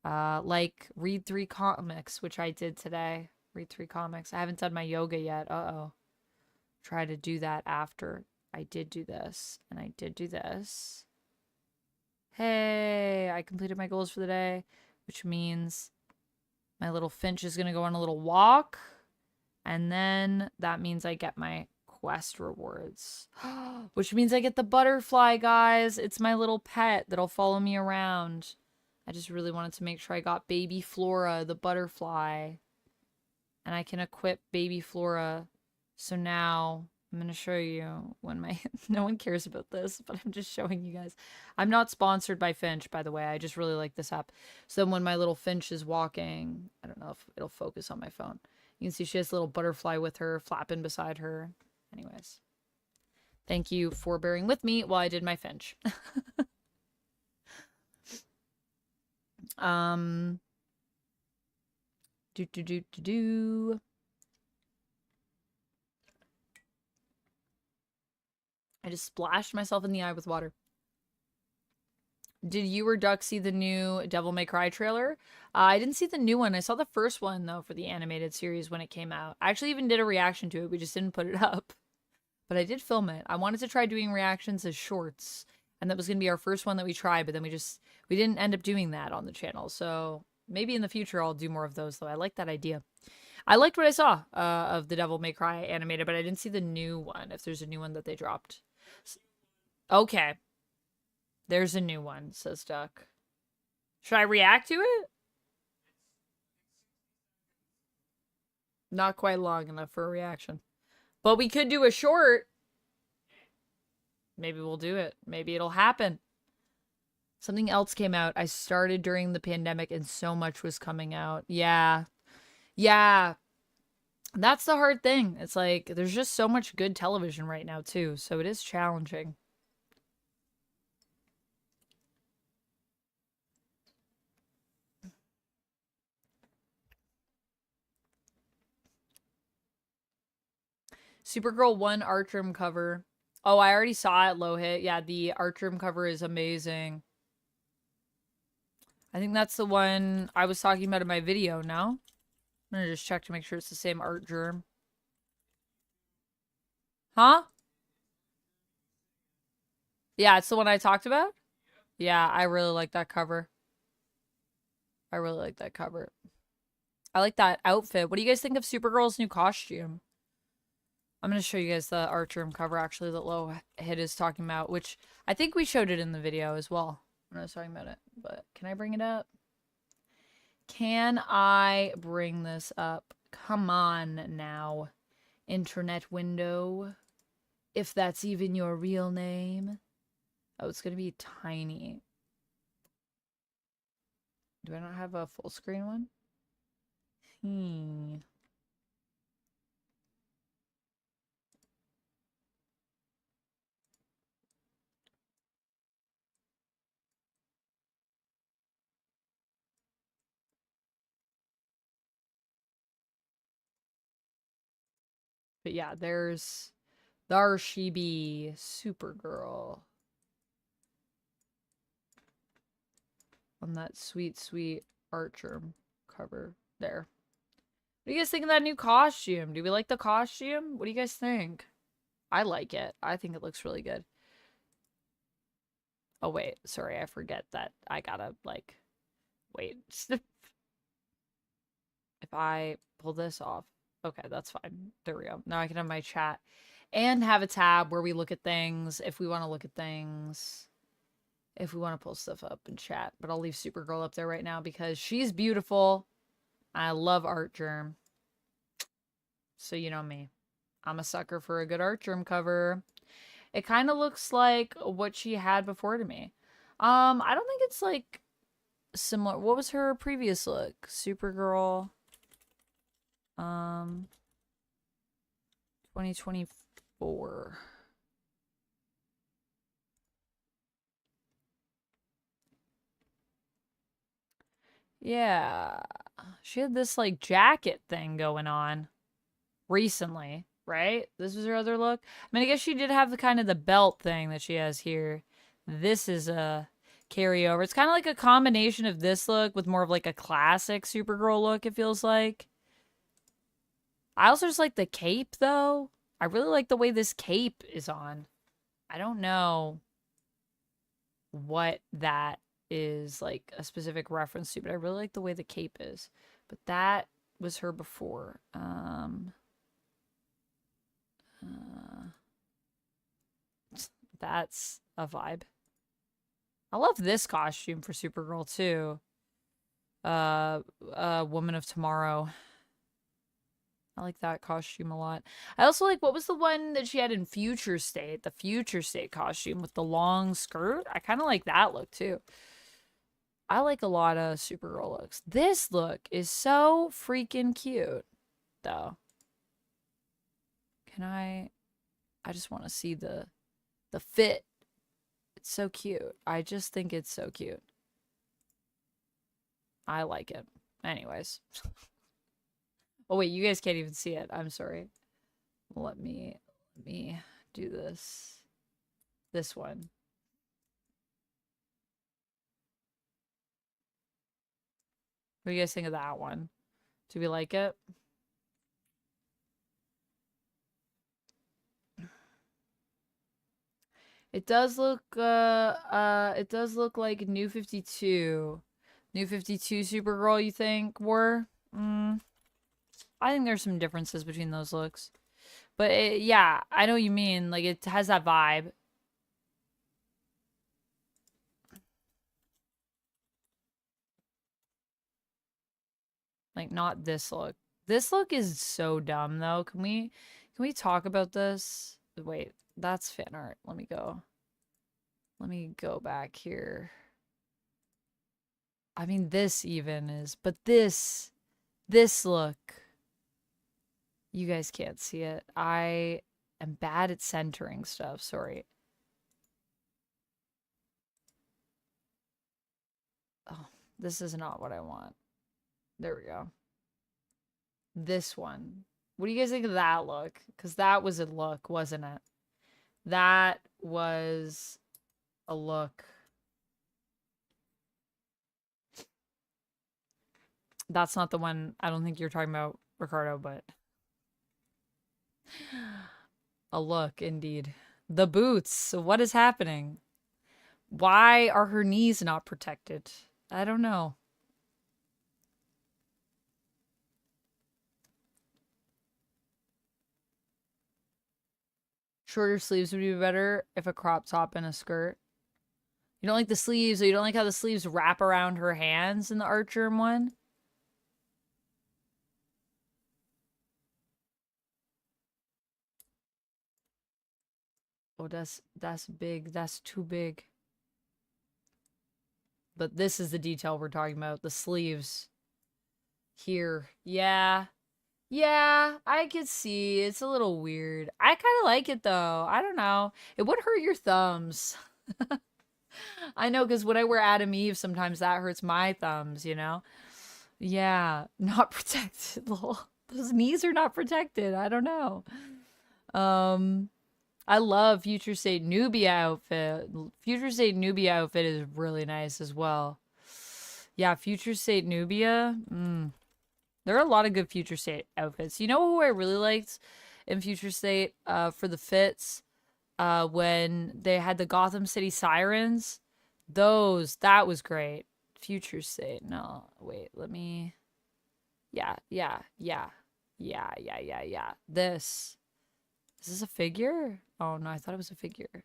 Like read 3 comics, which I did today. Read 3 comics. I haven't done my yoga yet. Uh-oh. Try to do that after. I did do this. And I did do this. Hey, I completed my goals for the day. Which means my little Finch is going to go on a little walk. And then that means I get my quest rewards. Which means I get the butterfly, guys. It's my little pet that'll follow me around. I just really wanted to make sure I got baby Flora, the butterfly. And I can equip baby Flora. So now I'm going to show you when my... no one cares about this, but I'm just showing you guys. I'm not sponsored by Finch, by the way. I just really like this app. So then when my little Finch is walking, I don't know if it'll focus on my phone. You can see she has a little butterfly with her, flapping beside her. Anyways. Thank you for bearing with me while I did my Finch. I just splashed myself in the eye with water. Did you or Duck see the new Devil May Cry trailer? I didn't see the new one. I saw the first one, though, for the animated series when it came out. I actually even did a reaction to it. We just didn't put it up. But I did film it. I wanted to try doing reactions as shorts. And that was going to be our first one that we tried. But then we didn't end up doing that on the channel. So maybe in the future I'll do more of those, though. I like that idea. I liked what I saw of the Devil May Cry animated. But I didn't see the new one, if there's a new one that they dropped. Okay. There's a new one, says Duck. Should I react to it? Not quite long enough for a reaction. But we could do a short. Maybe we'll do it. Maybe it'll happen. Something else came out. I started during the pandemic and so much was coming out. Yeah. Yeah. That's the hard thing. It's like, there's just so much good television right now, too. So it is challenging. Supergirl 1 Artgerm cover. Oh, I already saw it, low hit. Yeah, the Artgerm cover is amazing. I think that's the one I was talking about in my video, no? I'm gonna just check to make sure it's the same Artgerm. Huh? Yeah, it's the one I talked about? Yeah, I really like that cover. I really like that cover. I like that outfit. What do you guys think of Supergirl's new costume? I'm going to show you guys the Artgerm cover, actually, that Low Hit is talking about, which I think we showed it in the video as well when I was talking about it. But can I bring it up? Can I bring this up? Come on now, internet window. If that's even your real name. Oh, it's going to be tiny. Do I not have a full screen one? But yeah, there she be, Supergirl. On that sweet, sweet Artgerm cover there. What do you guys think of that new costume? Do we like the costume? What do you guys think? I like it. I think it looks really good. Oh, wait. Sorry, I forget that I gotta, like, wait. If I pull this off. Okay, that's fine. There we go. Now I can have my chat and have a tab where we look at things if we want to look at things. If we want to pull stuff up and chat. But I'll leave Supergirl up there right now because she's beautiful. I love Art Germ. So you know me. I'm a sucker for a good Art Germ cover. It kind of looks like what she had before to me. I don't think it's like similar. What was her previous look? Supergirl. 2024. Yeah. She had this like jacket thing going on recently, right? This was her other look. I mean, I guess she did have the kind of the belt thing that she has here. This is a carryover. It's kind of like a combination of this look with more of like a classic Supergirl look, it feels like. I also just like the cape, though. I really like the way this cape is on. I don't know what that is, like, a specific reference to, but I really like the way the cape is. But that was her before. That's a vibe. I love this costume for Supergirl, too. Woman of Tomorrow. I like that costume a lot. I also like, what was the one that she had in Future State? The Future State costume with the long skirt? I kind of like that look, too. I like a lot of Supergirl looks. This look is so freaking cute, though. Can I just want to see the fit. It's so cute. I just think it's so cute. I like it. Anyways. Oh, wait, you guys can't even see it. I'm sorry. Let me do this. This one. What do you guys think of that one? Do we like it? It does look like New 52. New 52 Supergirl, you think, were? I think there's some differences between those looks. But yeah, I know what you mean. Like, it has that vibe. Like, not this look. This look is so dumb, though. Can we talk about this? Wait, that's fan art. Let me go. Let me go back here. I mean, this even is, but this look. You guys can't see it. I am bad at centering stuff. Sorry. Oh, this is not what I want. There we go. This one. What do you guys think of that look? Because that was a look, wasn't it? That was a look. That's not the one I don't think you're talking about, Ricardo, but... A look, indeed. The boots. What is happening? Why are her knees not protected? I don't know. Shorter sleeves would be better if a crop top and a skirt. You don't like the sleeves, or you don't like how the sleeves wrap around her hands in the Art Germ one? Oh, that's big. That's too big. But this is the detail we're talking about. The sleeves. Here. Yeah. Yeah, I could see. It's a little weird. I kind of like it, though. I don't know. It would hurt your thumbs. I know, because when I wear Adam Eve, sometimes that hurts my thumbs, you know? Yeah, not protected. Those knees are not protected. I don't know. I love Future State Nubia outfit. Future State Nubia outfit is really nice as well. Yeah, Future State Nubia. There are a lot of good Future State outfits. You know who I really liked in Future State for the fits? When they had the Gotham City Sirens. That was great. Future state. No, wait, let me. Yeah. This. Is this a figure? Oh no, I thought it was a figure.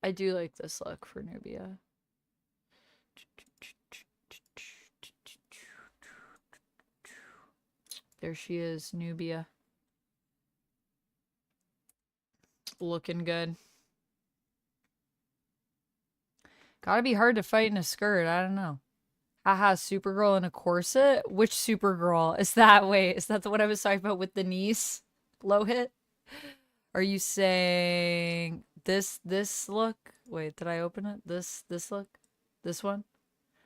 I do like this look for Nubia. There she is, Nubia. Looking good. Gotta be hard to fight in a skirt. I don't know. Haha, Supergirl in a corset? Which Supergirl? Is that, wait, is that the one I was talking about with the niece? Low hit? Are you saying this look? Wait, did I open it? This look? This one?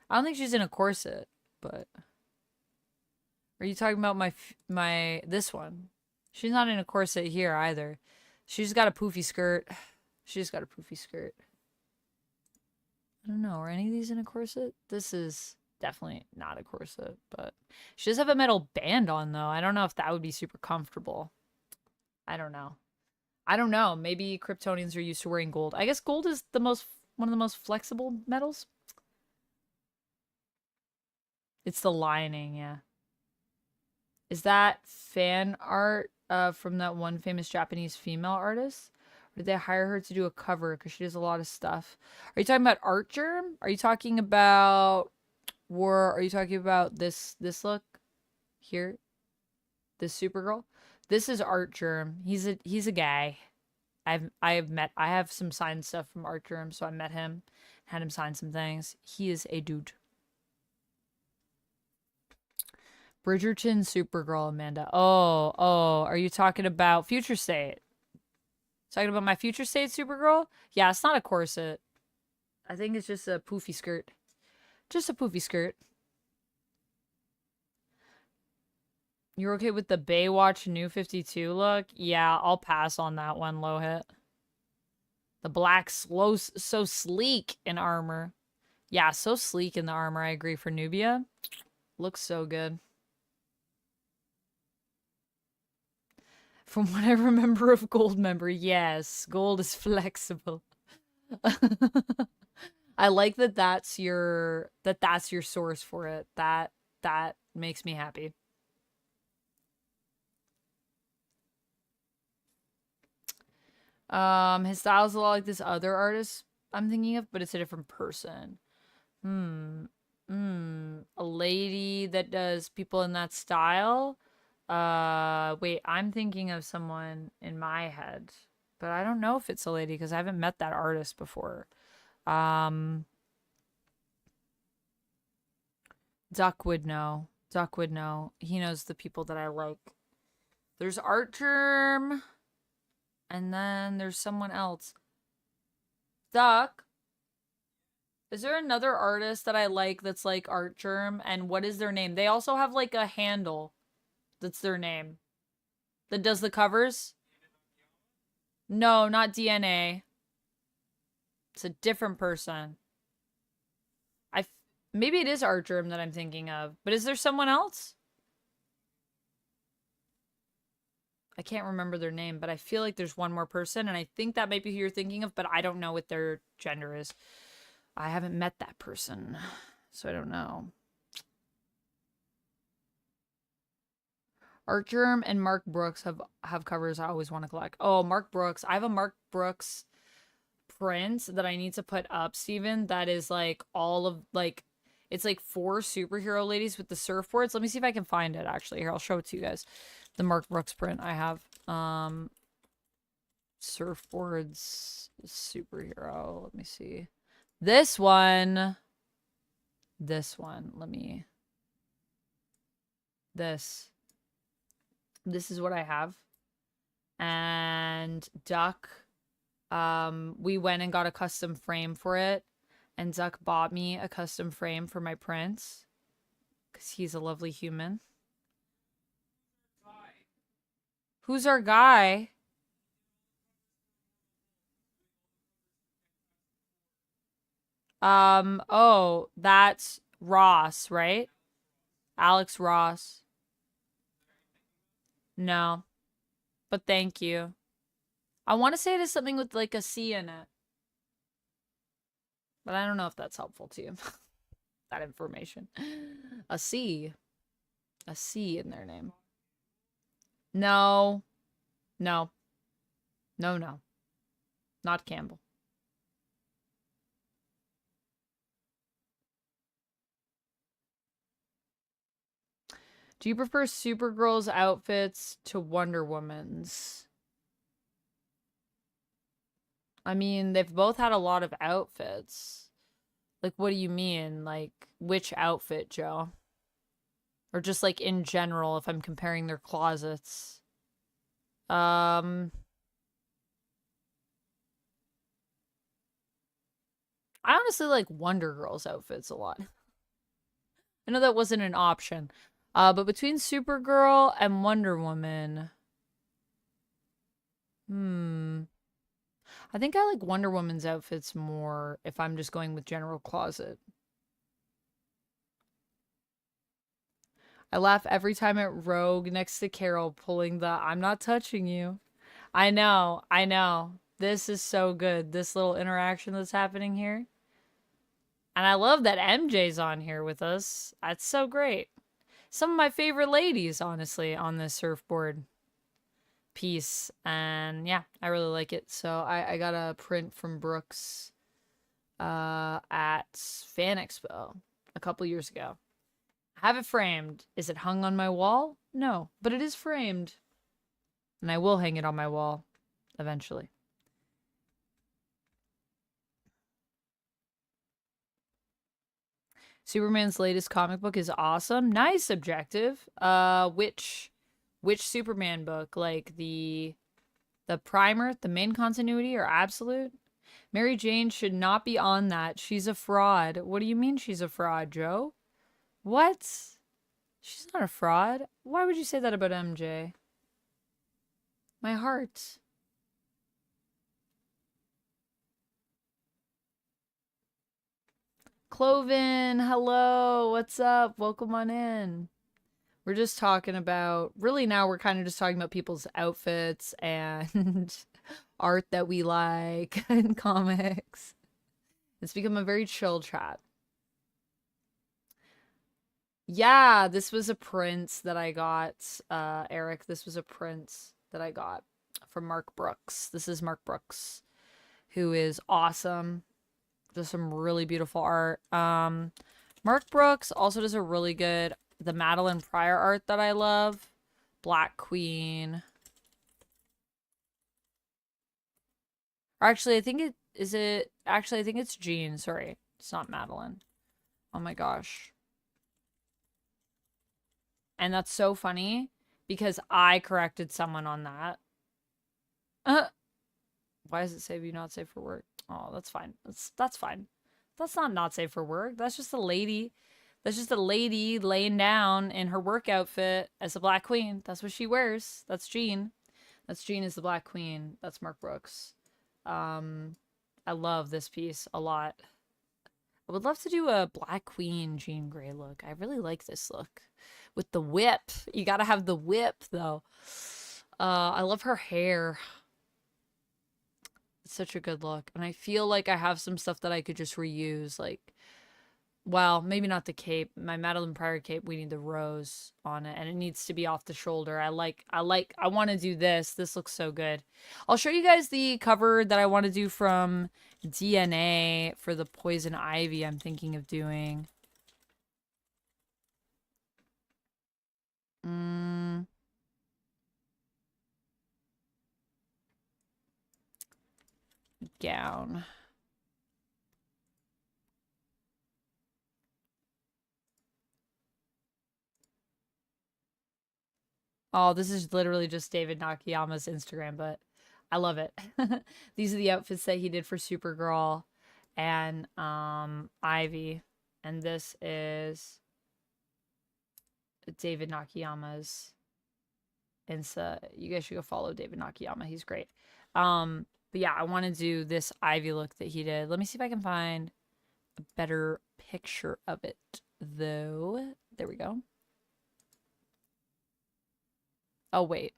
I don't think she's in a corset, but... Are you talking about this one? She's not in a corset here either. She's got a poofy skirt. She's got a poofy skirt. I don't know. Are any of these in a corset? This is definitely not a corset, but she does have a metal band on though. I don't know if that would be super comfortable. I don't know. Maybe Kryptonians are used to wearing gold. I guess gold is one of the most flexible metals. It's the lining, yeah. Is that fan art from that one famous Japanese female artist? Or did they hire her to do a cover? Because she does a lot of stuff. Are you talking about Art Germ? Are you talking about this look? Here? This Supergirl? This is Art Germ. He's a guy. I have some signed stuff from Art Germ, so I met him, had him sign some things. He is a dude. Bridgerton Supergirl, Amanda. Oh, are you talking about Future State? Talking about my Future State Supergirl? Yeah, it's not a corset. I think it's just a poofy skirt. Just a poofy skirt. You're okay with the Baywatch New 52 look? Yeah, I'll pass on that one, low hit. The black so sleek in armor. Yeah, so sleek in the armor, I agree for Nubia. Looks so good. From what I remember of Goldmember, yes, gold is flexible. I like that that's your source for it. That makes me happy. His style's a lot like this other artist I'm thinking of, but it's a different person. A lady that does people in that style. Wait, I'm thinking of someone in my head, but I don't know if it's a lady because I haven't met that artist before. Duck would know. Duck would know. He knows the people that I like. There's Art Germ, and then there's someone else. Duck, is there another artist that I like that's like Art Germ, and what is their name? They also have like a handle. That's their name. That does the covers? No, not DNA. It's a different person. Maybe it is Art Germ that I'm thinking of. But is there someone else? I can't remember their name, but I feel like there's one more person, and I think that might be who you're thinking of, but I don't know what their gender is. I haven't met that person, so I don't know. Art Germ and Mark Brooks have covers I always want to collect. Oh, Mark Brooks. I have a Mark Brooks print that I need to put up, Steven, that is like all of like it's like 4 superhero ladies with the surfboards. Let me see if I can find it actually. Here, I'll show it to you guys. The Mark Brooks print I have. Surfboards superhero. Let me see. This one. Let me. This is what I have. And Duck, we went and got a custom frame for it. And Duck bought me a custom frame for my prints. Because he's a lovely human. Who's our guy? Oh, that's Ross, right? Alex Ross. No. But thank you. I want to say it is something with like a C in it. But I don't know if that's helpful to you. That information. A C. A C in their name. No. No. No, no. Not Campbell. Do you prefer Supergirl's outfits to Wonder Woman's? I mean, they've both had a lot of outfits. Like, what do you mean? Like, which outfit, Joe? Or just, like, in general, if I'm comparing their closets. I honestly like Wonder Girl's outfits a lot. I know that wasn't an option. But between Supergirl and Wonder Woman... I think I like Wonder Woman's outfits more if I'm just going with general closet. I laugh every time at Rogue next to Carol pulling the I'm not touching you. I know, I know. This is so good. This little interaction that's happening here. And I love that MJ's on here with us. That's so great. Some of my favorite ladies, honestly, on this surfboard piece. And yeah, I really like it. So I got a print from Brooks at Fan Expo a couple years ago. I have it framed. Is it hung on my wall? No, but it is framed. And I will hang it on my wall eventually. Superman's latest comic book is awesome. Nice, Objective. Which Superman book? Like the primer, the main continuity, or absolute? Mary Jane should not be on that. She's a fraud. What do you mean she's a fraud, Joe? What? She's not a fraud. Why would you say that about MJ? My heart. Cloven, hello. What's up? Welcome on in. We're just talking about, really now we're kind of just talking about people's outfits and art that we like and comics. It's become a very chill chat. Yeah, this was a print that I got, Eric. This was a print that I got from Mark Brooks. This is Mark Brooks, who is awesome. Does some really beautiful art. Mark Brooks also does a really good, the Madeline Pryor art that I love. Black Queen. Or actually, I think I think it's Jean. Sorry, it's not Madeline. Oh my gosh. And that's so funny because I corrected someone on that. Why does it say be not safe for work? Oh, that's fine. That's fine. That's not safe for work. That's just a lady. That's just a lady laying down in her work outfit as a Black Queen. That's what she wears. That's Jean. That's Jean as the Black Queen. That's Mark Brooks. I love this piece a lot. I would love to do a Black Queen Jean Grey look. I really like this look. With the whip. You gotta have the whip, though. I love her hair. It's such a good look. And I feel like I have some stuff that I could just reuse. Like, well, maybe not the cape. My Madeline Pryor cape, we need the rose on it. And it needs to be off the shoulder. I want to do this. This looks so good. I'll show you guys the cover that I want to do from DNA for the Poison Ivy I'm thinking of doing. Gown. Oh, this is literally just David Nakayama's Instagram, but I love it. These are the outfits that he did for Supergirl and Ivy. And this is David Nakayama's Insta. You guys should go follow David Nakayama. He's great. But yeah, I want to do this Ivy look that he did. Let me see if I can find a better picture of it, though. There we go. Oh, wait.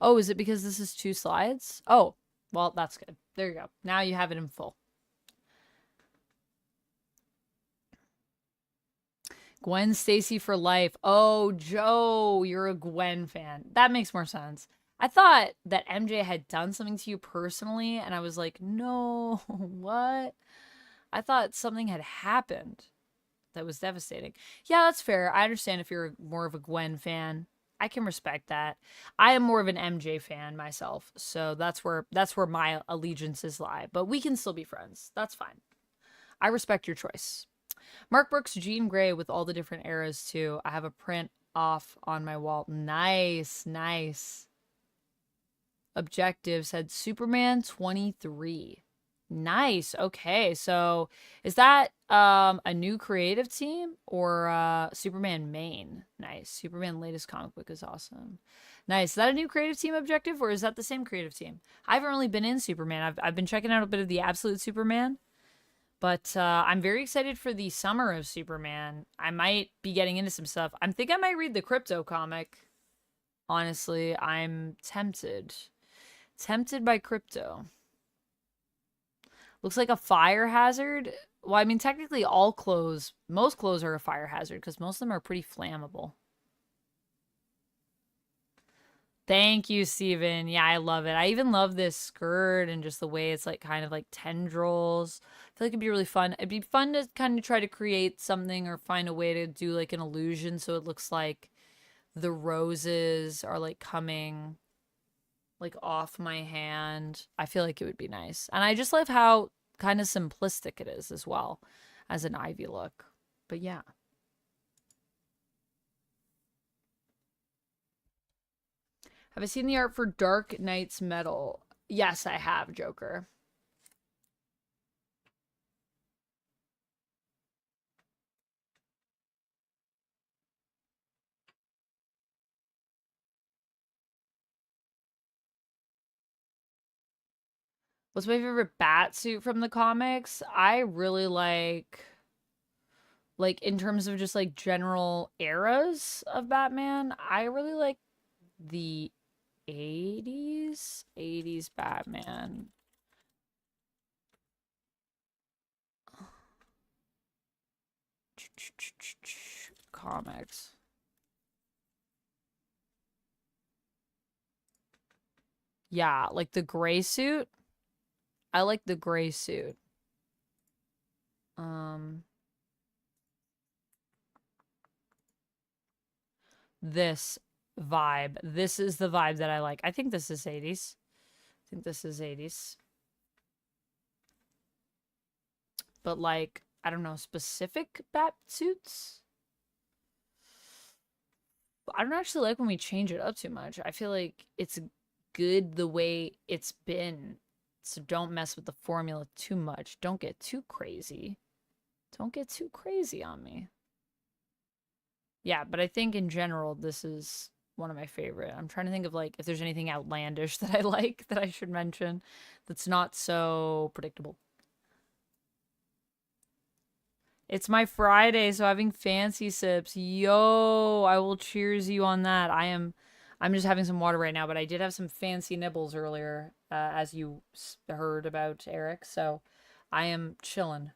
Oh, is it because this is 2 slides? Oh, Well, that's good. There you go. Now you have it in full. Gwen Stacy for life. Oh, Joe, you're a Gwen fan. That makes more sense. I thought that MJ had done something to you personally, and I was like, no, what? I thought something had happened that was devastating. Yeah, that's fair. I understand if you're more of a Gwen fan. I can respect that. I am more of an MJ fan myself, so that's where my allegiances lie. But we can still be friends. That's fine. I respect your choice. Mark Brooks, Jean Grey with all the different eras too. I have a print off on my wall. Nice, nice. Objective said Superman 23. Nice. Okay, so is that a new creative team or Superman main? Nice. Superman latest comic book is awesome. Nice. Is that a new creative team objective or is that the same creative team? I haven't really been in Superman. I've been checking out a bit of the Absolute Superman. But I'm very excited for the summer of Superman. I might be getting into some stuff. I think I might read the Crypto comic. Honestly, I'm tempted. Tempted by Crypto. Looks like a fire hazard. Well, I mean, technically all clothes, most clothes are a fire hazard because most of them are pretty flammable. Thank you, Steven. Yeah, I love it. I even love this skirt and just the way it's like kind of like tendrils. I feel like it'd be really fun. It'd be fun to kind of try to create something or find a way to do like an illusion so it looks like the roses are like coming like off my hand. I feel like it would be nice. And I just love how kind of simplistic it is as well as an Ivy look. But yeah. Have I seen the art for Dark Knight's Metal? Yes, I have, Joker. What's my favorite bat suit from the comics? I really like in terms of just like general eras of Batman, I really like the 80s Batman. Comics. Yeah, like the gray suit. I like the gray suit. This vibe. This is the vibe that I like. I think this is 80s. I think this is 80s. But like, I don't know, specific bat suits? I don't actually like when we change it up too much. I feel like it's good the way it's been. So don't mess with the formula too much. Don't get too crazy. Don't get too crazy on me. Yeah, but I think in general, this is one of my favorite. I'm trying to think of like if there's anything outlandish that I like that I should mention that's not so predictable. It's my Friday, so having fancy sips. Yo, I will cheers you on that. I'm just having some water right now, but I did have some fancy nibbles earlier, as you heard about, Eric. So I am chilling.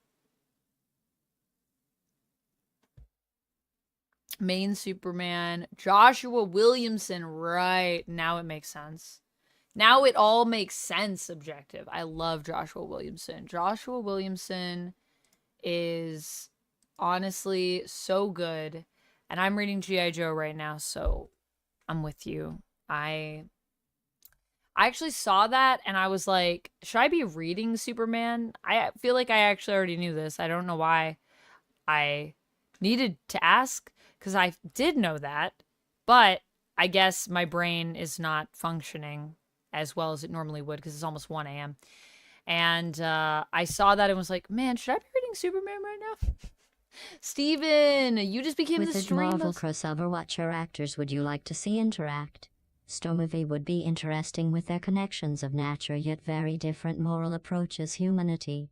Main Superman, Joshua Williamson. Right. Now it makes sense. Now it all makes sense, objective. I love Joshua Williamson. Joshua Williamson is honestly so good. And I'm reading G.I. Joe right now, so I'm with you. I actually saw that and I was like, should I be reading Superman? I feel like I actually already knew this. I don't know why I needed to ask because I did know that, but I guess my brain is not functioning as well as it normally would because it's almost 1 a.m. And I saw that and was like, man, should I be reading Superman right now? Steven, you just became With the the Marvel crossover, what actors would you like to see interact? Stomovie would be interesting with their connections of nature yet very different moral approaches humanity.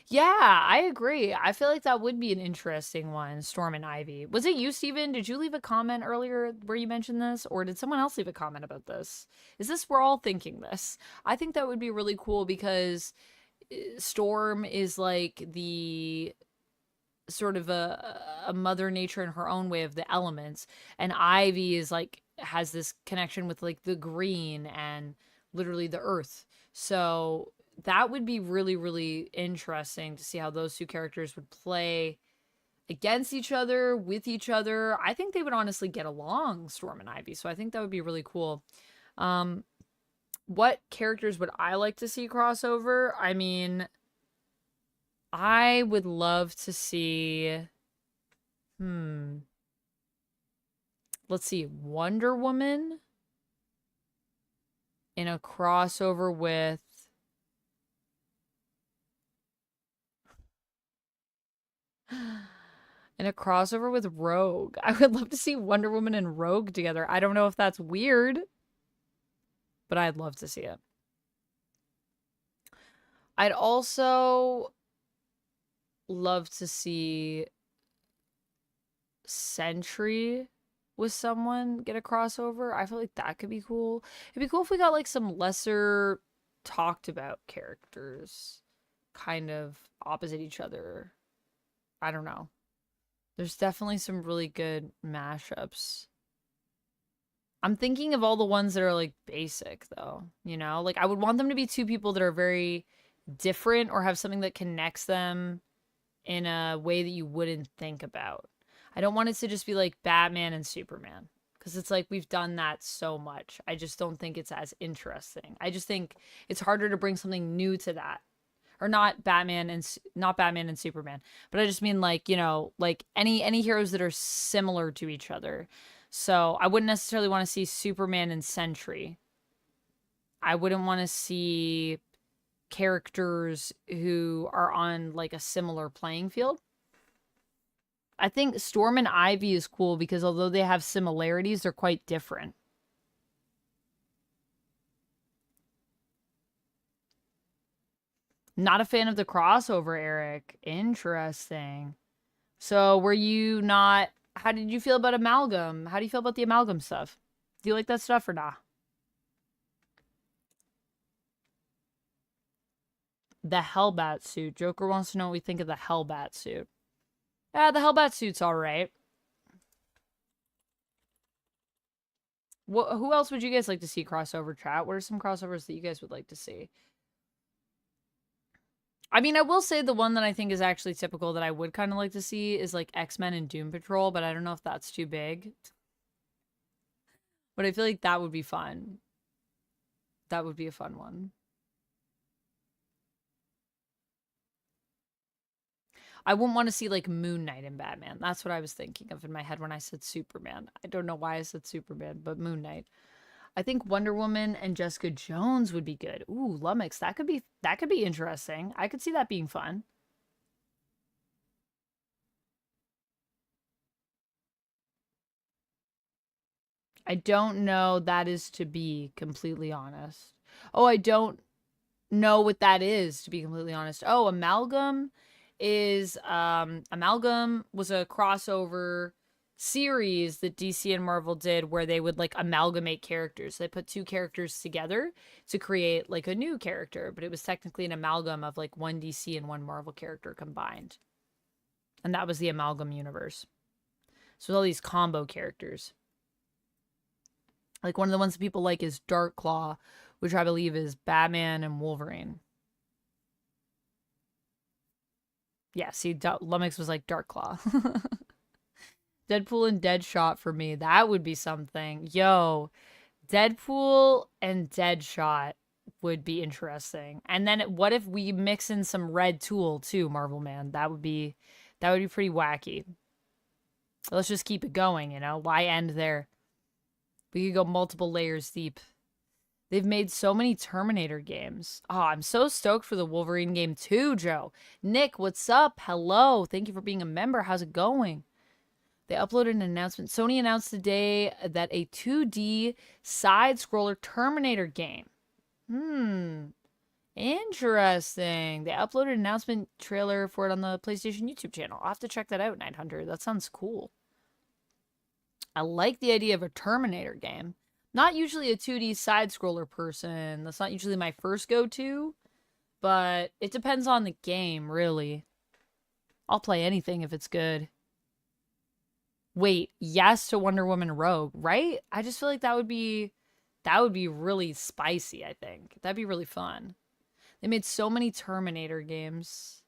Yeah, I agree. I feel like that would be an interesting one, Storm and Ivy. Was it you, Steven? Did you leave a comment earlier where you mentioned this? Or did someone else leave a comment about this? Is this, we're all thinking this? I think that would be really cool because Storm is like the sort of a mother nature in her own way of the elements, and Ivy is like has this connection with like the green and literally the earth. So that would be really, really interesting to see how those two characters would play against each other, with each other. I think they would honestly get along, Storm and Ivy. So I think that would be really cool. What characters would I like to see crossover? I mean, I would love to see, let's see, Wonder Woman in a crossover with Rogue. I would love to see Wonder Woman and Rogue together. I don't know if that's weird, but I'd love to see it. I'd also love to see Sentry with someone get a crossover. I feel like that could be cool. It'd be cool if we got like some lesser talked about characters kind of opposite each other. I don't know. There's definitely some really good mashups. I'm thinking of all the ones that are like basic though, you know? Like I would want them to be two people that are very different or have something that connects them in a way that you wouldn't think about. I don't want it to just be like Batman and Superman, because it's like we've done that so much. I just don't think it's as interesting. I just think it's harder to bring something new to that. Or not Batman and Superman, but I just mean like, you know, like any heroes that are similar to each other. So I wouldn't necessarily want to see Superman and Sentry. I wouldn't want to see characters who are on like a similar playing field. I think Storm and Ivy is cool because although they have similarities, they're quite different. Not a fan of the crossover, Eric. Interesting. So were you not... How did you feel about Amalgam? How do you feel about the Amalgam stuff? Do you like that stuff or not? The Hellbat suit. Joker wants to know what we think of the Hellbat suit. Yeah, the Hellbat suit's alright. Who else would you guys like to see crossover, chat? What are some crossovers that you guys would like to see? I mean, I will say the one that I think is actually typical that I would kind of like to see is like X-Men and Doom Patrol, but I don't know if that's too big. But I feel like that would be fun. That would be a fun one. I wouldn't want to see like Moon Knight and Batman. That's what I was thinking of in my head when I said Superman. I don't know why I said Superman, but Moon Knight. I think Wonder Woman and Jessica Jones would be good. Ooh, Lummox, that could be interesting. I could see that being fun. I don't know that is, to be completely honest. Oh, I don't know what that is, to be completely honest. Oh, Amalgam is Amalgam was a crossover series that DC and Marvel did where they would like amalgamate characters. They put two characters together to create like a new character, but it was technically an amalgam of like one DC and one Marvel character combined. And that was the Amalgam universe. So all these combo characters. Like one of the ones that people like is Darkclaw, which I believe is Batman and Wolverine. Yeah, see, Lummox was like Darkclaw. Deadpool and Deadshot for me. That would be something. Yo, Deadpool and Deadshot would be interesting. And then what if we mix in some Red Tool too, Marvel Man? That would be pretty wacky. Let's just keep it going, you know? Why end there? We could go multiple layers deep. They've made so many Terminator games. Oh, I'm so stoked for the Wolverine game too, Joe. Nick, what's up? Hello. Thank you for being a member. How's it going? They uploaded an announcement. Sony announced today that a 2D side-scroller Terminator game. Interesting. They uploaded an announcement trailer for it on the PlayStation YouTube channel. I'll have to check that out, 900. That sounds cool. I like the idea of a Terminator game. Not usually a 2D side-scroller person. That's not usually my first go-to. But it depends on the game, really. I'll play anything if it's good. Wait, yes to Wonder Woman Rogue, right? I just feel like that would be really spicy, I think. That'd be really fun. They made so many Terminator games.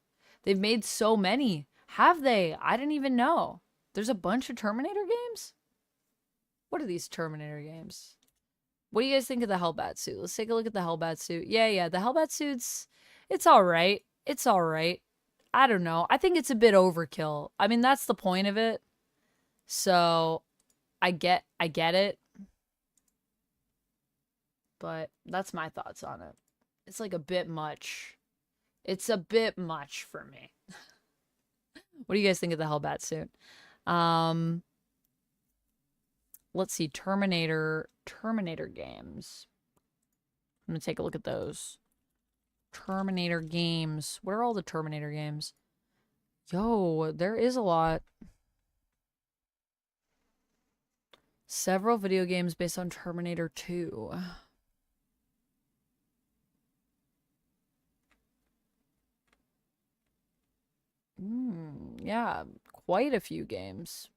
They've made so many. Have they? I didn't even know. There's a bunch of Terminator games? What are these Terminator games? What do you guys think of the Hellbat suit? Let's take a look at the Hellbat suit. Yeah, the Hellbat suit's, it's alright. It's alright. I don't know. I think it's a bit overkill. I mean, that's the point of it. So, I get it. But that's my thoughts on it. It's like a bit much. It's a bit much for me. What do you guys think of the Hellbat suit? Let's see, Terminator games. I'm gonna take a look at those. Terminator games. Where are all the Terminator games? Yo, there is a lot. Several video games based on Terminator 2. Yeah, quite a few games.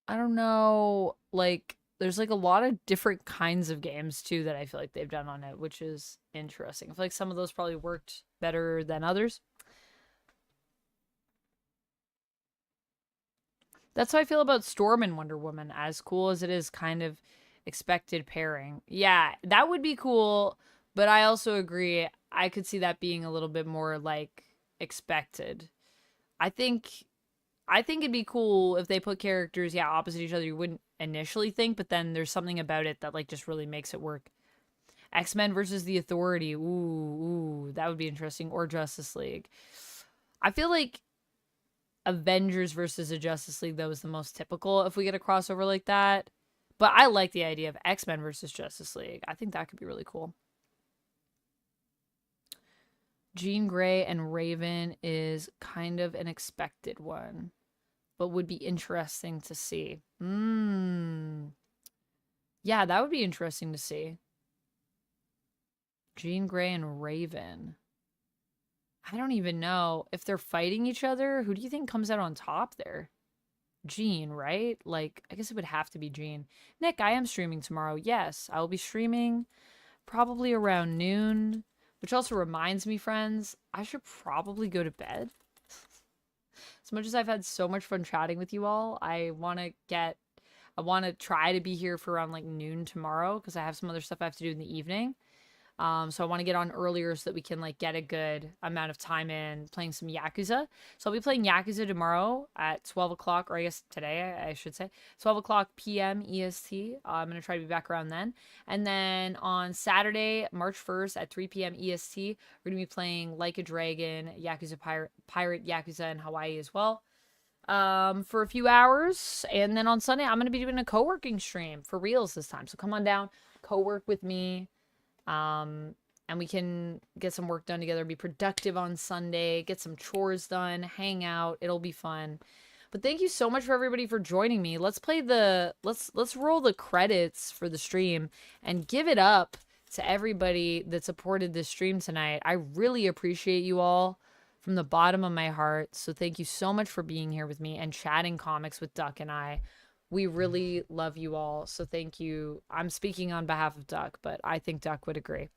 I don't know, like, there's like a lot of different kinds of games too that I feel like they've done on it, which is interesting. I feel like some of those probably worked better than others. That's how I feel about Storm and Wonder Woman, as cool as it is kind of expected pairing. Yeah, that would be cool, but I also agree, I could see that being a little bit more like expected. I think it'd be cool if they put characters, yeah, opposite each other you wouldn't initially think, but then there's something about it that like just really makes it work. X-Men versus the Authority. Ooh, that would be interesting. Or Justice League. I feel like Avengers versus a Justice League, though, is the most typical if we get a crossover like that. But I like the idea of X-Men versus Justice League. I think that could be really cool. Jean Grey and Raven is kind of an expected one, but would be interesting to see. Yeah, that would be interesting to see. Jean Grey and Raven. I don't even know if they're fighting each other. Who do you think comes out on top there? Jean, right? Like, I guess it would have to be Jean. Nick, I am streaming tomorrow. Yes, I will be streaming probably around noon, which also reminds me, friends, I should probably go to bed. As much as I've had so much fun chatting with you all, I want to try to be here for around like noon tomorrow because I have some other stuff I have to do in the evening. So I want to get on earlier so that we can like get a good amount of time in playing some Yakuza. So I'll be playing Yakuza tomorrow at 12 o'clock, or I guess today, I should say, 12 o'clock p.m. EST. I'm going to try to be back around then. And then on Saturday, March 1st at 3 p.m. EST, we're going to be playing Like a Dragon, Yakuza Pirate Yakuza in Hawaii as well. For a few hours. And then on Sunday, I'm going to be doing a co-working stream for reals this time. So come on down, co-work with me. And we can get some work done together, be productive on Sunday, get some chores done, hang out. It'll be fun. But thank you so much for everybody for joining me. Let's roll the credits for the stream and give it up to everybody that supported this stream tonight. I really appreciate you all from the bottom of my heart. So thank you so much for being here with me and chatting comics with Duck and I. We really love you all, so thank you. I'm speaking on behalf of Duck, but I think Duck would agree.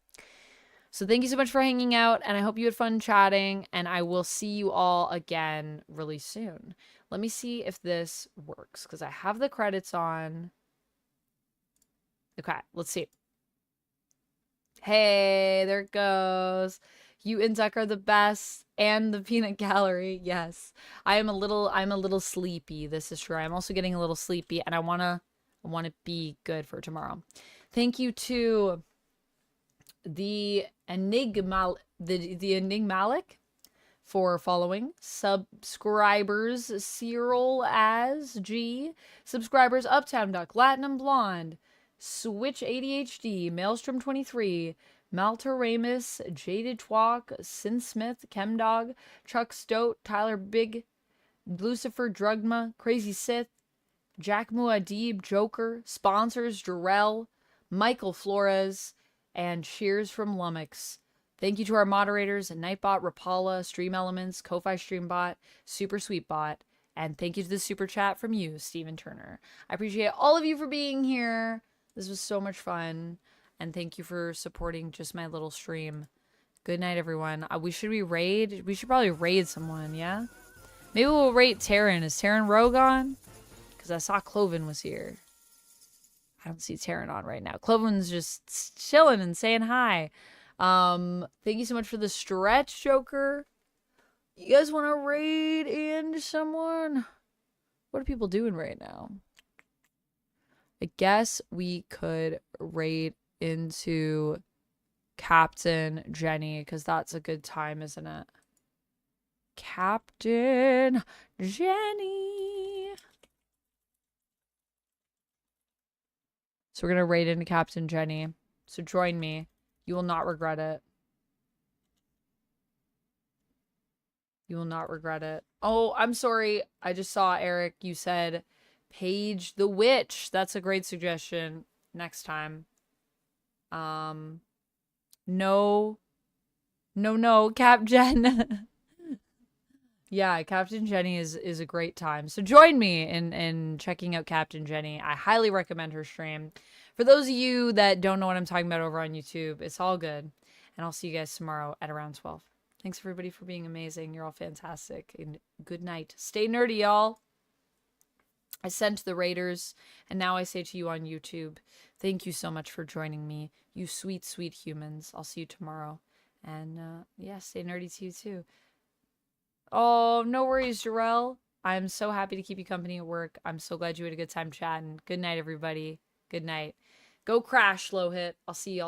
So thank you so much for hanging out, and I hope you had fun chatting, and I will see you all again really soon. Let me see if this works, because I have the credits on. Okay, let's see. Hey, there it goes. You and Duck are the best. And the peanut gallery, yes. I'm a little sleepy. This is true. I'm also getting a little sleepy, and I wanna be good for tomorrow. Thank you to the Enigmalic for following. Subscribers, Cyril as G. Subscribers, UptownDuck, Latinum Blonde, Switch ADHD, Maelstrom 23, Malter Ramus, Jaded Twalk, Sin Smith, Chemdog, Chuck Stoat, Tyler Big, Lucifer Drugma, Crazy Sith, Jack Muad'Dib, Joker, sponsors, Jarrell, Michael Flores, and cheers from Lummox. Thank you to our moderators, Nightbot, Rapala, Stream Elements, Ko-Fi Streambot, Super Sweetbot, and thank you to the super chat from you, Steven Turner. I appreciate all of you for being here. This was so much fun, and thank you for supporting just my little stream. Good night, everyone. We should probably raid someone, yeah? Maybe we'll raid Taryn. Is Taryn Rogue on? Because I saw Cloven was here. I don't see Taryn on right now. Cloven's just chilling and saying hi. Thank you so much for the stretch, Joker. You guys want to raid into someone? What are people doing right now? I guess we could raid into Captain Jenny, because that's a good time, isn't it? Captain Jenny. So we're going to raid into Captain Jenny. So join me. You will not regret it. You will not regret it. Oh, I'm sorry. I just saw, Eric, you said Paige the Witch. That's a great suggestion next time. No, Cap Jen. Yeah, Captain Jenny is a great time. So join me in checking out Captain Jenny. I highly recommend her stream. For those of you that don't know what I'm talking about over on YouTube, it's all good. And I'll see you guys tomorrow at around 12. Thanks, everybody, for being amazing. You're all fantastic. And good night. Stay nerdy, y'all. I sent to the Raiders, and now I say to you on YouTube, thank you so much for joining me. You sweet, sweet humans. I'll see you tomorrow. And, yeah, stay nerdy to you, too. Oh, no worries, Jarrell. I'm so happy to keep you company at work. I'm so glad you had a good time chatting. Good night, everybody. Good night. Go crash, Slow Hit. I'll see y'all.